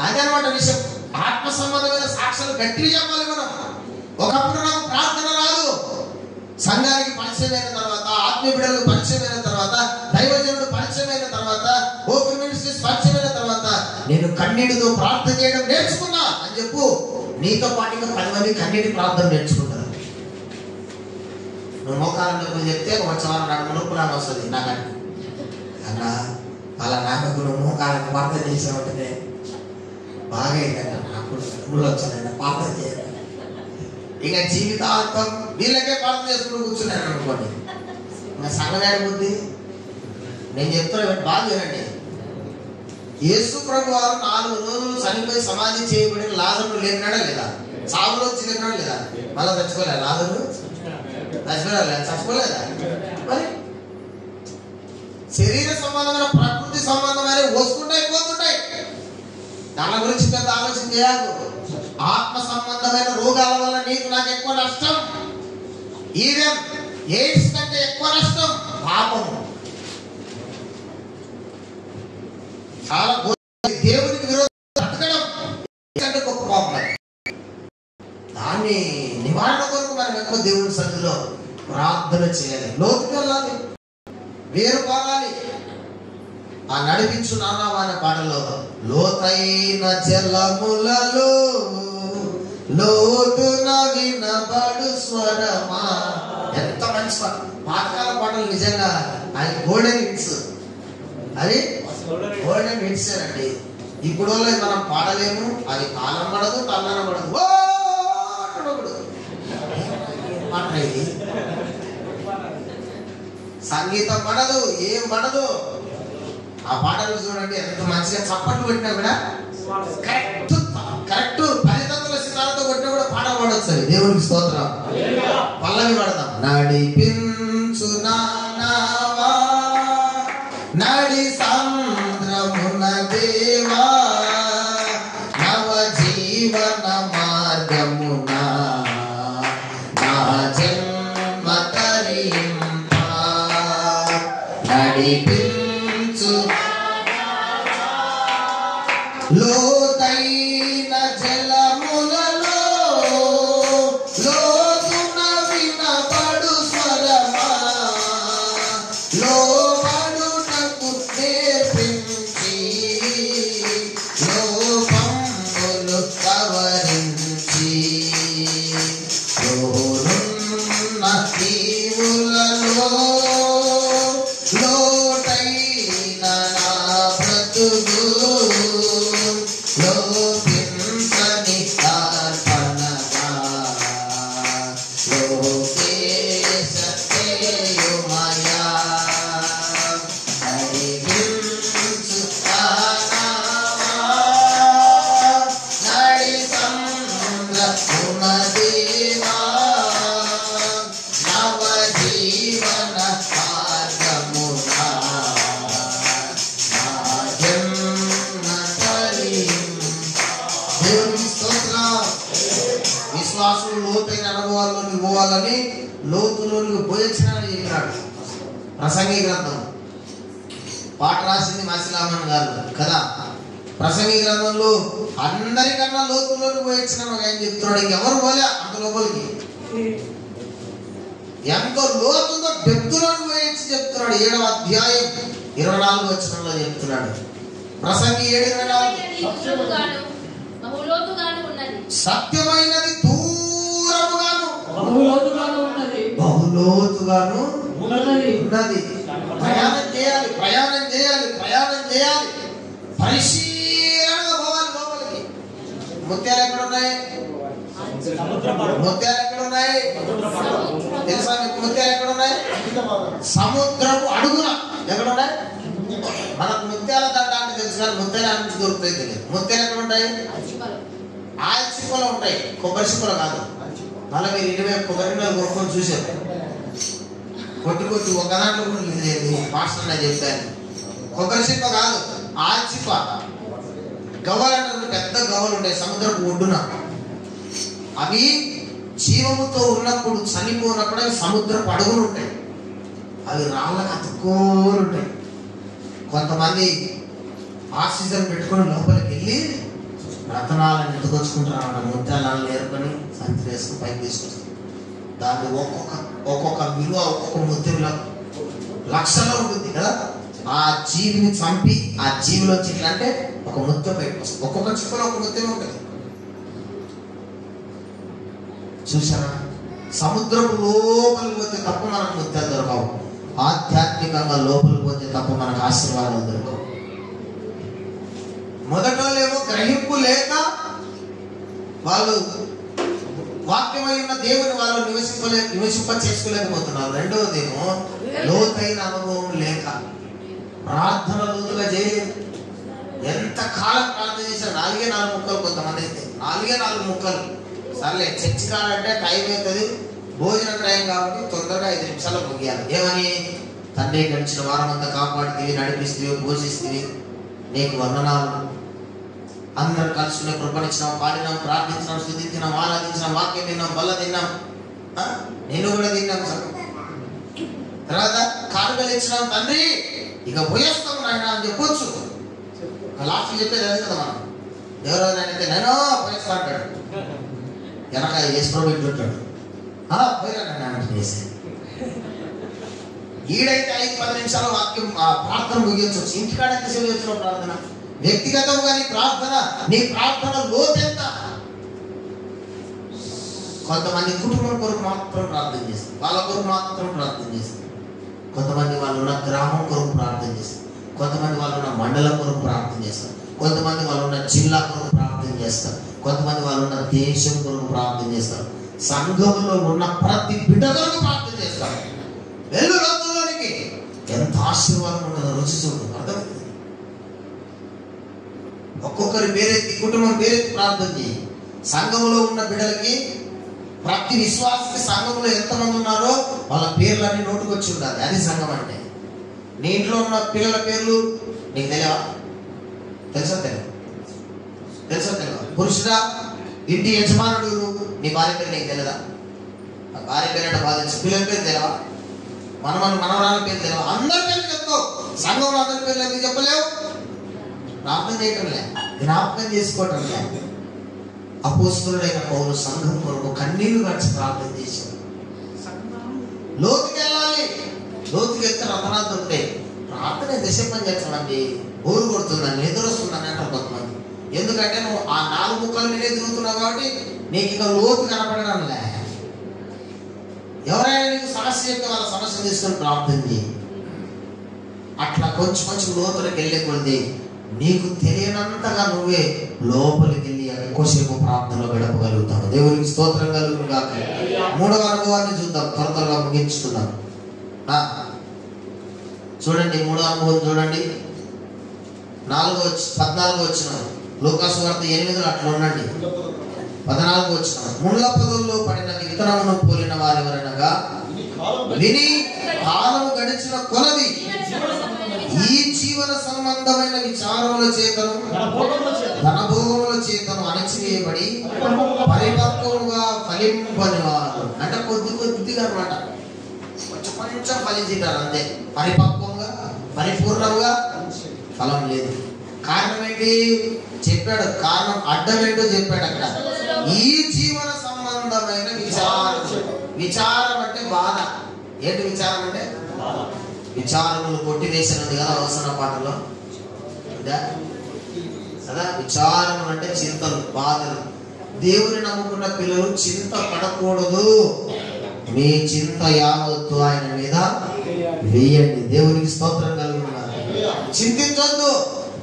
అదనమాట విషయం. ఆత్మ సంబంధమైన సాక్ష్యాలు గట్టిగా చెప్పాలి మనం. ఒకప్పుడు నాకు ప్రార్థన రాదు, సంఘానికి పరిచయం అయిన తర్వాత, ఆత్మీయ బిడ్డలకు పరిచయం అయిన తర్వాత, దైవజనుడు పరిచయం అయిన తర్వాత, ఓపెన్ మినిస్ట్రీస్ పరిచయం అయిన తర్వాత నేను కన్నీటితో ప్రార్థన చేయడం నేర్చుకున్నా అని చెప్పు. నీతో పాటుగా 10 మంది కన్నీటి ప్రార్థన నేర్చుకుంటారు. నువ్వు మోకాలను చెప్తే వచ్చే వారం నాకు మునుపులాగా వస్తుంది. నాకంటే అన్న అలా నాకు నువ్వు మోకాలను ప్రార్థన చేసావంటే బాగా అయిందన్న, నాకు ముళ్ళు వచ్చానన్న ప్రార్థన చేయాలి. ఇక జీవితాంతం వీళ్ళకే ప్రార్థన చేసుకుని కూర్చున్నాను అనుకోండి. ఇంకా సంఘమైన బుద్ధి నేను చెప్తున్నా బాగా వినండి. యేసు ప్రభు వారు 4 రోజులు చనిపోయి సమాధి చేయబడిన లాజరు లేనాడా లేదా? సావులో చిన్నాడు లేదా? మళ్ళీ చచ్చిపోలే లాజరు? చచ్చిపోలేదా? మరి శరీర సంబంధమైన ప్రకృతి సంబంధమైన వస్తుంటాయి పోతుంటాయి, దాని గురించి పెద్ద ఆలోచన చేయాలి. ఆత్మ సంబంధమైన రోగాల వల్ల నీకు నాకు ఎక్కువ నష్టం, ఈవెన్ ఎయిడ్స్ కంటే ఎక్కువ నష్టం పాపం. చాలా దేవునికి విరోధం గొప్ప పాపం. దాన్ని నివారణ కొరకు మనం ఎక్కువ దేవుని సన్నిధిలో ప్రార్థన చేయాలి, లోతుకి వెళ్ళాలి, వేరు పారాలి. ఆ నడిపించు నానావా అనే పాటలో లోతైన జలములలో లోతున వినబడు స్వరమా, ఎంత మంచి పాతకాల పాటలు. నిజంగా అది గోల్డెన్ హిట్స్, అది గోల్డెన్ హిట్స్ అండి. ఇప్పుడు మనం పాడలేము, అది కాలం పడదు, తల్లన పడదు. మాట ఇది సంగీతం పడదు, ఏం పడదు. ఆ పాటలు చూడండి ఎంత మంచిగా చప్పట్లు పెట్టినా కూడా కరెక్ట్ కరెక్ట్ 10 తంతుల సితాలతో కొట్టినా కూడా పాటలు పాడొచ్చు. దేవునికి స్తోత్రం. పల్లవి పడదాం. నడిపించు నానావా నడి సంద్రమున దేవా నవ జీవన మార్గమున నా జన్మ తరింప నడిపించు లోతైన జలములలో లోతున వినబడు స్వరమా లోబడుటకు నేర్పించి లోపములు కవరించి లోనున్న దీవులలో లోతైన నా బ్రతుకు లోపించని తర్పణగా లోకేశ తేయుమయా నడిపించు నానావా నడి సంద్రమున దేవా నవ జీవన మార్గమున నా జన్మ తరింప. దేవునికి స్తోత్రం. విశ్వాసులు లోతైన అనుభవాల్లోకి పోవాలని లోతులోనికి పోయించాలని చెప్పినాడు ప్రసంగి గ్రంథం. పాట రాసింది మసిలామన్ గారు కదా. ప్రసంగి గ్రంథంలో అందరికన్నా లోతులోకి పోయించిన ఆయన చెప్తున్నాడు. ఇంకెవరు పోలే అంత లోపలికి. ఎంత లోతుందో డెప్తులను వేయించి చెప్తున్నాడు. 7వ అధ్యాయం 24వ వచనంలో చెప్తున్నాడు. ప్రసంగి 7:24 సత్యమైనది దూరముగాను బహులోతుగాను ఉన్నది. ప్రయాణం చేయాలి, ప్రయాణం చేయాలి, ప్రయాణం చేయాలి. పరిశీలనగా పోవాలి లోపలికి. ముత్యాలు ఎక్కడున్నాయి? ముత్యాలు ఎక్కడున్నాయి తెలుసా మీకు? ముత్యాలు ఎక్కడున్నాయి? సముద్రపు అడుగున ఎక్కడున్నాయి? మనకు ముత్యాల దండ అంటే తెలుసు కానీ ముత్యాల నుంచి దొరుకుతాయి తెలియదు. ముత్యాలు ఎక్కడ ఉంటాయి? ఆల్చిప్పలో ఉంటాయి, కొబ్బరి చిప్పలో కాదు. మళ్ళీ మీరు 20 కొబ్బరి కొనుక్కొని చూసారు. కొట్టి ఒక దాంట్లో కూడా లేదు. మాస్టర్ నేను చెప్పాను, కొబ్బరి చిప్ప కాదు, ఆల్చిప్ప. గవ్వలంటే పెద్ద గవ్వలు ఉంటాయి సముద్రపు ఒడ్డున. అవి జీవముతో ఉన్నప్పుడు చనిపోయినప్పుడు అవి సముద్రపు అడుగులు ఉంటాయి. అవి రాళ్ళకు అతుక్కోలు ఉంటాయి. కొంతమంది ఆక్సిజన్ పెట్టుకొని లోపలికి వెళ్ళి రతనాలను ఎత్తుకొచ్చుకుంటారు. ముత్యాలను నేర్కొని సంచి వేసుకుని పైకి తీసుకొస్తారు. దాన్ని ఒక్కొక్క విలువ ఒక్కొక్క ముత్యంలో లక్షల్లో ఉంటుంది కదా. ఆ జీవిని చంపి ఆ జీవిలో చిట్లంటే ఒక ముత్యం బయటకు వస్తుంది. ఒక్కొక్క చిప్పలో ఒక ముత్యం ఉంటుంది. చూసారా? సముద్రపు లోపలికి పోతే తప్ప మనకు ముత్యాలు దొరకవు. ఆధ్యాత్మికంగా లోపలికి పోతే తప్ప మనకు ఆశీర్వాదాలు దొరకవు. మొదటోళ్ళేమో గ్రహింపు లేక వాళ్ళు వాక్యమై ఉన్న దేవుని వాళ్ళు నివసింప చేసుకోలేకపోతున్నారు. రెండవదేమో లోతైన అనుభవం లేక ప్రార్థన లోతుగా చేయలేదు. ఎంత కాలం ప్రార్థన చేశారు? 4 ముక్కలు. కొంతమంది అయితే 4 ముక్కలు. సర్లే చర్చి కాలంటే టైం అవుతుంది, భోజనం టైం కాబట్టి తొందరగా 5 నిమిషాల్లో ముగియాలి. ఏమని? తండ్రి గడిచిన వారం అంతా కాపాడుతీవి, నడిపిస్తీవి, పోషిస్తీవి, నీకు వందనాలు. అందరం కలుసుకునే కృపనిచ్చినాం, పాడినాం, ప్రార్థించినాం, స్తుతించినాం, ఆరాధించినాం, వాక్యం తిన్నాం, బల్ల తిన్నాం, నేను కూడా తిన్నాం. సార్ తర్వాత కానుకలు ఇచ్చినాం, తండ్రి ఇక పోయేస్తాం నాయన అని చెప్పొచ్చు. లాస్ట్ చెప్పేది అదే కదా. మనం ఎవరైతే నేను పోయేస్తా అంటాడు, వెనక యేసు పెట్టుంటాడు, పోయినా చేసి ఈడైతే 5-10 నిమిషాల వాక్యం ప్రార్థన ముగించవచ్చు. ఇంటికాడ ఎంతసేపు చేస్తున్నావు ప్రార్థన? వ్యక్తిగతంగా నీ ప్రార్థన లోతెంత? కొంతమంది కుటుంబం కొరకు మాత్రం ప్రార్థన చేస్తారు, వాళ్ళ కొరకు మాత్రం ప్రార్థన చేస్తారు. కొంతమంది వాళ్ళు ఉన్న గ్రామం కొరకు ప్రార్థన చేస్తారు, కొంతమంది వాళ్ళు ఉన్న మండలం కొరకు ప్రార్థన చేస్తారు, కొంతమంది వాళ్ళు ఉన్న జిల్లా కొరకు ప్రార్థన చేస్తారు, కొంతమంది వాళ్ళు ఉన్న దేశం కొరకు ప్రార్థన చేస్తారు, సంఘంలో ఉన్న ప్రతి బిడ్డ కొరకు ప్రార్థన చేస్తారు. వెళ్ళు లోకంలోనికి, ఎంత ఆశీర్వాదం ఉంటుందో రుచి చూడు, అర్థమవుతుంది. ఒక్కొక్కరి పేరెత్తి, కుటుంబం పేరెత్తి ప్రార్థన చేయి. సంఘంలో ఉన్న బిడ్డలకి, ప్రతి విశ్వాసకి సంఘంలో ఎంతమంది ఉన్నారో వాళ్ళ పేర్లన్నీ నోటుకొచ్చి ఉండాలి. అది సంఘం అంటే. నీ ఇంట్లో ఉన్న పిల్లల పేర్లు నీకు తెలియవా? తెలుసా? తెలియదా? పురుషుడా, ఇంటి యజమానుడు, నీ భార్య పేరు నీకు తెలియదా? భార్య పేరు అంటే బాధ, పిల్లల పేరు తెలియవా? మనవరాల పేరు తెలియవా? అందరి పేరు చెప్తావు. సంఘంలో అందరి పేర్లు ఎందుకు చెప్పలేవు? ప్రార్థన చేయటం లే, జ్ఞాపకం చేసుకోవటం లే. అపోస్తలుడైన పౌలు సంఘం కొరకు కన్నీళ్లు గడిచి ప్రార్థన చేశాడు. లోతుకి వెళ్ళాలి. లోతుకి వెళ్తే రతనాలు దొరుకుతాయి. ప్రార్థన ఎంతసేపు అని చెప్పండి, ఊరు కొడుతుందని, నిద్ర వస్తుందని అంటారు కొంతమంది. ఎందుకంటే నువ్వు ఆ 4 ముక్కల మీదే తిరుగుతున్నావు కాబట్టి నీకు ఇక లోతు కనపడడం లే. ఎవరైనా నీకు సమస్య చెప్తే వాళ్ళ సమస్య తీసుకొని ప్రార్థన చేయి. అట్లా కొంచెం లోతులకు వెళ్ళే కొద్ది నీకు తెలియనంతగా నువ్వే లోపలికి వెళ్ళి ఎక్కువసేపు ప్రార్థనలో గడపగలుగుతావు. దేవునికి స్తోత్రం కలుగును గాక. 3వ అనుభవాన్ని చూద్దాం, త్వరగా ముగించుకుందాం. చూడండి 3వ అనుభవం చూడండి. 14వ వచనం, లూకాసు వార్త 8 అట్లా ఉండండి. 14వ వచనం, ముళ్ళ పొదల్లో పడిన విత్తనమును పోలిన వారెవరనగా విని కాలము గడిచిన కొలది ఈ జీవన సంబంధమైన విచారముల చేతను ధన భోగముల చేతను అణచివేయబడి పరిపక్వముగా ఫలింపని వారు. అంటే కొద్దిగా అనమాట, కొంచెం ఫలించారు అంతే. పరిపక్వంగా పరిపూర్ణంగా ఫలం లేదు. కారణం ఏంటి చెప్పాడు, కారణం అడ్డం ఏంటో చెప్పాడు అక్కడ. ఈ జీవన సంబంధమైన విచారం విచారం అంటే బాధ. ఏంటి విచారం అంటే? విచారములు కొట్టివేసినది కదా అవసర పాటలో కదా. విచారములు అంటే చింతలు, బాధలు. దేవుని నమ్ముకున్న పిల్లలు చింత పడకూడదు. మీ చింత యావత్తు ఆయన మీద వేయండి. దేవునికి స్తోత్రం కలుగుతున్నారు. చింతించొద్దు.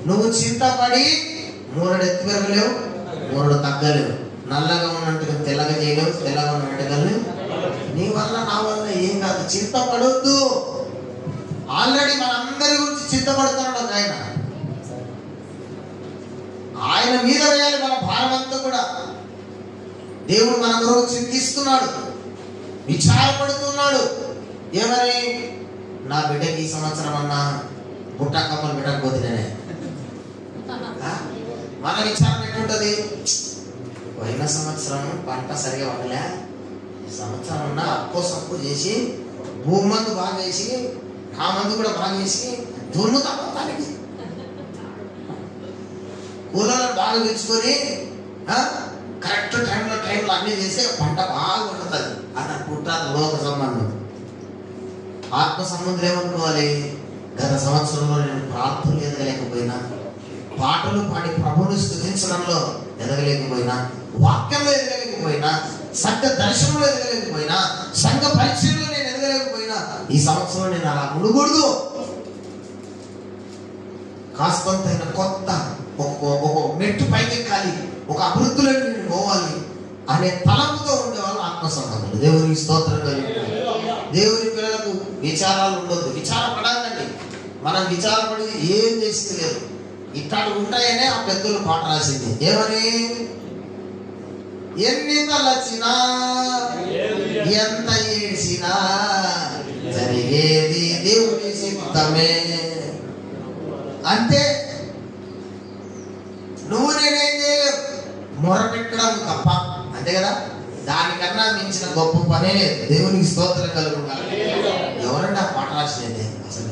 నువ్వు చింతపడి మూరడు ఎత్తి పెరగలేవు, మూరడు తగ్గలేవు. నల్లగా ఉన్నట్టుగా తెల్లగా చేయలేవు, తెల్లగా ఉన్నట్టుగా నీ వల్ల నా వల్ల ఏం కాదు. చింతపడొద్దు. ఆల్రెడీ మనందరి గురించి చింతపడుతున్నాడు ఆయన. ఆయన మీద వేయాలి మన భారం అంతా కూడా. దేవుడు మన కొరకు చింతిస్తున్నాడు, విచారపడుతున్నాడు. ఏమని? నా బిడ్డకి ఈ సంవత్సరం అన్నా బుట్టా కమ్మలు పెట్టకపోతేనే. మన విచారం ఎట్లుంటది? పోయిన సంవత్సరం పంట సరిగా పడలే, ఈ సంవత్సరం అన్నా అక్కో సక్కు చేసి భూమి మందు బాగా వేసి ఆ మందు కూడా బాగా వేసి దున్నుతా మొత్తానికి కూలర్లను బాగా పెంచుకొని కరెక్ట్ టైంలో అన్ని చేస్తే పంట బాగా ఉంటుంది. అది పుట్టాలి లోక సంబంధం. ఆత్మ సంబంధం ఏమనుకోవాలి? గత సంవత్సరంలో నేను ప్రార్థనలు ఎదగలేకపోయినా, పాటలు పాడి ప్రభువుని స్తుతించడంలో ఎదగలేకపోయినా, వాక్యంలో ఎదగలేకపోయినా, సంఘ దర్శనంలో ఎదగలేకపోయినా, సంఘ పరిచయంలో నేను ఎదగలేకపోయినా, ఈ సంవత్సరం నేను అలా ఉండకూడదు. కాస్తంతైన కొత్త ఒక మెట్టు పైకెక్కాలి, ఒక అభివృద్ధిలోకి నేను పోవాలి అనే తలంపుతో ఉండేవాళ్ళు ఆత్మ సంబంధులు. దేవునికి స్తోత్రం కలుగుతుంది. దేవుని పిల్లలకు విచారాలు ఉండొద్దు. విచారపడాలండి. మనం విచారపడి ఏం చేసింది లేదు. ఇట్లాంటి ఉంటాయనే ఆ పెద్దలు పాట రాసింది. ఏమని? ఎన్ని తలచినా ఎంత ఏడ్చినా జరిగేది దేవుని చిత్తమే. అంటే నువ్వు నేనేం చేయలేవు, మొరపెట్టడం తప్ప. అంతే కదా. దానికన్నా మించిన గొప్ప పనే లేదు. దేవునికి స్తోత్రం కలుగుతారు. ఎవరంటే ఆ పాట రాసినది? అసలు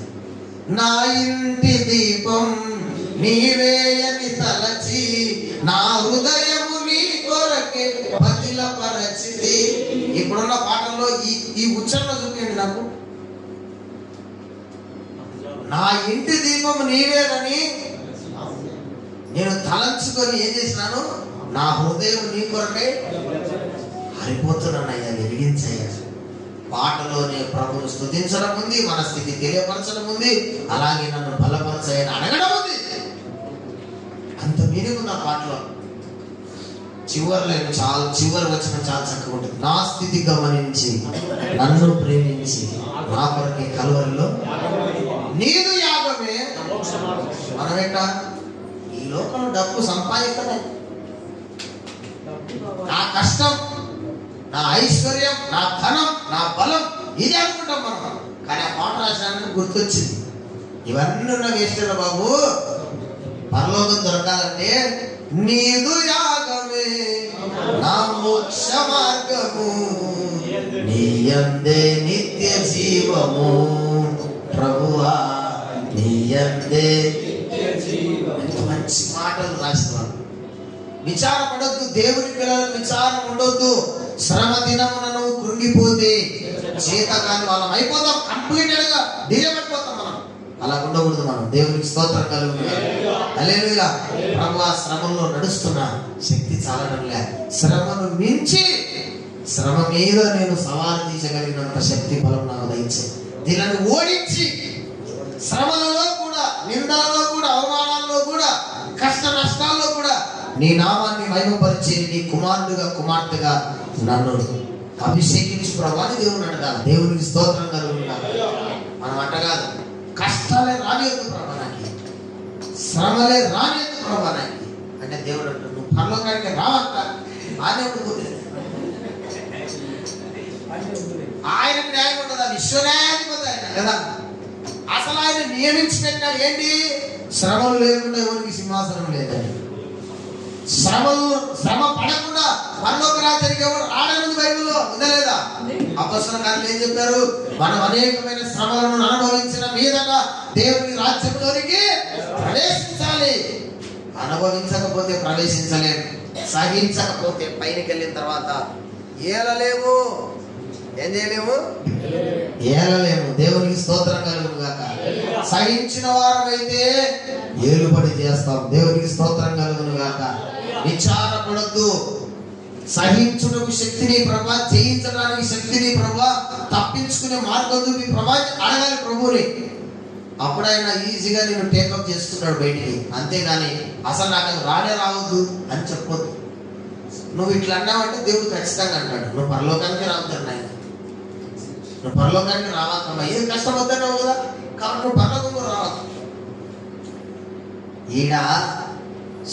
నా ఇంటి దీపం నీవేయని తలచి నా హృదయము నీ కొరకే బదిలపరచితి. ఇప్పుడున్న పాటల్లో ఈ ఉచ్చారణ చూపించండి నాకు. నా ఇంటి దీపం నీవేనని నేను తలంచుకొని ఏం చేసినాను? నా హృదయం నీ కొరకే హరిపోతున్నానయ్యా, వెలిగించయ్యా. పాటలోనే ప్రభువును స్తుతించడం ఉంది, మన స్థితి తెలియపరచడం ఉంది, అలాగే నన్ను బలపరచని అడగడం ఉంది. అంత మీనింగ్ ఉంది ఆ పాటలో. చివరి వచనం చాలా చక్కగా ఉంటుంది. నా స్థితి గమనించి నన్ను ప్రేమించి నా కొరకే కలువరిలో నీదు యాగమే. మనమేట ఈ లోకంలో డబ్బు సంపాదించలే. నా కష్టం, నా ఐశ్వర్యం, నా ధనం, నా బలం ఇది అనుకుంటాం మనం. కానీ ఆ పాట రాసినానికి గుర్తొచ్చింది, ఇవన్నీ ఉన్న వేస్టేనా బాబు. పరలోకం దొరకాలంటే నీదు యాగమే నా మోక్ష మార్గము, నీ యందే నిత్య జీవము. ప్రభువా నీ యందే మంచి మాటలు రాసినాడు. విచారపడొద్దు. దేవుని పిల్లలకు విచారం ఉండొద్దు. శ్రమ దినమున నువ్వు కృంగిపోతే చేతకాని వాళ్ళం అయిపోతాం. కంప్లీటెడ్ గా డిలే పడిపోతాం మనం. అలా ఉండకూడదు మనం. దేవునికి స్తోత్రం కలుగుతుంది. హల్లెలూయా. ప్రభువా శ్రమంలో నడుస్తున్నా శక్తి చాలడంలే, శ్రమను మించి శ్రమ మీద నేను సవాలు తీసగలిగినంత శక్తి బలం నాకు దయచే. దీనిని ఓడించి శ్రమలలో కూడా, నిందలలో కూడా, అవమానాల్లో కూడా, కష్ట నష్టాల్లో కూడా నీ నామాన్ని మహిమపరిచే నీ కుమారుడుగా కుమార్తెగా నన్ను అభిషేకించు ప్రభు అని దేవుని అడగాలి. దేవునికి స్తోత్రం కలుగుతారు. మనం అట్టగాదు. కష్టాలే రానియద్దు ప్రభు నాకు, శ్రమలే రానియద్దు ప్రభు నాకు అంటే దేవుడు అంటాడు నువ్వు పరలోకానికి రావంట. ఆయన ఆయనకు న్యాయం ఉండదా? విశ్వన్యాయాధిపతి ఆయన కదా. అసలు ఆయన నియమించి పెట్టినాడు ఏంటి? శ్రమలు లేకుండా ఎవరికి సింహాసనం లేదని. శ్రమ పడకుండా పరలోక రాజ్యానికి ఎవరు రాడని బైబిల్లో ఉందా లేదా? అపొస్తలుల కార్యాలు ఏం చెప్పారు? మనం అనేకమైన శ్రమలను అనుభవించిన మీదట దేవుని రాజ్యంలోనికి ప్రవేశించాలి. అనుభవించకపోతే ప్రవేశించలేము, సహించకపోతే పైనకి వెళ్ళిన తర్వాత ఏలలేము. ఏం చేయలేము, ఏలలేము. దేవునికి స్తోత్రం కలుగును గాక. సహించిన వారమైతే ఏలుబడి చేస్తాం. దేవునికి స్తోత్రం కలుగును గాక. విచారపడద్దు. సహించుటకు శక్తిని ప్రభా, జయించడానికి శక్తిని ప్రభా, తప్పించుకునే మార్గం చూపి ప్రభా అడగాలి ప్రభుని. అప్పుడైనా ఈజీగా నేను టేకప్ చేసుకున్నాడు బయటికి. అంతేగాని అసలు నాకు రానే రావద్దు అని చెప్పొద్దు. నువ్వు ఇట్లా అన్నావంటే దేవుడు ఖచ్చితంగా అంటాడు, నువ్వు పరలోకానికి రావద్దు ఆయన, నువ్వు పరలోకానికి రావాలమ్మా. ఏం కష్టం వద్దన్నావు కదా, కాబట్టి నువ్వు పరలోకంలో రావద్దు. ఈడ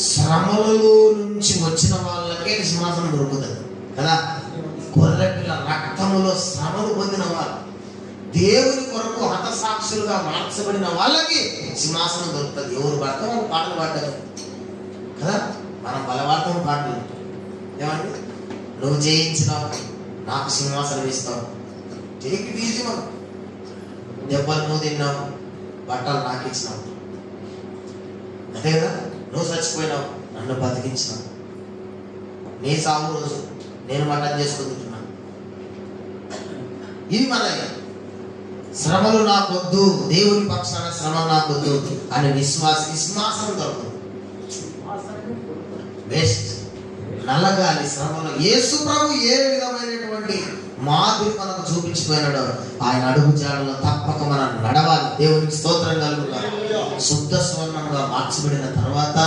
శ్రమలలో నుంచి వచ్చిన వాళ్ళకే సింహాసనం దొరుకుతుంది కదా. గొర్రెపిల్ల రక్తములో శ్రమలు పొందిన వాళ్ళు, దేవుని కొరకు హతసాక్షులుగా మార్చబడిన వాళ్ళకి సింహాసనం దొరుకుతుంది. ఎవరు పడతాం వాళ్ళు పాటలు పాడతారు కదా. మనం బలవాడతాం పాటలు. ఏమండి, నువ్వు జయించినావు, నాకు సింహాసనం ఇస్తావు. Take it easy. మనం దెబ్బలు నువ్వు తిన్నావు, బట్టలు నాకు ఇచ్చినావు, అంతే కదా. నువ్వు చచ్చిపోయినావు, నన్ను బతికించినావు. నీ సాగు రోజు నేను మటన్ చేసుకుంటున్నా. ఇది మన శ్రమలు నాకొద్దు, దేవుని పక్షాన శ్రమ నాకొద్దు అనే విశ్వాసం దొరకదు. బెస్ట్ నలగాలి శ్రమలు. యేసు ప్రభు ఏ విధమైనటువంటి మాదిరి మనకు చూపించిపోయినాడు, ఆయన అడుగు జాడలో తప్పక మనం నడవాలి. దేవునికి స్తోత్రం కలుగుతారు. శుద్ధ స్వర్ణంగా మార్చబడిన తర్వాత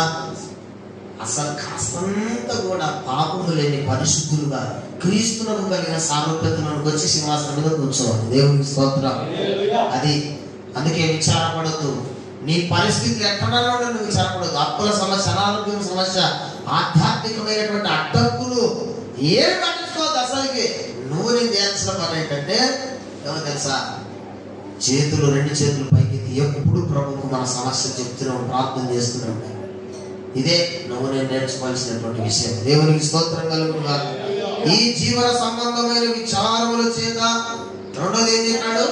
అసలు కాస్తంత కూడా పాపము లేని పరిశుద్ధులుగా క్రీస్తులకు కలిగిన సారూప్యతలకు వచ్చి సింహాసనం మీద కూర్చోవాలి. దేవునికి స్తోత్రం. అది అందుకే విచారపడద్దు. నీ పరిస్థితులు ఎక్కడన్నా నువ్వు విచారపడద్దు. అప్పుల సమస్య, అనారోగ్యం సమస్య, ఆధ్యాత్మికమైనటువంటి అడ్డంకులు ఏమి పట్టించుకోవద్దు. అసలుకి నువ్వు నేను చేయాల్సిన పని ఏంటంటే ఎవరు తెలుసా, రెండు చేతులు పైకి ఎప్పుడు ప్రభువుకు మన సమస్య చెప్తున్నాం, ప్రార్థన చేస్తున్నాం. ఇదే నువ్వు నేను నేర్చుకోవాల్సినటువంటి విషయం. దేవునికి స్తోత్రం కలుగును. ఈ జీవన సంబంధమైన విచారముల చేత రెండోది ఏం చెప్పాడు,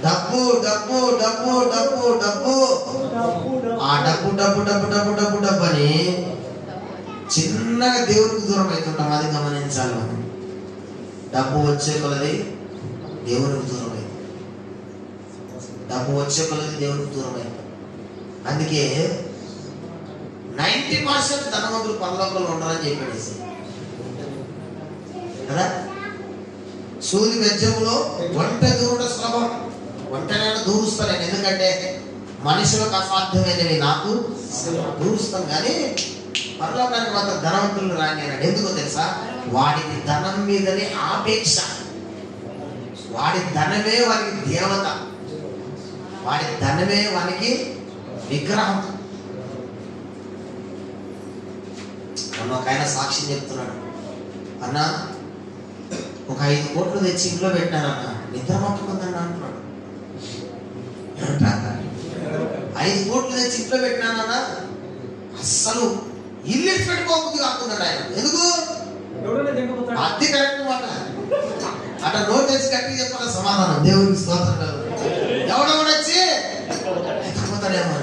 డబ్బు డబ్బు డబ్బు డబ్బు డబ్బు. ఆ డబ్బు డబ్బు డబ్బు డబ్బు డబ్బు డబ్బు అని చిన్నగా దేవునికి దూరం అవుతుంటాం. అది గమనించాలి మనం. డబ్బు వచ్చే కొలది దేవునికి దూరం అయింది, డబ్బు వచ్చే కొలది దేవునికి దూరం అయింది. అందుకే 90% ధనవంతులు పరలోకంలో ఉండరని చెప్పాడు కదా. సూది బెజ్జములో వంట దూరుడు సులభం, వంటనైనా దూరుస్తాను నేను, ఎందుకంటే మనుషులకు అసాధ్యమైనవి నాకు దూరుస్తాం. కానీ పరలోకానికి మాత్రం ధనవంతులు రాని అన్నాడు. ఎందుకో తెలుసా, వాడికి ధనం మీదనే ఆపేక్ష, వాడి ధనమే వానికి దేవత, వాడి ధనమే వానికి విగ్రహం. మొన్న ఒక ఆయన సాక్ష్యం చెప్తున్నాడు, అన్న ఒక 5 కోట్లు తెచ్చి ఇంట్లో పెట్టానన్న, నిద్ర పట్టుకుందన్న అంటున్నాడు. 5 కోట్లు తెచ్చి ఇంట్లో పెట్టినానన్న, అస్సలు ఇల్లు పెట్టుకోబుద్ధి కాకుండా ఆయన. ఎందుకు? అద్దె కరెక్ట్ మాట అట నోటీస్ కట్టి చెప్పాలి సమాధానం. దేవునికి స్తోత్రం. ఎవడెవడు వచ్చి ఎత్తుకుపోతాడేమో.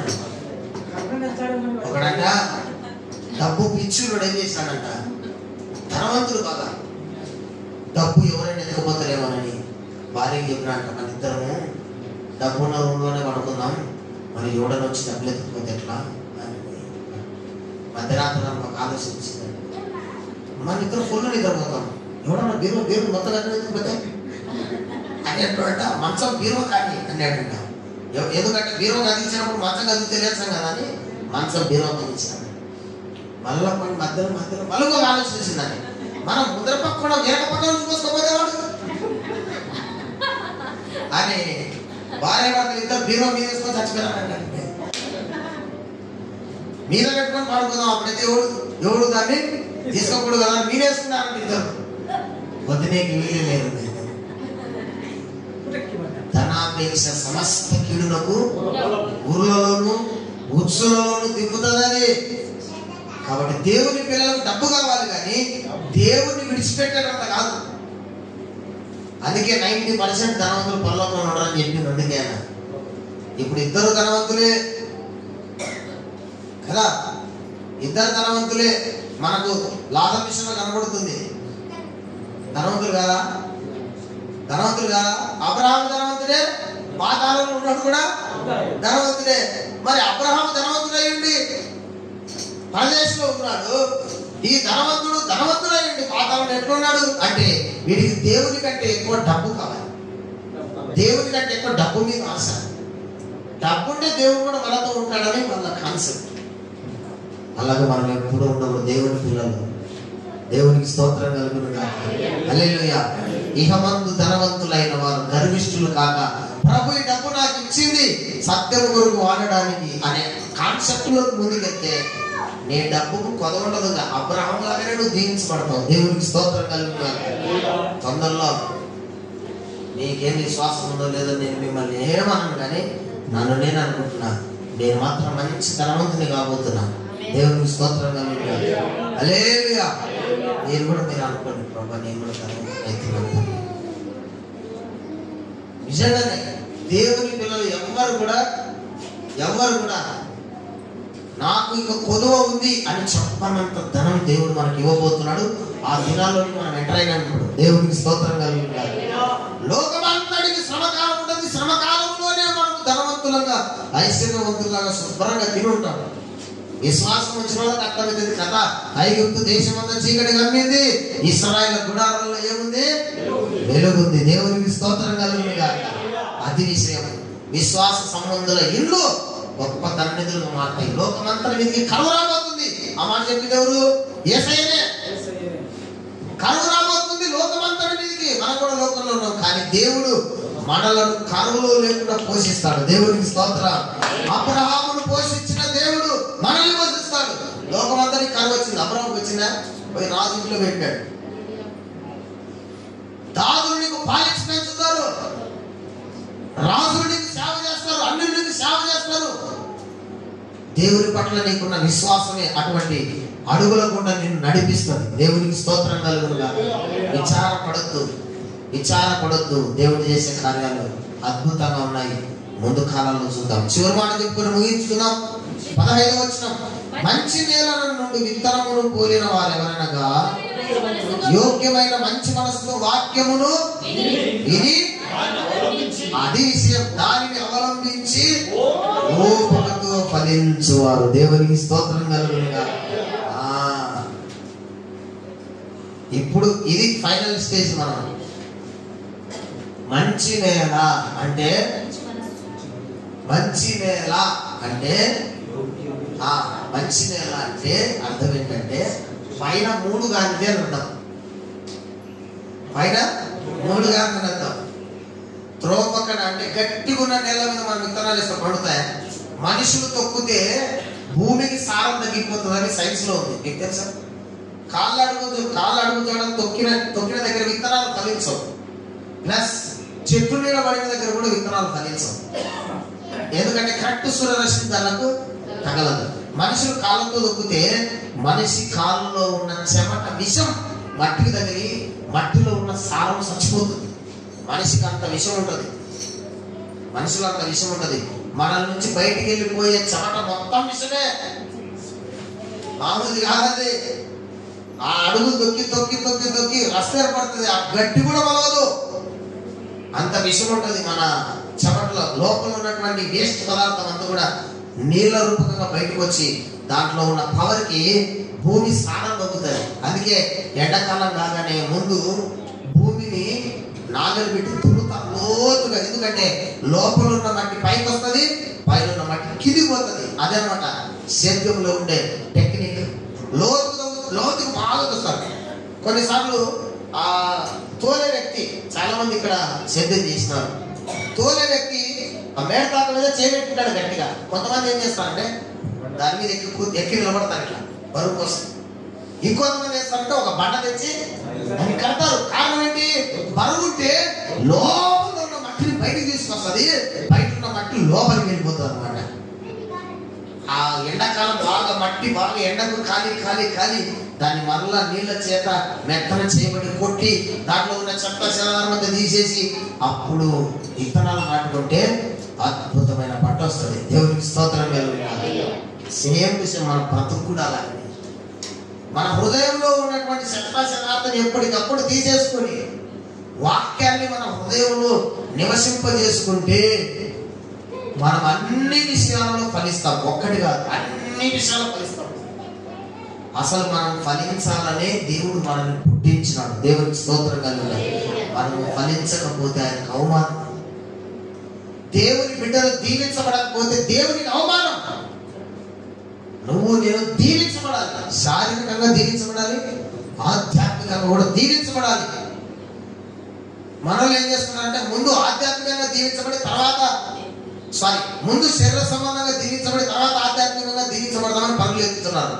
ఒకడంట డబ్బు పిచ్చుడు ఏం చేశాడంట, ధనవంతుడు బాగా, డబ్బు ఎవరైనా ఎత్తుకుపోతారేమోనని భార్యకి చెప్పినాడంట, మన ఇద్దరము డబ్బు ఉన్న రూమ్లోనే పడుకుందాం, మరి ఎవడని వచ్చి డబ్బులు ఎత్తుకుపోతే ఎట్లా అని మధ్యరాత్రి ఒక ఆలోచన వచ్చిందండి. మన ఇద్దరు ఫుల్ నిద్రపోతాం, ఎవడన్నా బీరు మొత్తం ఎత్తుకుపోతే అనేటంట, మంచం బీరో కానీ అన్నాడంట. ఎందుకంటే బీరో కదిలించినప్పుడు మంచం కదిలితే లేచాం కదా అని మంచం బీరో కదిలించాడు. మళ్ళీ మధ్యలో మళ్ళీ ఒక ఆలోచన వచ్చిందండి, మనం ముద్ర పక్కన వెనక పక్కన చూసుకోకపోతే వాడు అని భార్య భర్తలు ఇద్దరు బీరో మీద వేసుకొని చచ్చిపోయారంటే మీద పెట్టుకొని పడుకుందాం. అప్పుడైతే ఎవడు దాన్ని తీసుకోకూడదు కదా, మీరేసుకున్నారంటే ఇద్దరు వదిలేకి వీలు లేదు. ధనాపేక్ష సమస్త కీడులకు ఊర్లలోను ఉత్సవంలోను దిగుతుందని. కాబట్టి దేవుని పిల్లలకు డబ్బు కావాలి కానీ దేవుని విడిచిపెట్టేటంత కాదు. అందుకే 90% ధనవంతులు పరలోకంలో ఉండరని చెప్పింది. అందుకే ఇప్పుడు ఇద్దరు ధనవంతులే కదా, ఇద్దరు ధనవంతుడు కాదా? అబ్రహాము ధనవంతుడే, పాతాళంలో ఉన్నాడు కూడా ధనవంతుడే. మరి అబ్రహాము ధనవంతుడయ్యండి పరదేశంలో ఉన్నాడు, ఈ ధనవంతుడయ్యండి పాతాళంలో ఎట్లున్నాడు అంటే వీడికి దేవుని కంటే ఎక్కువ డబ్బు కావాలి, దేవుని కంటే ఎక్కువ డబ్బు మీద ఆశ. డబ్బు ఉంటే దేవుడు కూడా మనతో ఉంటాడని వాళ్ళ కాన్సెప్ట్. అలాగే మనం ఎప్పుడు ఉండవు దేవుని పిల్లలు. దేవునికి స్తోత్రం కలుగునుగా. హల్లెలూయా. ఇహమందు ధనవంతులైన వారు గర్విష్ఠులు కాక ప్రభు ఈ డబ్బు నాకు ఇచ్చింది సత్యం కొరకు వాడడానికి అనే కాన్సెప్ట్ లో ముందుకెళ్తే నీ డబ్బుకు కొదవఉండదుగా. అబ్రహాం లాగానే నువ్వు దీవించబడతావు. దేవునికి స్తోత్రం కలుగునుగా. తొందరలో నీకేం విశ్వాసం ఉందో లేదో నేను మిమ్మల్ని ఏమన్నాను, కానీ నన్ను నేను అనుకుంటున్నా నేను మాత్రం మంచి ధనవంతుని కాబోతున్నా. దేవునికి స్తోత్రం కలుగునుగా. హల్లెలూయా. మీరు కూడా మీరు అనుకోండి, ప్రభా నేను కూడా ధనవంతుని అవుతున్నాను. నిజంగానే దేవుని పిల్లలు ఎవ్వరు కూడా నాకు ఇక కొదువ ఉంది అని చెప్పనంత ధనం దేవుడు మనకి ఇవ్వబోతున్నాడు. ఆ దినాల్లోకి మనం ఎంటర్ అయినప్పుడు దేవునికి స్తోత్రం కలుగునుగా. లోకమంతటికి శ్రమకాలం ఉంటుంది, శ్రమకాలంలోనే మనకు ధనవంతులంగా ఐశ్వర్యవంతులుగా శుభ్రంగా తిని ఉంటాం. విశ్వాసం వచ్చిన వాళ్ళకి అర్థమవుతుంది కదా. ఐగుప్తు దేశం అంతా చీకటి కమ్మింది, ఇశ్రాయేలు గుడారంలో ఏముంది? వెలుగుంది. దేవునికి స్తోత్రం కలుగునుగా. అది విషయం. విశ్వాస సంబంధుల ఇల్లు గొప్ప ధననిధులు మాట్లాడి లోకమంతా మీదకి కరువు రాబోతుంది. ఆ మాట చెప్పింది ఎవరు? యేసయ్యనే. కరువు రాబోతుంది లోకమంతా మీదకి. మనం కూడా లోకంలో ఉన్నాం, కానీ దేవుడు మనలను కరువులో లేకుండా పోషిస్తాడు. దేవునికి స్తోత్రం. అబ్రహామును పోషించిన దేవుడు మనల్ని పోషిస్తాడు. లోకమంతరికి కరువు వచ్చింది, అబ్రహాముకి వచ్చిందా? పోయి రాజు ఇంట్లో పెట్టాడు. దాదులు నీకు పాలించి పెంచుతారు, రాజులు నీకు సేవ చేస్తారు, అన్ని నీకు సేవ చేస్తారు. దేవుని పట్ల నీకున్న విశ్వాసమే అటువంటి అడుగుల గుండా నిన్ను నడిపిస్తుంది. దేవునికి స్తోత్రం కలుగునుగా. విచారపడొద్దు. దేవుడు చేసే కార్యాలు అద్భుతంగా ఉన్నాయి. ముందు కాలంలో చూద్దాం. చివరి మాట చెప్పుకొని ముగించుకుందాం. 15వ వచనం. మంచి నేల నుండి విత్తనమును పోలిన వారెవరనగా యోగ్యమైన మంచి మనసుతో వాక్యమును విని అది విషయం దానిని అవలంబించి ఓపికతో ఫలించువారు. దేవునికి స్తోత్రం కలుగునుగా. ఇప్పుడు ఇది ఫైనల్ స్టేజ్. మనం మంచి నేల అంటే మంచి నేల అంటే అర్థం ఏంటంటే పైన 3 గాలితే అర్థం. పైన 3 గాలితే అర్థం. త్రోపకన అంటే గట్టిగా ఉన్న నేల మీద మనం విత్తనాలు వేస్తే పడుతాయి. మనుషులు తొక్కితే భూమికి సారం తగ్గిపోతుందని సైన్స్ లో ఉంది. మీకు తెలుసా? కాళ్ళు అడుగుతాడని తొక్కిన దగ్గర విత్తనాలు ఫలించవు. ప్లస్ చెట్టు నీడ పడిన దగ్గర కూడా విత్తనాలు ఫలించవు. ఎందుకంటే కరెక్ట్ సూర్యరశ్మి దానికి తగలదు. మనుషులు కాళ్ళతో దొక్కితే మనిషి కాళ్ళలో ఉన్న చెమట విషం మట్టికి తగిలి మట్టిలో ఉన్న సారం చచ్చిపోతుంది. మనిషికి అంత విషం ఉంటుంది, మనుషులు అంత విషం ఉంటుంది. మన నుంచి బయటికి వెళ్ళిపోయే చెమట మొత్తం విషమే, మామూలుది కాదండి. ఆ అడుగు తొక్కి రస్త ఏర్పడుతుంది, ఆ గట్టి కూడా వలవదు. అంత విషం ఉంటుంది మన చెమటలో. లోపల ఉన్నటువంటి వేస్ట్ పదార్థం అంతా కూడా నీళ్ళ రూపకంగా బయటకు వచ్చి దాంట్లో ఉన్న పవర్కి భూమి సారం తగ్గుతుంది. అందుకే ఎండాకాలం కాగానే ముందు భూమిని నాగలు పెట్టి తులుతారు లోతుగా. ఎందుకంటే లోపల ఉన్న మట్టి పైకి వస్తుంది, పైన ఉన్న మట్టి కిందికి పోతుంది. అదనమాట సేద్యంలో ఉండే టెక్నిక్. లోతుకు బాగా వస్తారు. కొన్నిసార్లు ఆ తోలే వ్యక్తి, చాలా మంది ఇక్కడ సేద్యం చేసినారు, తోలే వ్యక్తి ఆ మేడతాక మీద చేయబెట్టుకుంటాడు గట్టిగా. కొంతమంది ఏం చేస్తారంటే దాని మీద ఎక్కి నిలబడతారు ఇట్లా బరువు కోసం. ఇంకొంతమంది చేస్తారంటే ఒక బండ తెచ్చి దాన్ని కడతారు. కారణం ఏంటి? బరువు ఉంటే లోపల ఉన్న మట్టిని బయటికి తీసుకొస్తుంది, బయట ఉన్న మట్టి లోపలికి వెళ్ళిపోతుంది అనమాట. ఆ ఎండాకాలం మట్టి బాగా ఎండకు కాలి దాన్ని మరలా నీళ్ళ చేత మెత్తన చేయబడి కొట్టి దాంట్లో ఉన్న చెత్త చెదారంతా తీసేసి అప్పుడు విత్తనాలు నాటుకుంటే అద్భుతమైన పంట వస్తుంది. దేవునికి స్తోత్రం కలుగుతుంది. సేమ్ విషయం మన బ్రతుకు కూడా అలాగే. మన హృదయంలో ఉన్నటువంటి చెత్త చెదార్థం ఎప్పటికప్పుడు తీసేసుకొని వాక్యాన్ని మన హృదయంలో నివసింపజేసుకుంటే మనం అన్ని విషయాలలో ఫలిస్తాం. ఒక్కటి కాదు, అన్ని విషయాలు ఫలిస్తాం. అసలు మనం ఫలించాలనే దేవుడు మనల్ని పుట్టించినాడు. దేవునికి స్తోత్రం కలుగుతుంది. మనం ఫలించకపోతే ఆయనకు అవమానం. దేవుని బిడ్డలు దీవించబడకపోతే దేవునికి అవమానం. నువ్వు నేను దీవించబడాలి. శారీరకంగా దీవించబడాలి, ఆధ్యాత్మికంగా కూడా దీవించబడాలి. మనలో ఏం చేస్తున్నారంటే ముందు ఆధ్యాత్మికంగా దీవించబడి తర్వాత ముందు శరీర సంబంధంగా దీవించబడి తర్వాత ఆధ్యాత్మికంగా దీవించబడదామని పనులు ఎత్తుతున్నారు.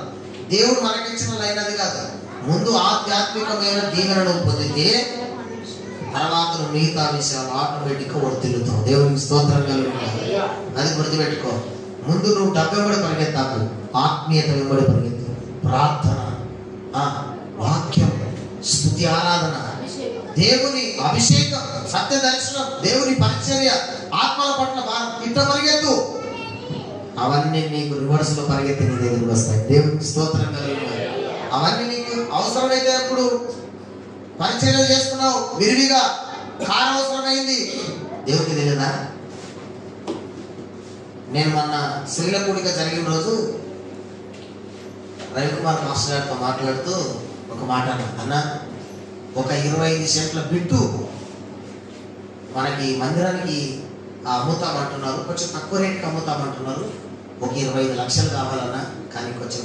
దేవుడు మనకిచ్చిన లైన్ అది కాదు. ముందు ఆధ్యాత్మికమైన దీవెనను పొందితే తర్వాత నువ్వు మిగతా విషయాలు ఆటోమేటిక్గా వర్తిల్లుతావు. దేవునికి స్తోత్రం కలుగుతుంది. అది గుర్తుపెట్టుకో. ముందు నువ్వు డబ్బు వెంబడి పరిగెత్తాకు, ఆత్మీయత వెంబడి పరిగెత్తు. ప్రార్థన, వాక్యం, స్తుతి, ఆరాధన, దేవుని అభిషేకం, సత్య దర్శనం, దేవుని పరిచర్య, ఆత్మల పట్ల భారం, ఇట్ట పరిగెత్తు. అవన్నీ నీకు రివర్స్ లో పరిగెత్తి నీ దగ్గరికి వస్తాయి. దేవునికి స్తోత్రం కలుగుతుంది. అవన్నీ నీకు అవసరమైతే అప్పుడు పరిచర్య చేసుకున్నావు విరివిగా, కారు అవసరమైంది, దేవునికి తెలియదా? నేను మొన్న స్త్రీల కూడిక జరిగిన రోజు రవికుమార్ మాస్టర్ గారితో మాట్లాడుతూ ఒక మాట అన్న, ఒక 25 సెంట్ల బిట్టు మనకి మందిరానికి అమ్ముతామంటున్నారు, కొంచెం తక్కువ రేట్కి అమ్ముతామంటున్నారు. ఒక 25 లక్షలు కావాలన్నా, కానీ కొంచెం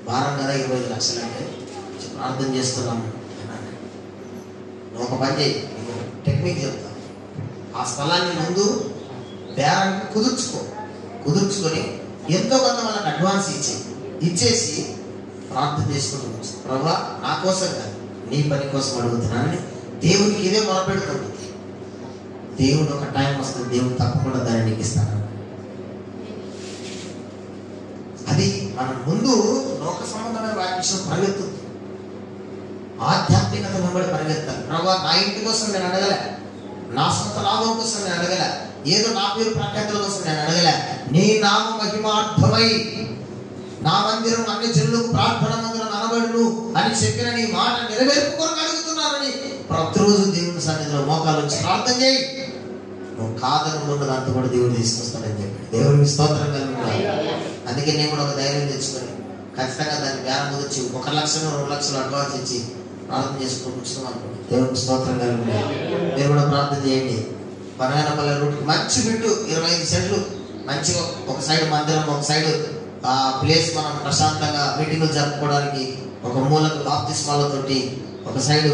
భారం కదా 25 లక్షలు అంటే, కొంచెం ప్రార్థన చేస్తున్నాము అన్నాను. నువ్వు ఒక పని చేయి, టెక్నిక్ చెప్తా. ఆ స్థలాన్ని ముందు బేరానికి కుదుర్చుకొని ఎంతో కొంత వాళ్ళకి అడ్వాన్స్ ఇచ్చేసి ప్రార్థన చేసుకుంటూ ప్రభువా నా కోసం కాదు నీ పని కోసం అడుగుతున్నానని దేవునికి ఇదే మొరపెడుతుంది. దేవుడు ఒక టైం వస్తుంది, దేవుడు తప్పకుండా దాన్ని నీకు ఇస్తాను. అది మనం ముందు లోక సంబంధమైన వాటి విషయం పరిగెత్తుంది, ఆధ్యాత్మికత వెంబడి పరిగెత్తాలి. ప్రభువా నా ఇంటి కోసం నేను అడగలే, నా సొంత లాభం కోసం నేను అడగలే, ఏదో నా పేరు ప్రఖ్యాతుల కోసం నేను అడగలే. నీ నామ మహిమార్థమై నా మందిరం అన్ని జనులకు ప్రార్థన మందిరం అనబడును అని చెప్పిన నీ మాట నెరవేర్పు కొరకు అడుగుతున్నానని ప్రతిరోజు దేవుని సన్నిధిలో మోకాలు వచ్చి ప్రార్థన చేయి. నువ్వు కాదని ఉన్న దాంతో కూడా దేవుడు తీసుకొస్తాడని చెప్పి దేవుడికి స్తోత్రం కలుగుతాయి. అందుకే నేను కూడా ఒక ధైర్యం తెచ్చుకొని ఖచ్చితంగా దాన్ని బేరం కుదిర్చి 1 లక్ష 2 లక్షలు అడ్వాన్స్ ఇచ్చి ప్రార్థన చేసుకుని కూర్చున్నాం అనుకోండి. దేవుడికి స్తోత్రం కలుగుతాయి. మీరు కూడా ప్రార్థన చేయండి. బనగానపల్లి రూట్కి మంచి బిట్టు 25 సెంట్లు, మంచిగా ఒక సైడ్ మందిరం, ఒక సైడ్ ప్లేస్ మనం ప్రశాంతంగా మీటింగ్లు జరుపుకోవడానికి, ఒక మూలకు బాప్తిస్మాలతోటి, ఒక సైడు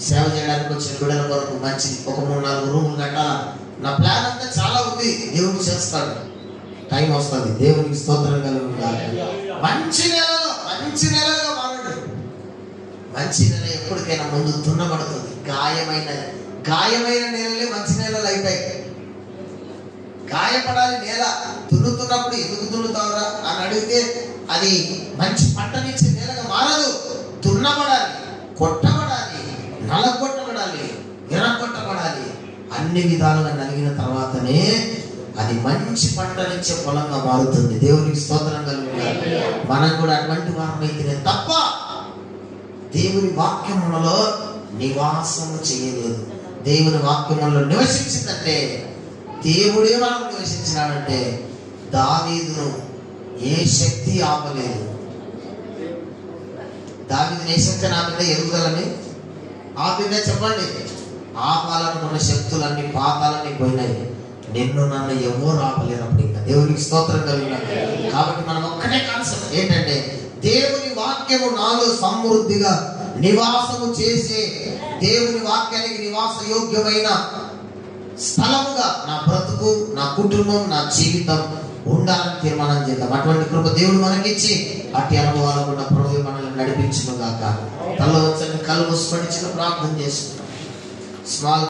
సేవ చేయడానికి వచ్చిన బిడ్డల కొరకు మంచి ఒక 3-4 రూములు కట్టాలా. నా ప్లాన్ అంతా చాలా ఉంది. దేవుడు చేస్తాడు, టైం వస్తుంది. దేవునికి స్తోత్రం కలుగుతుంది. మంచి నెలలో మారండి. మంచి నెల ఎప్పటికైనా ముందు దున్నబడుతుంది. గాయమైన నేలలే మంచి నేలలు అయితాయి. గాయపడాలి నేల. దున్నుతున్నప్పుడు ఎందుకు దున్నుతావురా అని అడిగితే అది మంచి పంటనిచ్చే నేలగా మారదు. దున్నబడాలి, కొట్టబడాలి, నలగొట్టబడాలి, విరగొట్టబడాలి. అన్ని విధాలుగా నలిగిన తర్వాతనే అది మంచి పంటనిచ్చే పొలంగా మారుతుంది. దేవునికి స్తోత్రం కలుగుతుంది. మనం కూడా అటువంటి వారమైతేనే తప్ప దేవుని వాక్యములలో నివాసము చేయలేదు. దేవుని వాక్యములలో నివసించిందంటే, దేవుడే మనం నివసించినాడంటే దావీదును ఏ శక్తి ఆపలేదు. దావీదుని ఏ శక్తి ఆపిందే? ఎదుగుదలని ఆపిందే? చెప్పండి. ఆపాలనుకున్న శక్తులన్నీ పాతాలన్నీ పోయినాయి. నిన్ను నన్ను ఎవరు ఆపలేరు అప్పుడు ఇంకా. దేవునికి స్తోత్రం కలిగినది. కాబట్టి మనం ఒక్కటే కాన్సెప్ట్ ఏంటంటే, దేవుని వాక్యము నాలో సమృద్ధిగా నివాసము చేసే, దేవుని వాక్యానికి నివాస యోగ్యమైన స్థలముగా నా బ్రతుకు, నా కుటుంబం, నా జీవితం ఉండాలని తీర్మానం చేద్దాం. అటువంటి కృప దేవుడు మనకిచ్చి అట్టి అనుభవాలు కూడా ప్రభువు మనల్ని నడిపించును గాక. తల వంచని కళ్ళు మూసుకొని చిన్న ప్రార్థన చేసుకుంటాం. స్మాల్